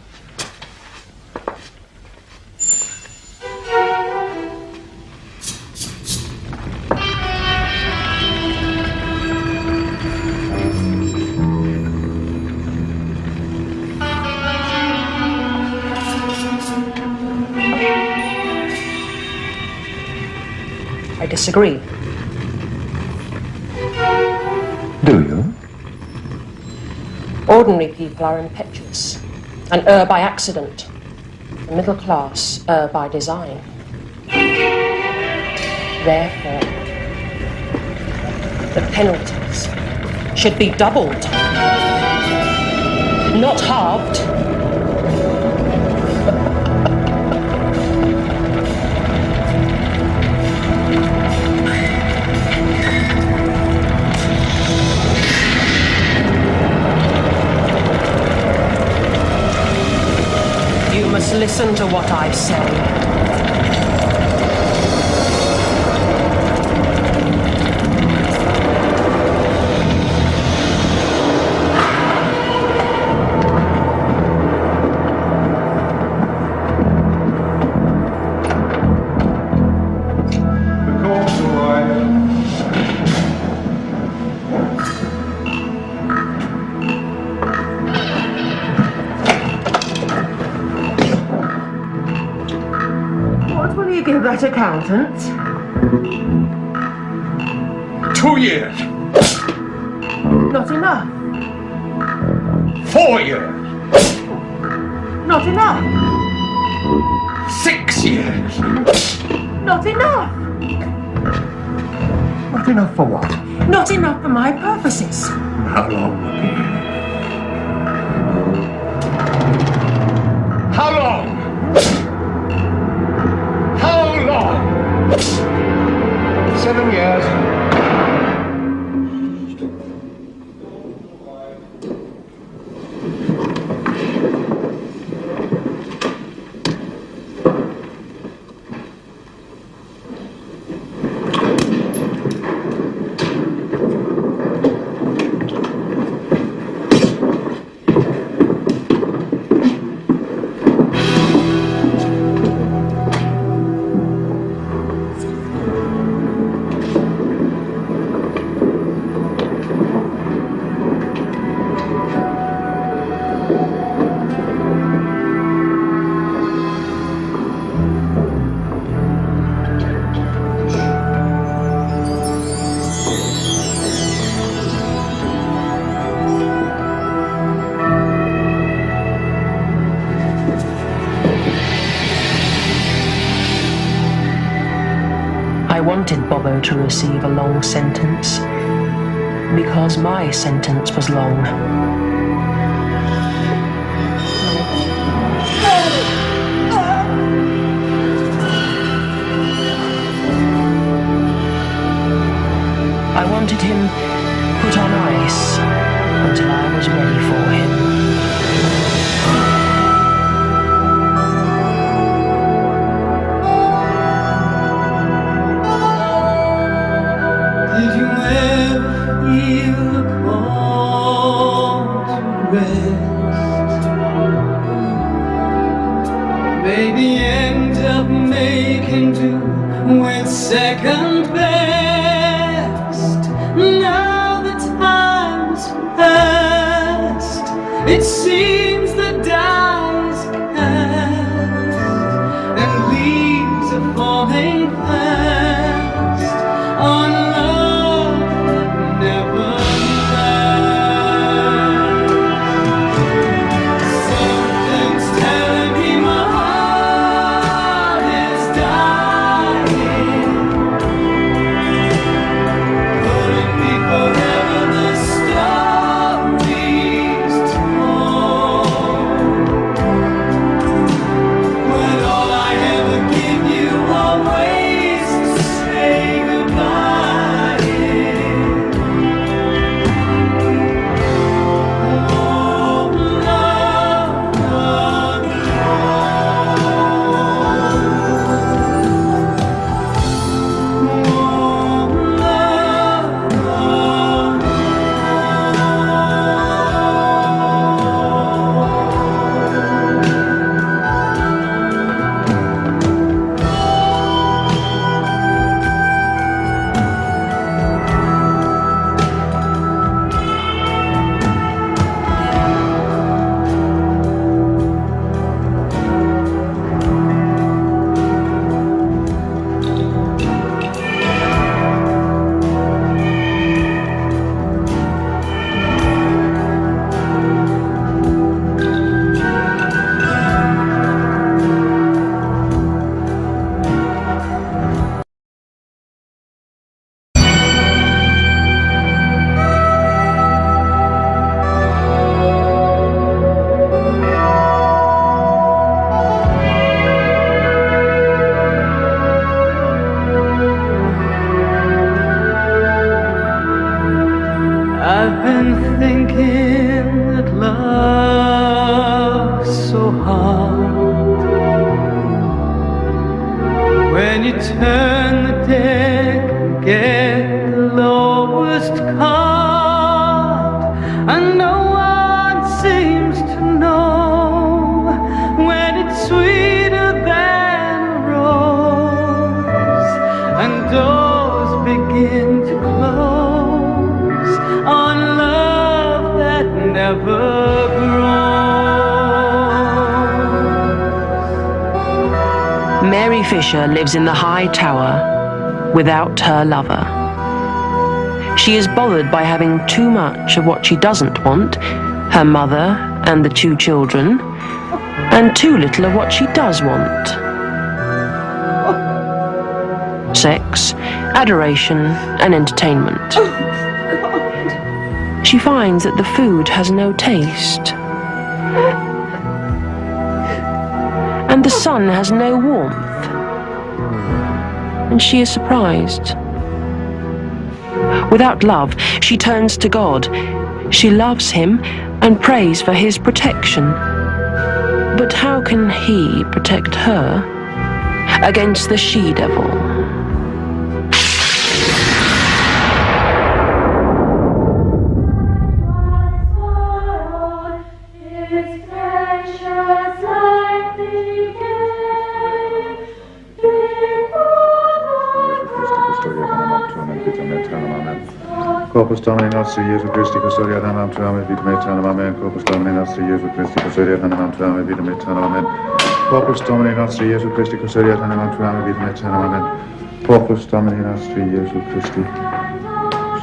I disagree. Do you? Ordinary people are impetuous and err by accident. The middle class err by design. Therefore, the penalties should be doubled, not halved. must listen to what I say. What will you give that accountant? 2 years. Not enough. 4 years. Not enough. 6 years. Not enough. Not enough for what? Not enough for my purposes. How long? How long? How long? 7 years. I wanted Bobo to receive a long sentence because my sentence was long. I wanted him put on ice until I was ready for him. Did you ever feel a call to rest? Maybe end up making do with second best. Now the time's passed, it seems the die is cast, and leaves are falling fast on love that never lasts. Something's telling me my heart is dying. Could it be forever the stories told? When all I ever give you are ways to say goodbye. I've been thinking that love's so hard. never grows. Mary Fisher lives in the high tower without her lover. She is bothered by having too much of what she doesn't want, her mother and the 2 children, and too little of what she does want. Sex, adoration, and entertainment. She finds that the food has no taste. And the sun has no warmth. And she is surprised. Without love, she turns to God. She loves him and prays for his protection. But how can he protect her against the she-devil? Corpus Domini nostri Jesu Christi, custodia tanam tuam, vitam aeternam, amen. Corpus Domini nostri Jesu Christi, custodia tanam tuam, vitam aeternam, amen. Corpus Domini nostri Jesu Christi, custodia tanam tuam, vitam aeternam, amen. Corpus Domini nostri Jesu Christi,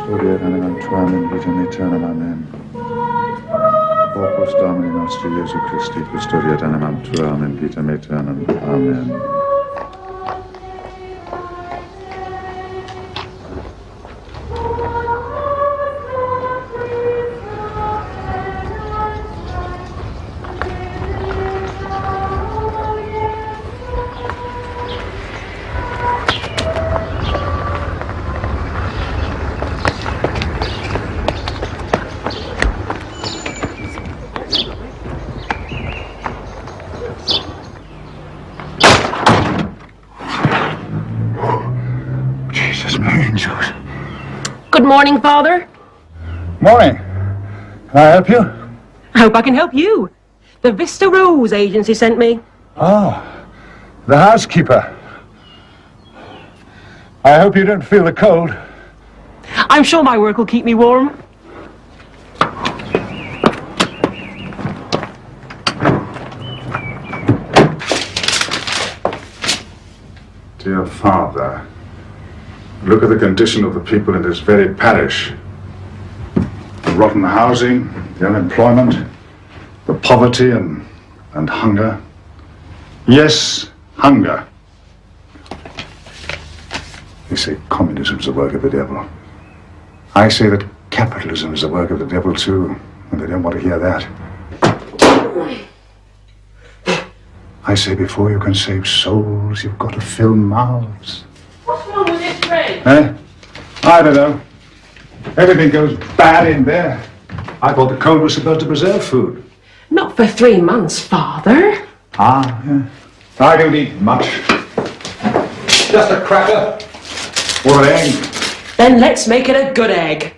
custodia tanam tuam, vitam aeternam, amen. Corpus Domini nostri Jesu Christi, custodia tanam tuam, vitam aeternam, amen. Good morning, Father. Morning. Can I help you? I hope I can help you. The Vista Rose agency sent me. Oh, the housekeeper. I hope you don't feel the cold. I'm sure my work will keep me warm. Dear Father, look at the condition of the people in this very parish. The rotten housing, the unemployment, the poverty and hunger. Yes, hunger. They say communism is the work of the devil. I say that capitalism is the work of the devil too, and they don't want to hear that. I say before you can save souls, you've got to fill mouths. What's wrong with this tray? Eh? I don't know. Everything goes bad in there. I thought the code was supposed to preserve food. Not for 3 months, Father. Ah, yeah. I don't eat much. Just a cracker. Or an egg. Then let's make it a good egg.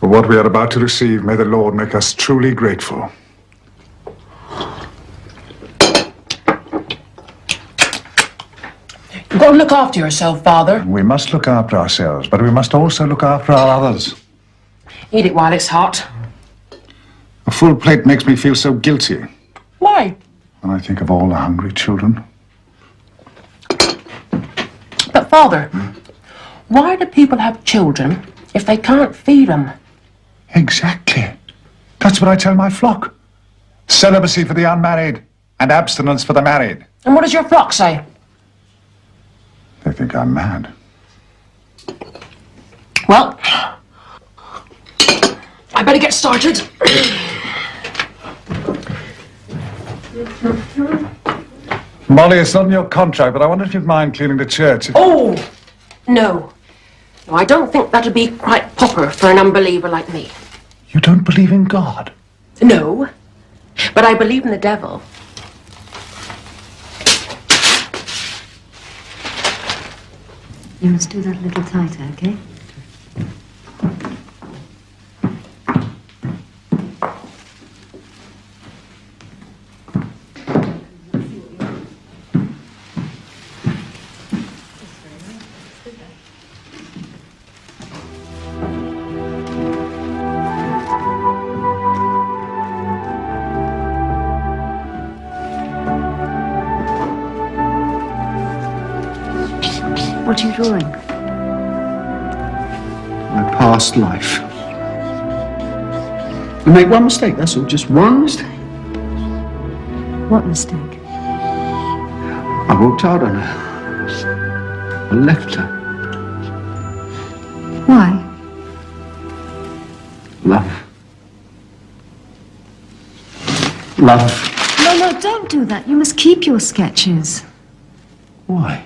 For what we are about to receive, may the Lord make us truly grateful. You've got to look after yourself, Father. We must look after ourselves, but we must also look after our others. Eat it while it's hot. A full plate makes me feel so guilty Why? when I think of all the hungry children. But, Father, why do people have children if they can't feed them? Exactly. That's what I tell my flock. Celibacy for the unmarried and abstinence for the married. And what does your flock say? They think I'm mad. Well, I better get started. Molly, it's not in your contract, but I wonder if you'd mind cleaning the church. Oh, no. No, I don't think that'd be quite proper for an unbeliever like me. You don't believe in God? No, but I believe in the devil. You must do that a little tighter, okay? What are you drawing? My past life. You make one mistake, that's all, just one mistake. What mistake? I walked out on her. I left her. Why? Love. Love. No, don't do that. You must keep your sketches. Why?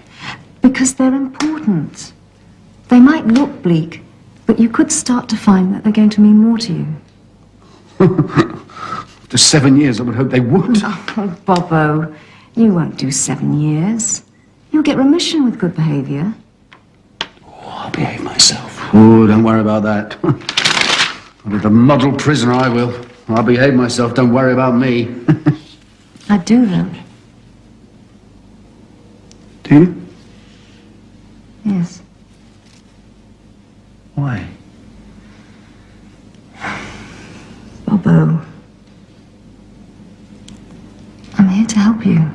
Because they're important. They might look bleak, but you could start to find that they're going to mean more to you. After 7 years, I would hope they would. Oh, Bobo, you won't do 7 years. You'll get remission with good behaviour. Oh, I'll behave myself. Oh, don't worry about that. I'll be the model prisoner, I will. I'll behave myself, don't worry about me. I do, though. Do you? Yes. Why? Bobo, I'm here to help you.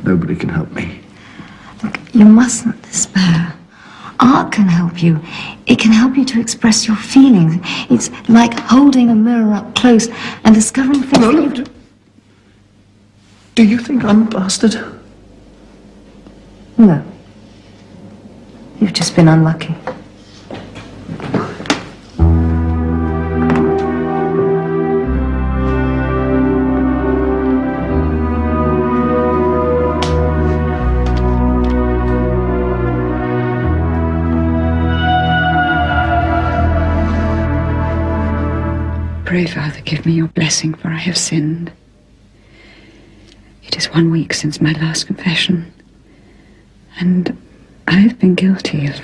Nobody can help me. Look, you mustn't despair. Art can help you. It can help you to express your feelings. It's like holding a mirror up close and discovering things that you... Do you think I'm a bastard? No. You've just been unlucky. Pray, Father, give me your blessing, for I have sinned. It is 1 week since my last confession, and I have been guilty of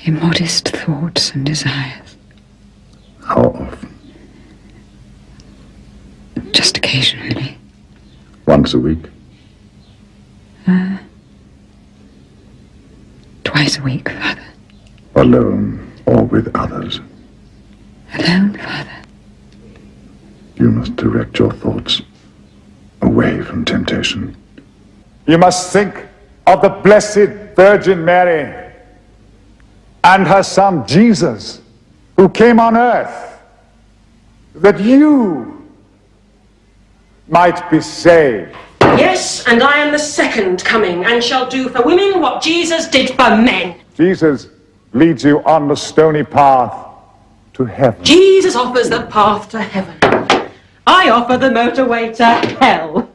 immodest thoughts and desires. How often? Just occasionally. Once a week? Twice a week, Father. Alone or with others? Alone, Father. You must direct your thoughts away from temptation. You must think of the Blessed Virgin Mary and her son Jesus, who came on earth that you might be saved. Yes, and I am the second coming, and shall do for women what Jesus did for men. Jesus leads you on the stony path to heaven. Jesus offers the path to heaven. I offer the motorway to hell.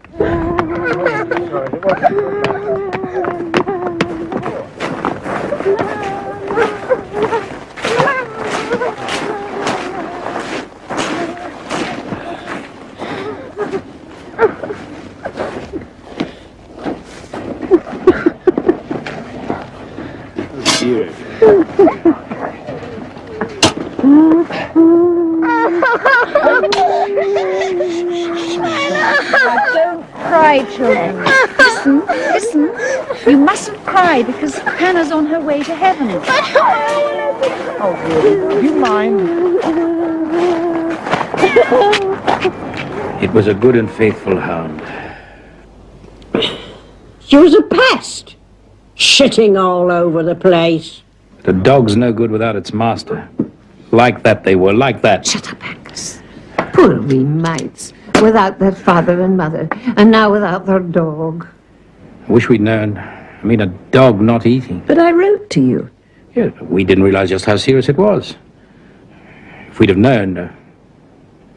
Don't cry, children. Listen. You mustn't cry because Hannah's on her way to heaven. Oh, dear. Do you mind? It was a good and faithful hound. She was a pest, shitting all over the place. The dog's no good without its master. Like that they were, like that. Shut up, Angus. Poor wee mites, without their father and mother, and now without their dog. I wish we'd known. I mean, a dog not eating. But I wrote to you. Yeah, but we didn't realize just how serious it was. If we'd have known,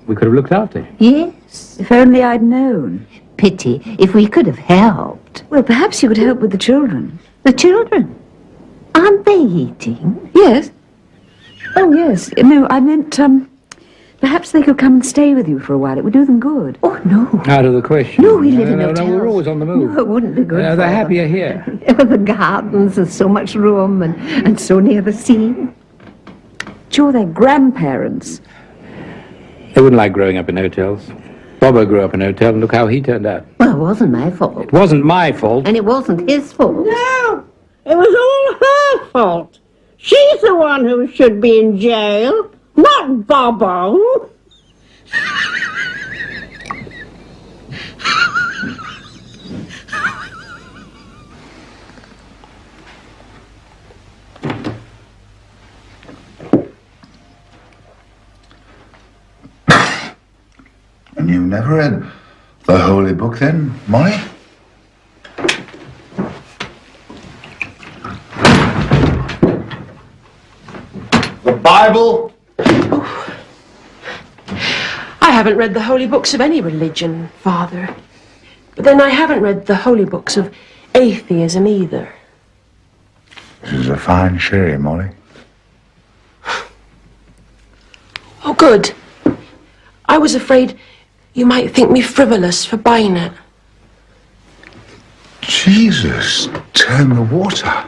we could have looked after him. Yes, if only I'd known. Pity, if we could have helped. Well, perhaps you could help with the children. The children? Aren't they eating? Yes. Oh, yes. No, I meant, perhaps they could come and stay with you for a while. It would do them good. Oh, no. Out of the question. No, we live in No, hotels. we're always on the move. No, it wouldn't be good for They're them. happier here. The gardens and so much room and so near the sea. Sure, they're grandparents. They wouldn't like growing up in hotels. Bobo grew up in a hotel, and look how he turned out. Well, it wasn't my fault. It wasn't my fault. And it wasn't his fault. No, it was all her fault. She's the one who should be in jail, not Bobo. never read the holy book then, Molly? The Bible? I haven't read the holy books of any religion, Father. But then I haven't read the holy books of atheism either. This is a fine sherry, Molly. Oh, good. I was afraid you might think me frivolous for buying it. Jesus, turn the water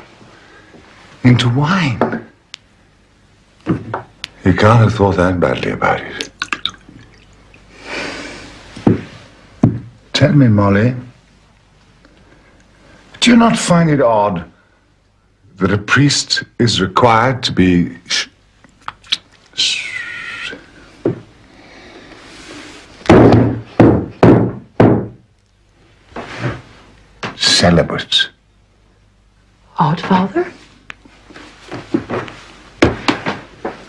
into wine. You can't have thought that badly about it. Tell me, Molly, do you not find it odd that a priest is required to be celibate? Odd, Father?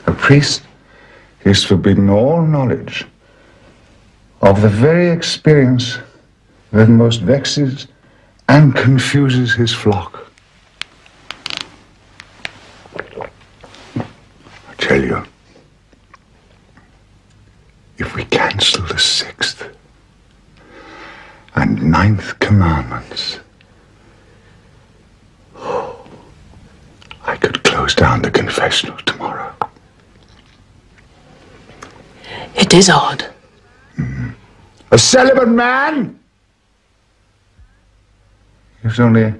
A priest is forbidden all knowledge of the very experience that most vexes and confuses his flock. I tell you, if we cancel the 6th and 9th commandments, I could close down the confessional tomorrow. It is odd. A celibate man? He's only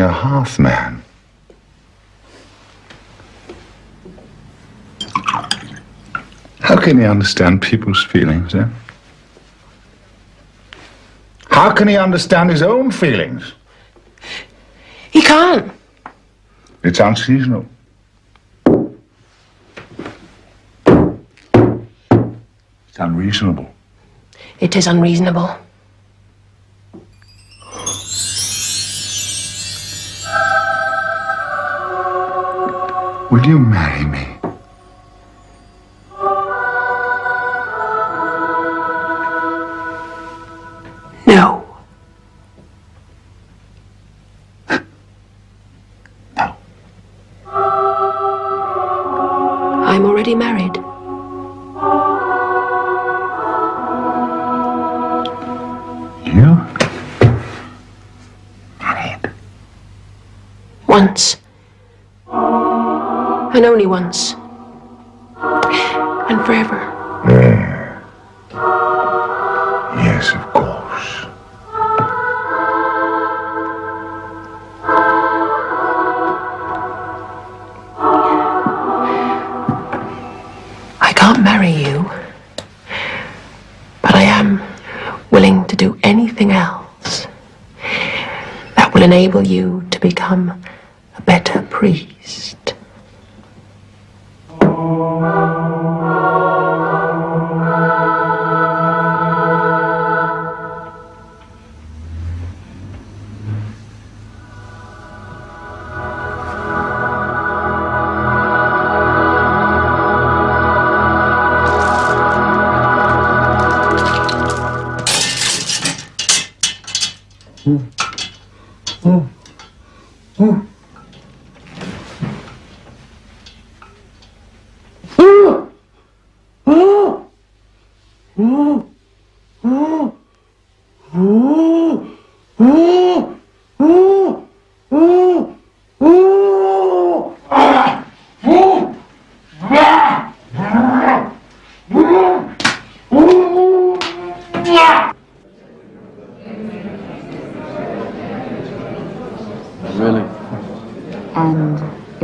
a half man. How can he understand people's feelings, eh? How can he understand his own feelings? He can't. It's unseasonable. It's unreasonable. It is unreasonable. Will you marry me? No. No. I'm already married. You? Married? Once. And only once. And forever. There. Yes, of course. I can't marry you. But I am willing to do anything else that will enable you to become a better priest.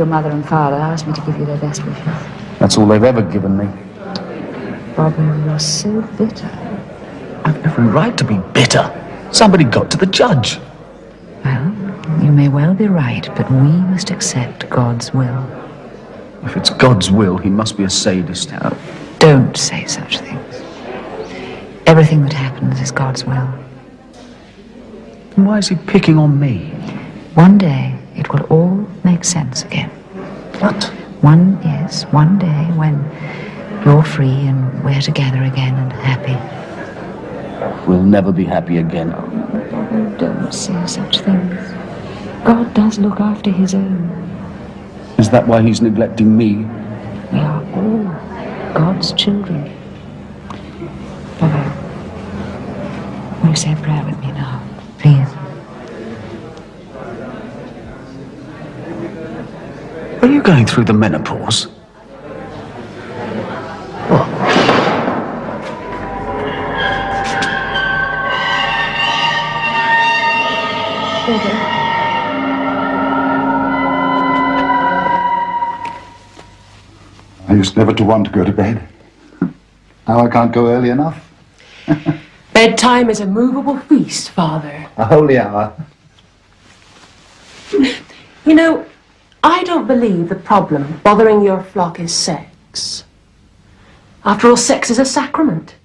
Mother and father asked me to give you their best wishes. That's all they've ever given me. Bobo, you're so bitter. I've every right to be bitter. Somebody got to the judge. Well, you may well be right, but we must accept God's will. If it's God's will, he must be a sadist. Don't say such things. Everything that happens is God's will. Then why is he picking on me? One day, it will all make sense again. What? One day when you're free and we're together again and happy. we'll never be happy again. Oh, don't say such things. God does look after his own. Is that why he's neglecting me? We are all God's children. Bobo, will you say a prayer with me now, please? Are you going through the menopause? I used never to want to go to bed. Now I can't go early enough. Bedtime is a movable feast, Father. A holy hour. You know, I don't believe the problem bothering your flock is sex. After all, sex is a sacrament.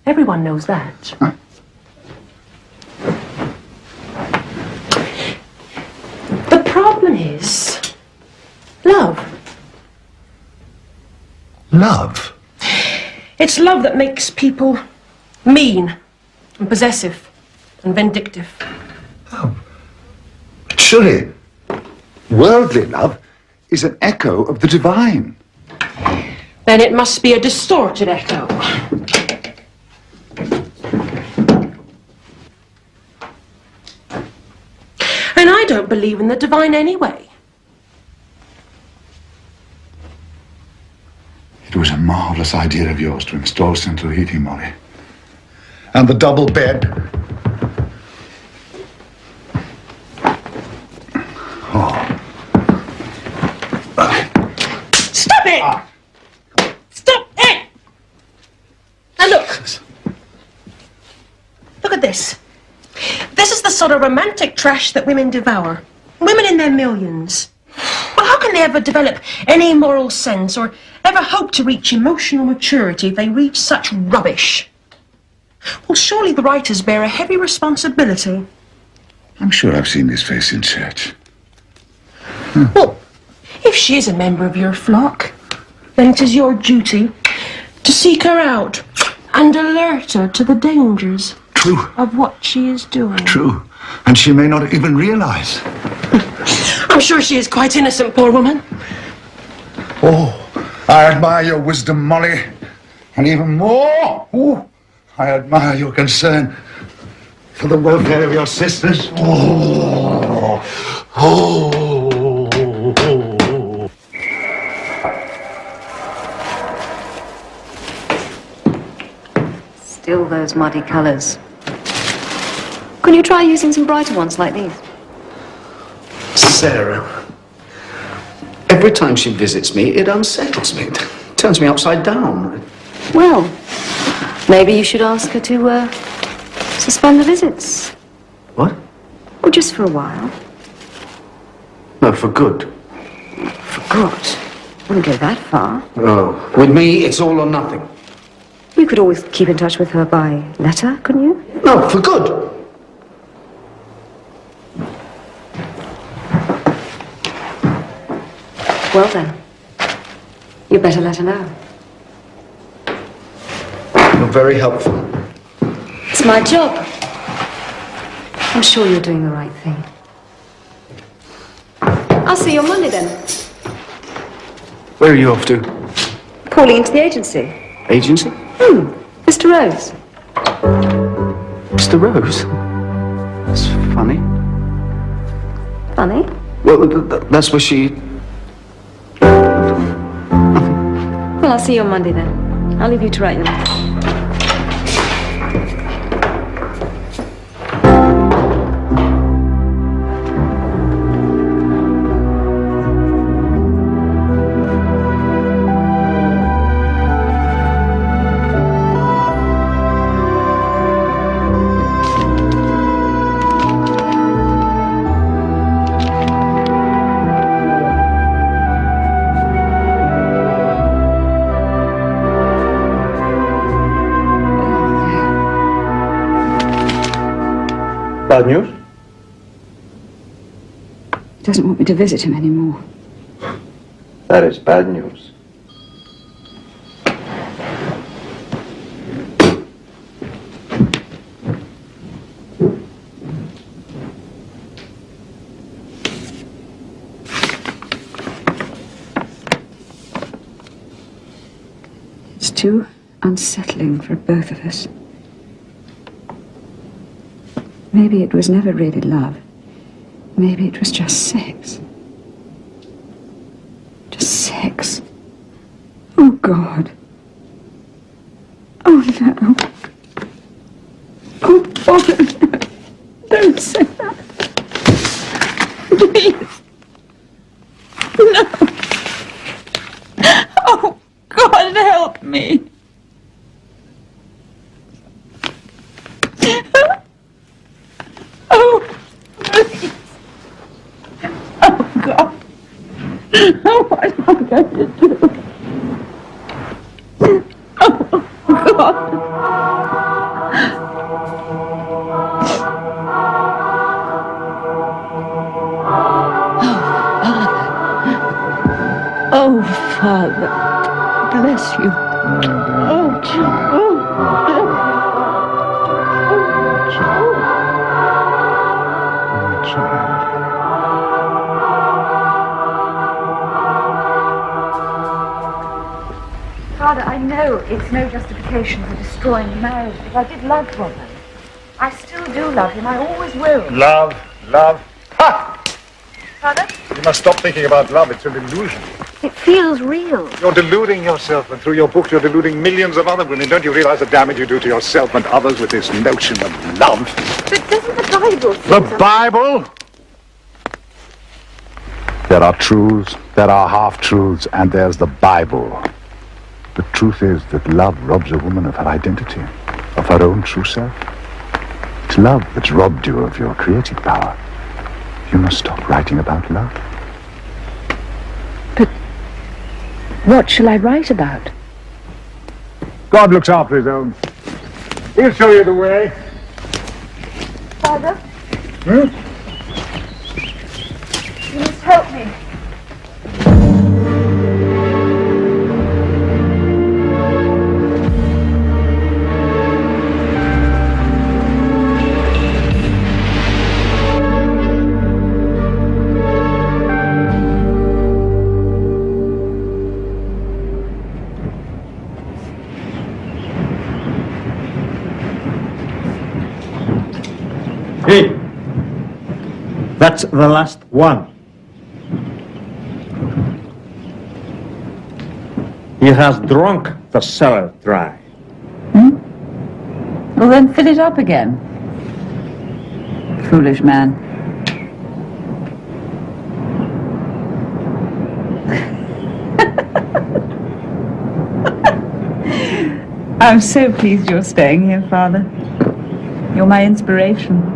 Everyone knows that. The problem is love. Love? It's love that makes people mean and possessive and vindictive. Surely, worldly love is an echo of the divine. Then it must be a distorted echo. And I don't believe in the divine anyway. It was a marvellous idea of yours to install central heating, Molly. And the double bed. Stop it! Stop it! Now look. Look at this. This is the sort of romantic trash that women devour. Women in their millions. Well, how can they ever develop any moral sense or ever hope to reach emotional maturity if they read such rubbish? Well, surely the writers bear a heavy responsibility. I'm sure I've seen this face in church. Well, if she is a member of your flock, then it is your duty to seek her out and alert her to the dangers of what she is doing. True. And she may not even realize. I'm sure she is quite innocent, poor woman. Oh, I admire your wisdom, Molly. And even more, I admire your concern for the welfare of your sisters. Still those muddy colours. Can you try using some brighter ones like these? Sarah, every time she visits me, it unsettles me. It turns me upside down. Well, maybe you should ask her to, suspend the visits. What? Or just for a while. No, for good. For good. Wouldn't go that far. Oh, with me, it's all or nothing. You could always keep in touch with her by letter, couldn't you? No, for good. Well then, you better let her know. You're very helpful. It's my job. I'm sure you're doing the right thing. I'll see you on Monday then. Where are you off to? Calling into the agency. Agency? Mr. Rose. Mr. Rose? That's funny. Funny? Well, that's where she... Well, I'll see you on Monday then. I'll leave you to write your letter. Bad news? He doesn't want me to visit him anymore. That is bad news. too unsettling for both of us. Maybe it was never really love. Maybe it was just sex. Just sex. Oh, God. Oh, no. Oh, Bobo, no. Don't say that. Please. No. Oh, God, help me. Oh, please. Oh, God. Oh, what am I going to do? Oh, God. Oh, Father, bless you. Oh, Father, I know it's no justification for destroying the marriage, but I did love Bobo. I still do love him. I always will. Love, love. Ha! Father? You must stop thinking about love. It's an illusion. It feels real. You're deluding yourself, and through your books you're deluding millions of other women. Don't you realize the damage you do to yourself and others with this notion of love? But doesn't the Bible say The Bible? There are truths, there are half-truths, and there's the Bible. The truth is that love robs a woman of her identity, of her own true self. It's love that's robbed you of your creative power. You must stop writing about love. What shall I write about? God looks after his own. He'll show you the way. Father? Hmm? You must help me. Hey, that's the last one. He has drunk the cellar dry. Well, then fill it up again. Foolish man. I'm so pleased you're staying here, Father. You're my inspiration.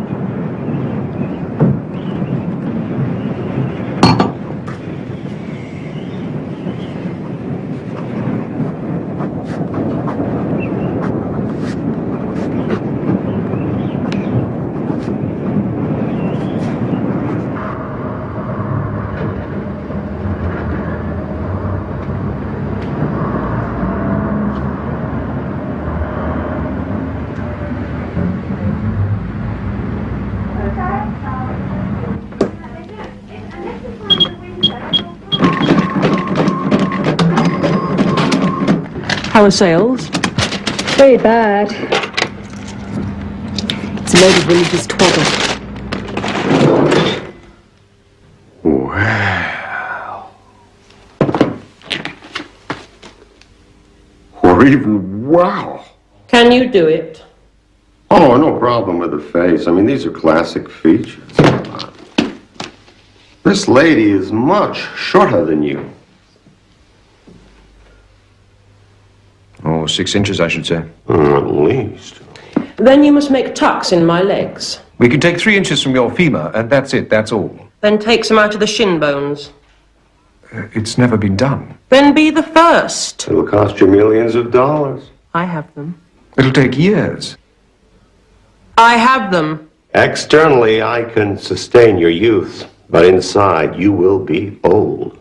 How are sales? Very bad. It's a load of religious twaddle. Wow. Or even wow. Can you do it? Oh, no problem with the face. I mean, these are classic features. This lady is much shorter than you. Oh, 6 inches, I should say. At least. Then you must make tucks in my legs. We can take 3 inches from your femur, and that's it, that's all. Then take some out of the shin bones. It's never been done. Then be the first. It'll cost you millions of dollars. I have them. It'll take years. I have them. Externally, I can sustain your youth, but inside, you will be old.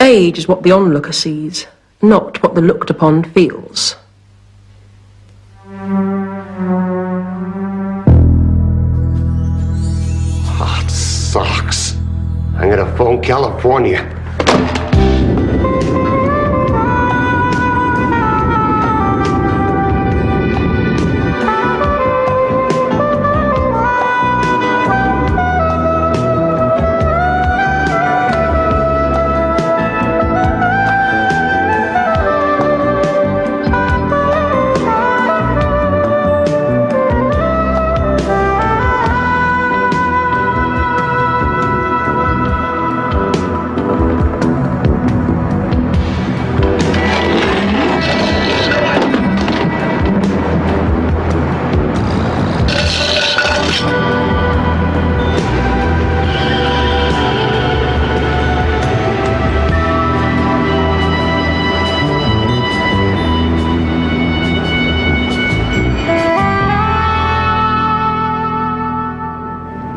Age is what the onlooker sees, not what the looked upon feels. Hot socks. I'm gonna phone California.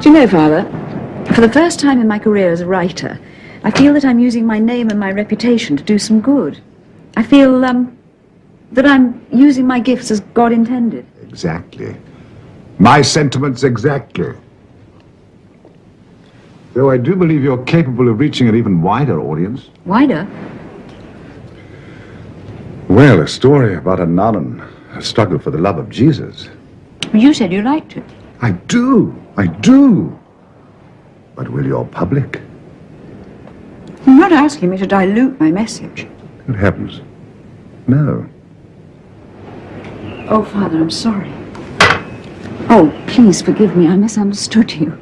Do you know, Father, for the first time in my career as a writer, I feel that I'm using my name and my reputation to do some good. I feel, that I'm using my gifts as God intended. Exactly. My sentiments exactly. Though I do believe you're capable of reaching an even wider audience. Wider? Well, a story about a nun and a struggle for the love of Jesus. You said you liked it. I do. But will your public? You're not asking me to dilute my message. Good heavens. No. Oh, Father, I'm sorry. Oh, please forgive me. I misunderstood you.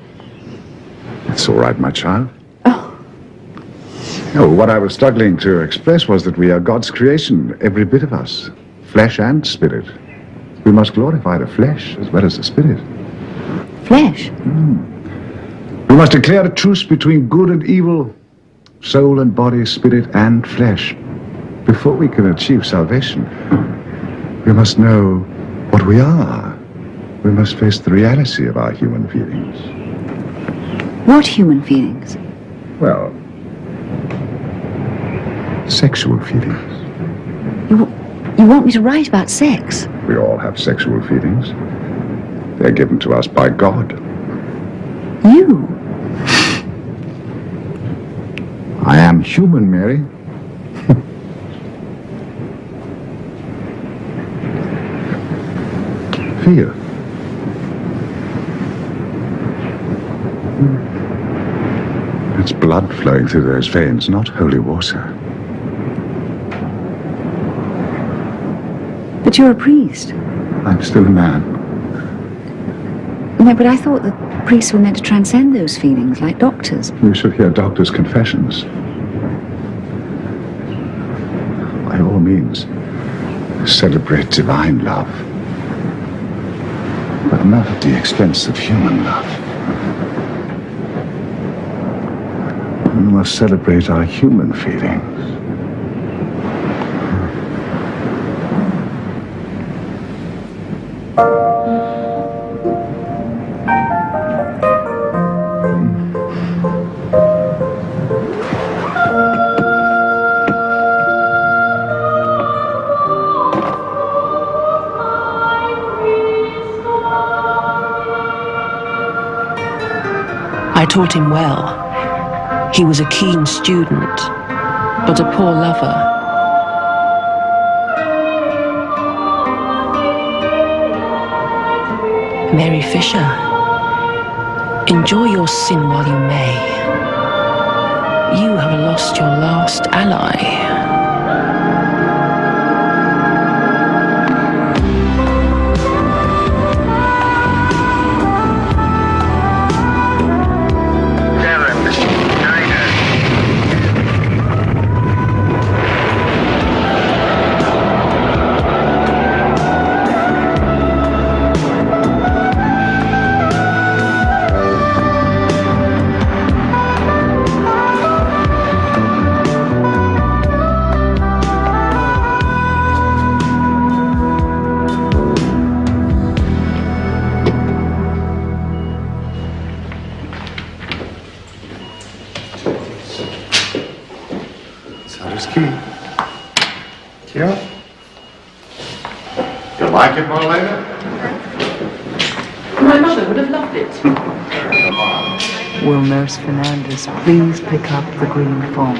It's all right, my child. Oh, what I was struggling to express was that we are God's creation, every bit of us, flesh and spirit. We must glorify the flesh as well as the spirit. Flesh? We must declare a truce between good and evil, soul and body, spirit and flesh. Before we can achieve salvation, we must know what we are. We must face the reality of our human feelings. What human feelings? Well, sexual feelings. You want me to write about sex? We all have sexual feelings. They're given to us by God. You? I am human, Mary. Feel. It's blood flowing through those veins, not holy water. But you're a priest. I'm still a man. No, but I thought that priests were meant to transcend those feelings, like doctors. You should hear doctors' confessions. By all means, celebrate divine love. But not at the expense of human love. We must celebrate our human feelings. I taught him well. He was a keen student, but a poor lover. Mary Fisher, enjoy your sin while you may. You have lost your last ally. You like it, Marlena? My mother would have loved it. Will Nurse Fernandez please pick up the green phone?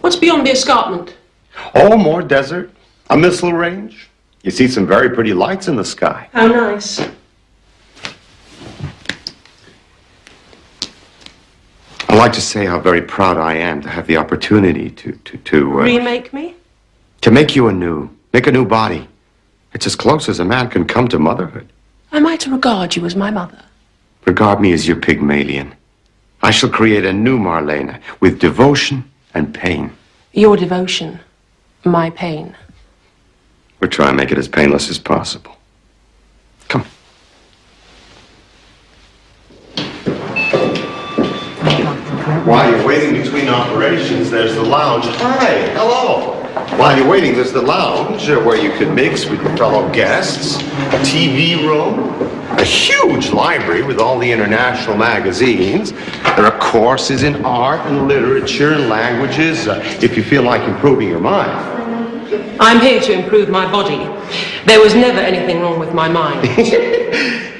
What's beyond the escarpment? Oh, more desert, a missile range. You see some very pretty lights in the sky. How nice. I'd like to say how very proud I am to have the opportunity to Remake me? to make you make a new body. It's as close as a man can come to motherhood. Am I to regard you as my mother? Regard me as your Pygmalion. I shall create a new Marlena with devotion and pain. Your devotion, my pain. We'll try and make it as painless as possible. Come. While you're waiting between operations, there's the lounge. Hi, hello. While you're waiting, there's the lounge where you can mix with your fellow guests, a TV room, a huge library with all the international magazines. There are courses in art and literature and languages if you feel like improving your mind. I'm here to improve my body. There was never anything wrong with my mind.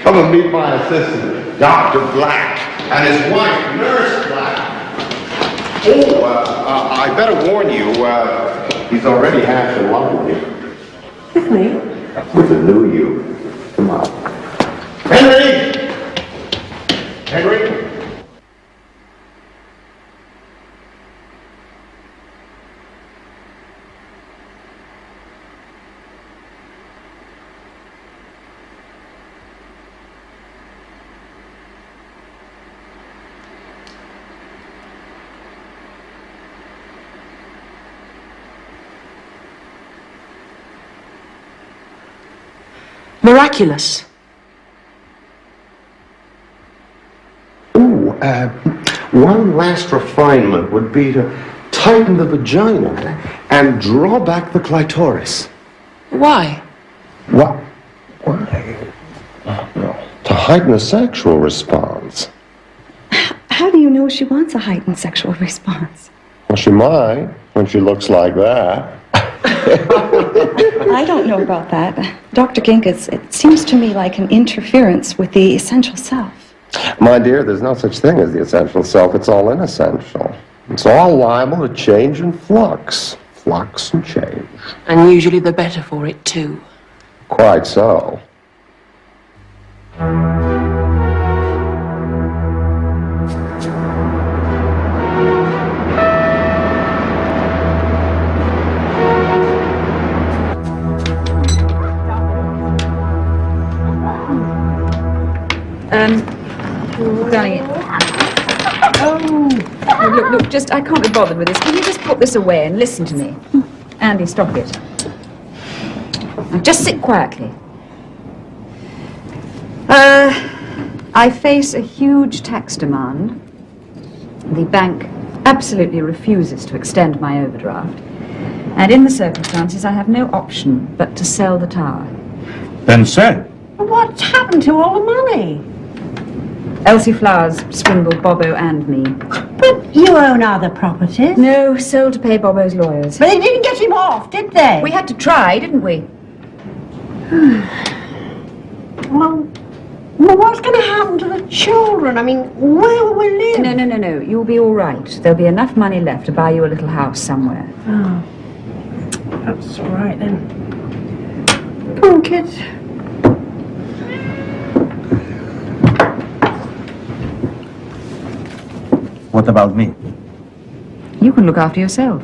Come and meet my assistant, Dr. Black, and his wife, Nurse Black. Oh, I better warn you, he's already half in love with you. With me? With the new you. Come on. Henry! Henry? Miraculous. Ooh, one last refinement would be to tighten the vagina and draw back the clitoris. Why? What? Why? To heighten a sexual response. How do you know she wants a heightened sexual response? Well, she might, when she looks like that. I don't know about that. Dr. Ginkis, it seems to me like an interference with the essential self. My dear, there's no such thing as the essential self. It's all inessential. It's all liable to change and flux. Flux and change. And usually the better for it, too. Quite so. Darling. Oh, look, just, I can't be bothered with this. Can you just put this away and listen to me? Andy, stop it. Now, just sit quietly. I face a huge tax demand. The bank absolutely refuses to extend my overdraft. And in the circumstances, I have no option but to sell the tower. Then sell. What's happened to all the money? Elsie Flowers swindled Bobo and me. But you own other properties. No, sold to pay Bobo's lawyers. But they didn't get him off, did they? We had to try, didn't we? Well, what's going to happen to the children? I mean, where will we live? No. You'll be all right. There'll be enough money left to buy you a little house somewhere. Oh, that's all right then. Come on, kids. What about me? You can look after yourself.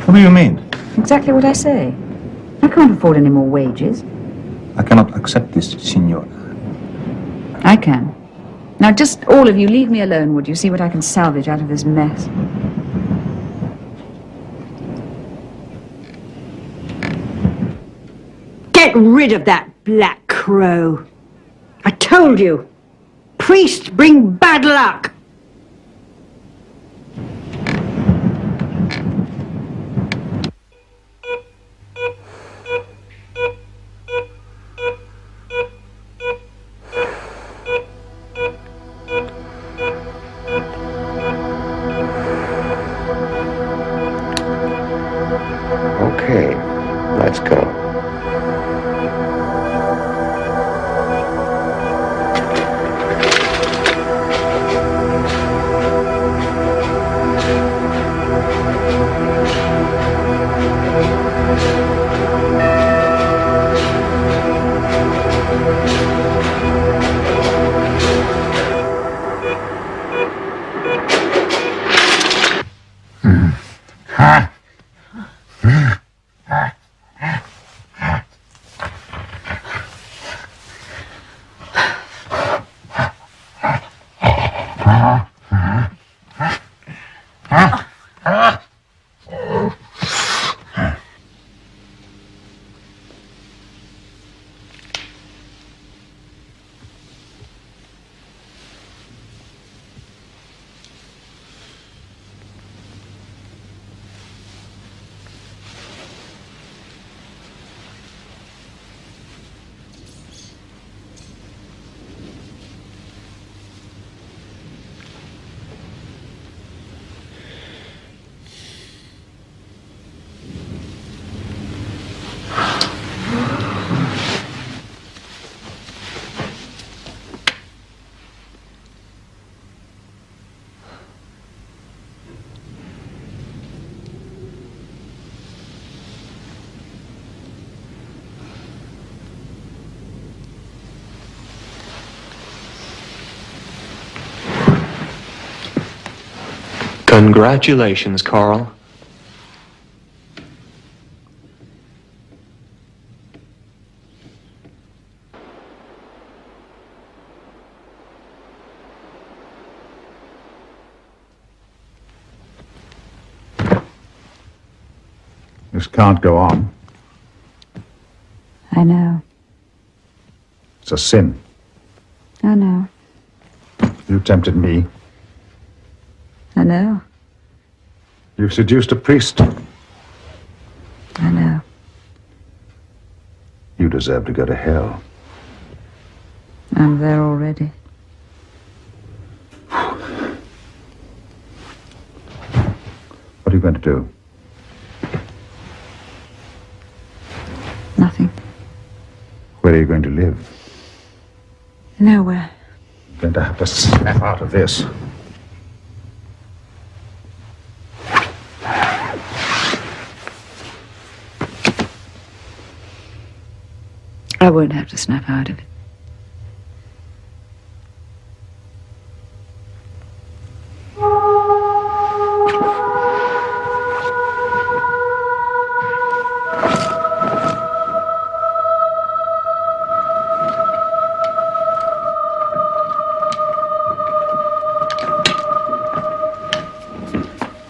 What do you mean? Exactly what I say. I can't afford any more wages. I cannot accept this, Signor. I can. Now, just all of you, leave me alone, would you? See what I can salvage out of this mess. Get rid of that black crow. I told you. Priests bring bad luck. Okay, let's go. Congratulations, Carl. This can't go on. I know. It's a sin. I know. You tempted me. I know. You seduced a priest. I know. You deserve to go to hell. I'm there already. What are you going to do? Nothing. Where are you going to live? Nowhere. You're going to have to snap out of this. I won't have to snap out of it.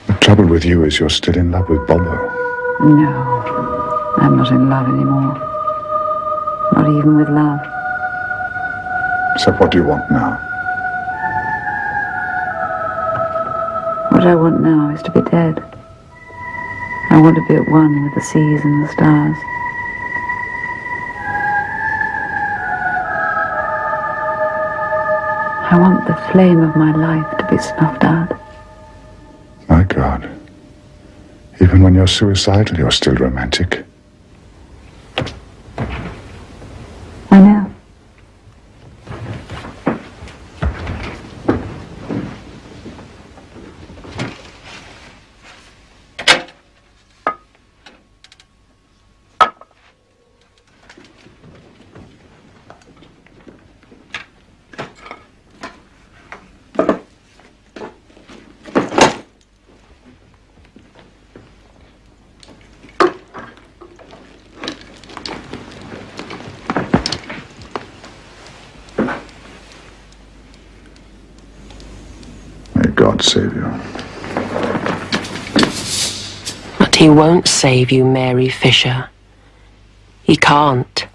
The trouble with you is you're still in love with Bobo. No, I'm not in love anymore. Not even with love. So what do you want now? What I want now is to be dead. I want to be at one with the seas and the stars. I want the flame of my life to be snuffed out. My God. Even when you're suicidal, you're still romantic. I know. God save you. But he won't save you, Mary Fisher. He can't.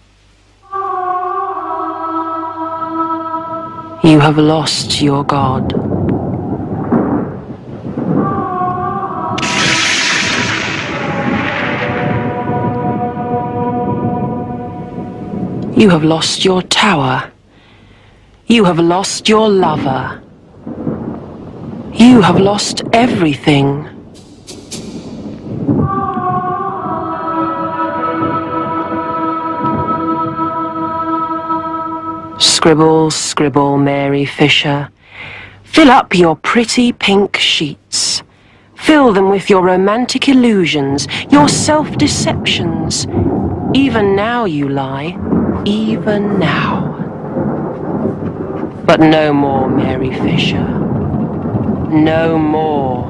You have lost your God. You have lost your tower. You have lost your lover. You have lost everything. Scribble, scribble, Mary Fisher. Fill up your pretty pink sheets. Fill them with your romantic illusions, your self-deceptions. Even now you lie, even now. But no more, Mary Fisher. No more.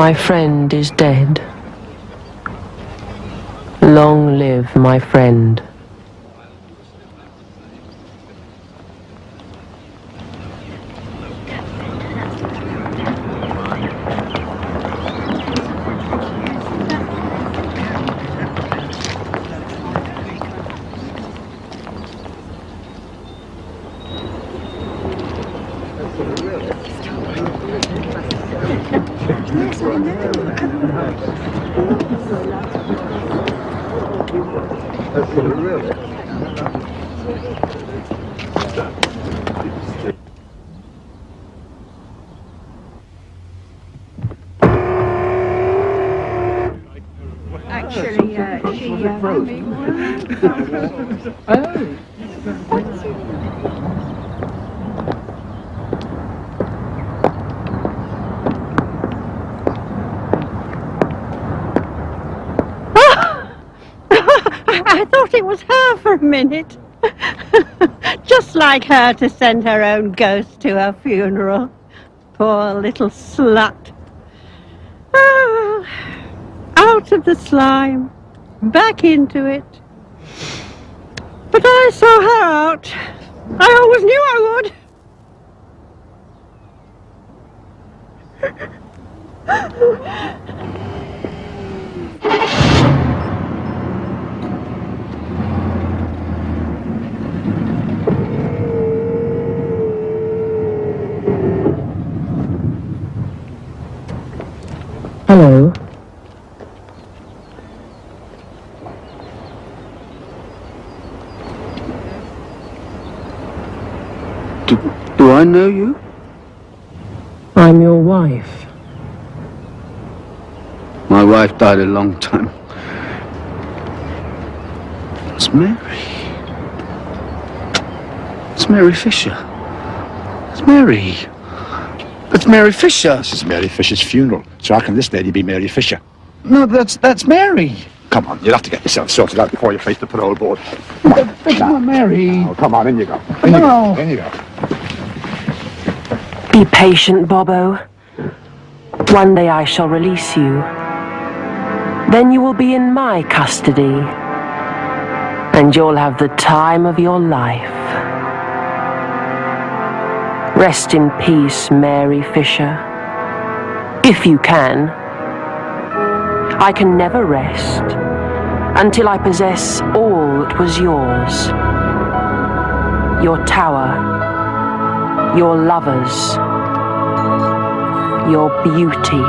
My friend is dead. Long live my friend. Actually, I thought it was her for a minute. Just like her to send her own ghost to her funeral. Poor little slut. Ah, out of the slime, back into it. But I saw her out. I always knew I would. Hello. Do I know you? I'm your wife. My wife died a long time. It's Mary. It's Mary Fisher. It's Mary. It's Mary Fisher. This is Mary Fisher's funeral, so how can this lady be Mary Fisher? No, that's Mary. Come on, you'll have to get yourself sorted out before you face the parole board. That's not Mary. Oh, come on, in you go. No. In you go. Be patient, Bobo. One day I shall release you. Then you will be in my custody. And you'll have the time of your life. Rest in peace, Mary Fisher. If you can. I can never rest until I possess all that was yours. Your tower, your lovers, your beauty.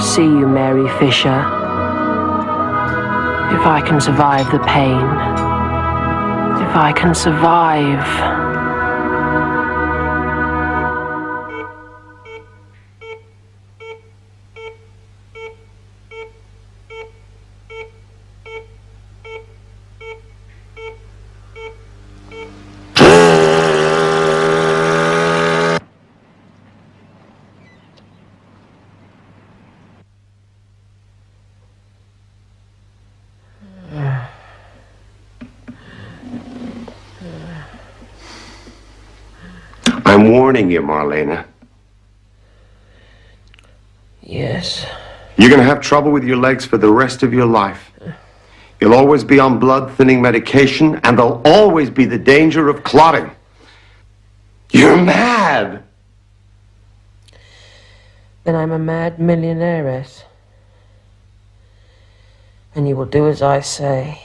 See you, Mary Fisher. If I can survive the pain, if I can survive. I'm warning you, Marlena. Yes. You're going to have trouble with your legs for the rest of your life. You'll always be on blood-thinning medication, and there'll always be the danger of clotting. You're mad! Then I'm a mad millionairess. And you will do as I say.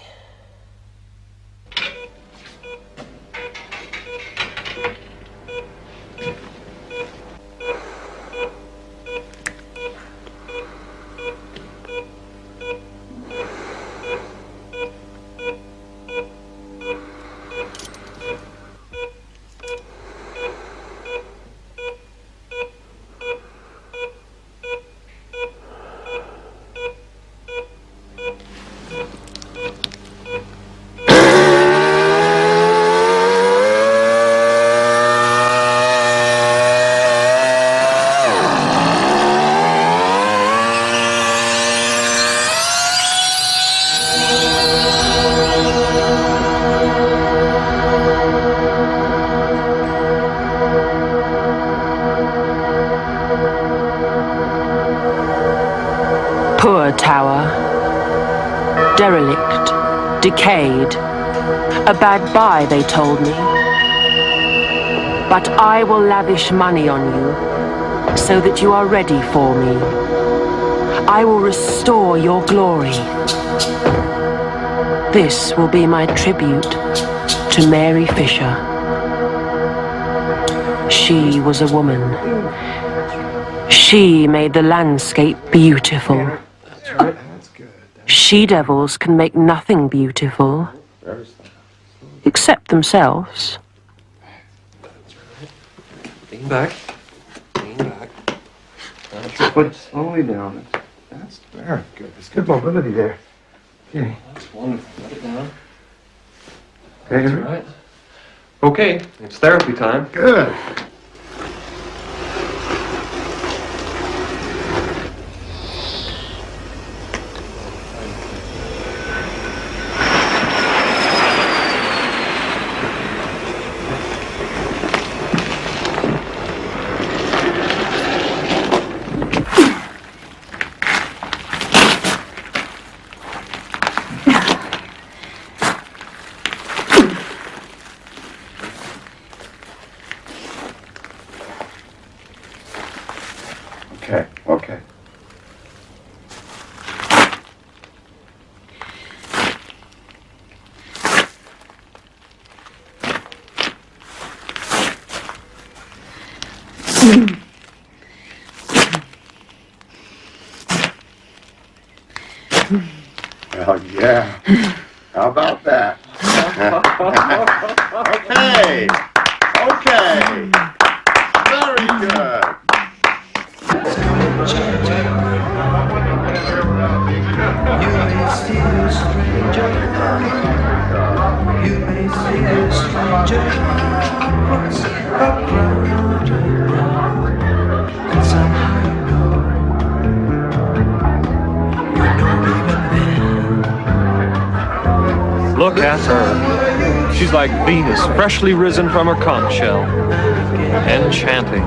tower. Derelict, decayed. A bad buy, they told me. But I will lavish money on you so that you are ready for me. I will restore your glory. This will be my tribute to Mary Fisher. She was a woman. She made the landscape beautiful. She-devils can make nothing beautiful, except themselves. Lean back. Lean back. That's your foot slowly down. That's very good. There's good mobility there. Okay. That's wonderful. Let it down. Okay. That's right. Okay. It's therapy time. Good. Okay. Well, yeah. How about that? Okay. Very good. Look at her. She's like Venus, freshly risen from her conch shell. Enchanting.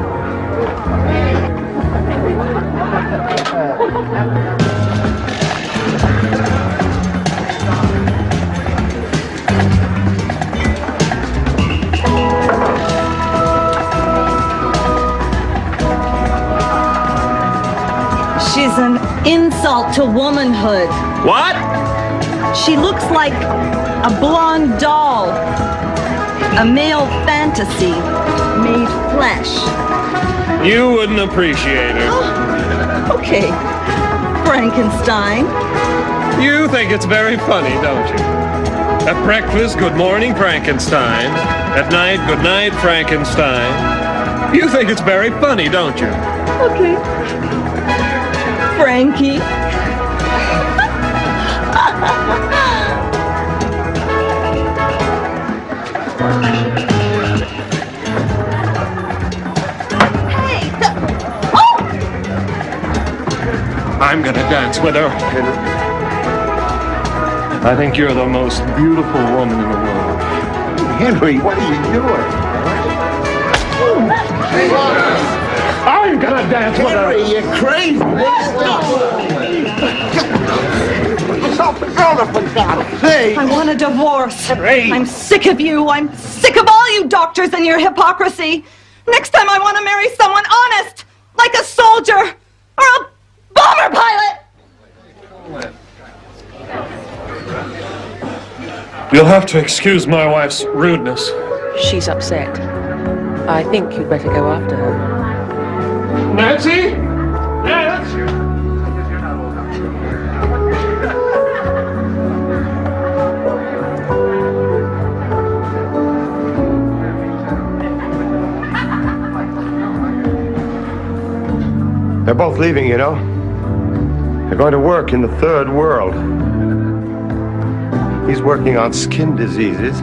She's an insult to womanhood. What? She looks like a blonde doll. A male fantasy made flesh. You wouldn't appreciate her. Oh, okay. Frankenstein. You think it's very funny, don't you? At breakfast, good morning, Frankenstein. At night, good night, Frankenstein. You think it's very funny, don't you? Okay. Frankie. I'm gonna dance with her. I think you're the most beautiful woman in the world. Henry, what are you doing? I'm gonna dance with her. Henry, you're crazy. I want a divorce. I'm sick of you. I'm sick of all you doctors and your hypocrisy. Next time I want to marry someone honest, like a soldier or a bomber pilot. You'll have to excuse my wife's rudeness. She's upset. I think you'd better go after her. Nancy? Nance? They're both leaving, you know. They're going to work in the third world. He's working on skin diseases.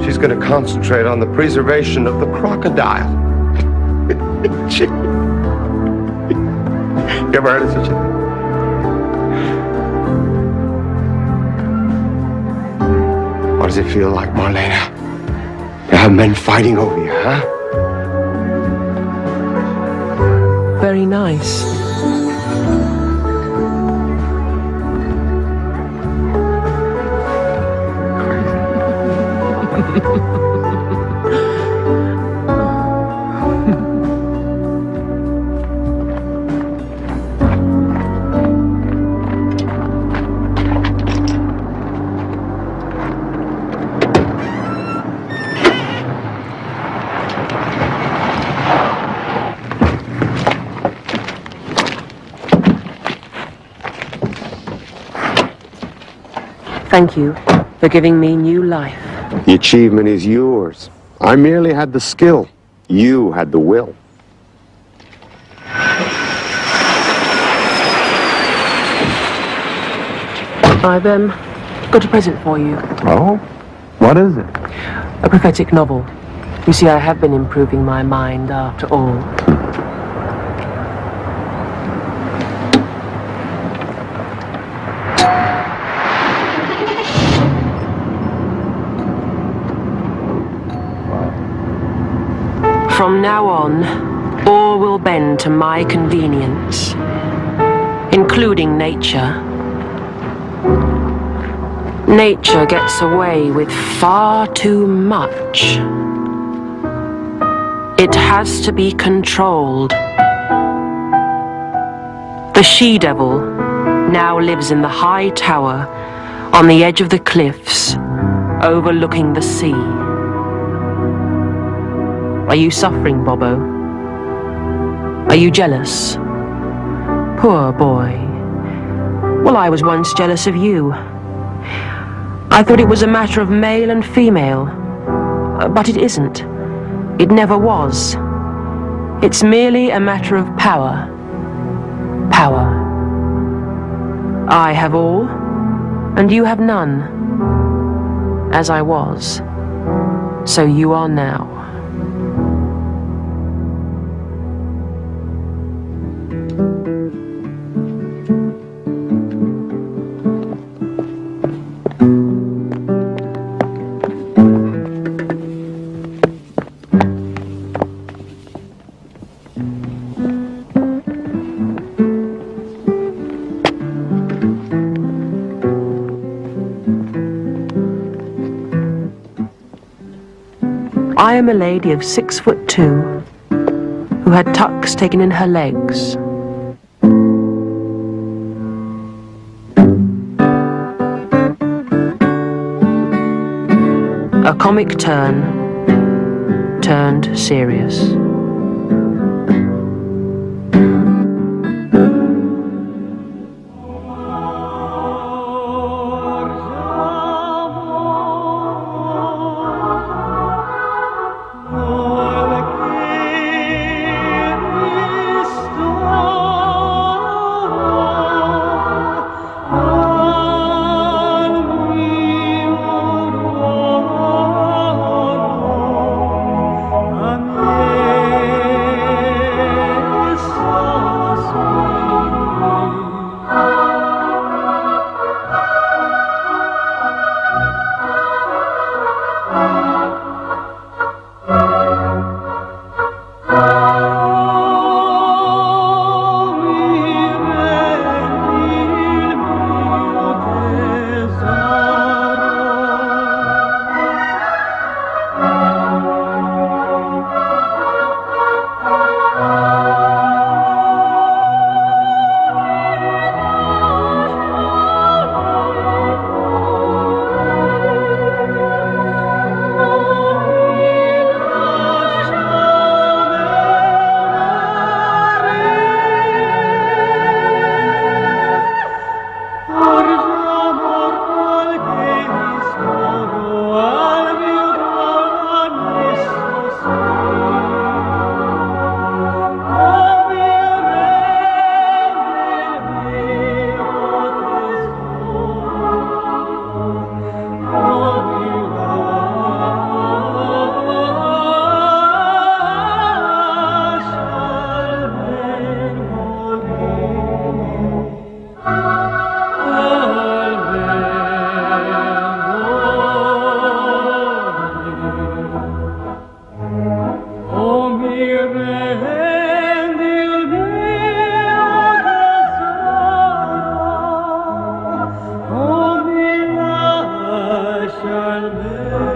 She's going to concentrate on the preservation of the crocodile. You ever heard of such a thing? What does it feel like, Marlena? To have men fighting over you, huh? Very nice. Thank you for giving me new life. The achievement is yours. I merely had the skill. You had the will. I've, got a present for you. Oh? What is it? A prophetic novel. You see, I have been improving my mind after all. From now on, all will bend to my convenience, including nature. Nature gets away with far too much. It has to be controlled. The she-devil now lives in the high tower on the edge of the cliffs, overlooking the sea. Are you suffering, Bobo? Are you jealous? Poor boy. Well, I was once jealous of you. I thought it was a matter of male and female, but it isn't. It never was. It's merely a matter of power. Power. I have all, and you have none. As I was, so you are now. I am a lady of 6'2", who had tucks taken in her legs. A comic turn turned serious. Shall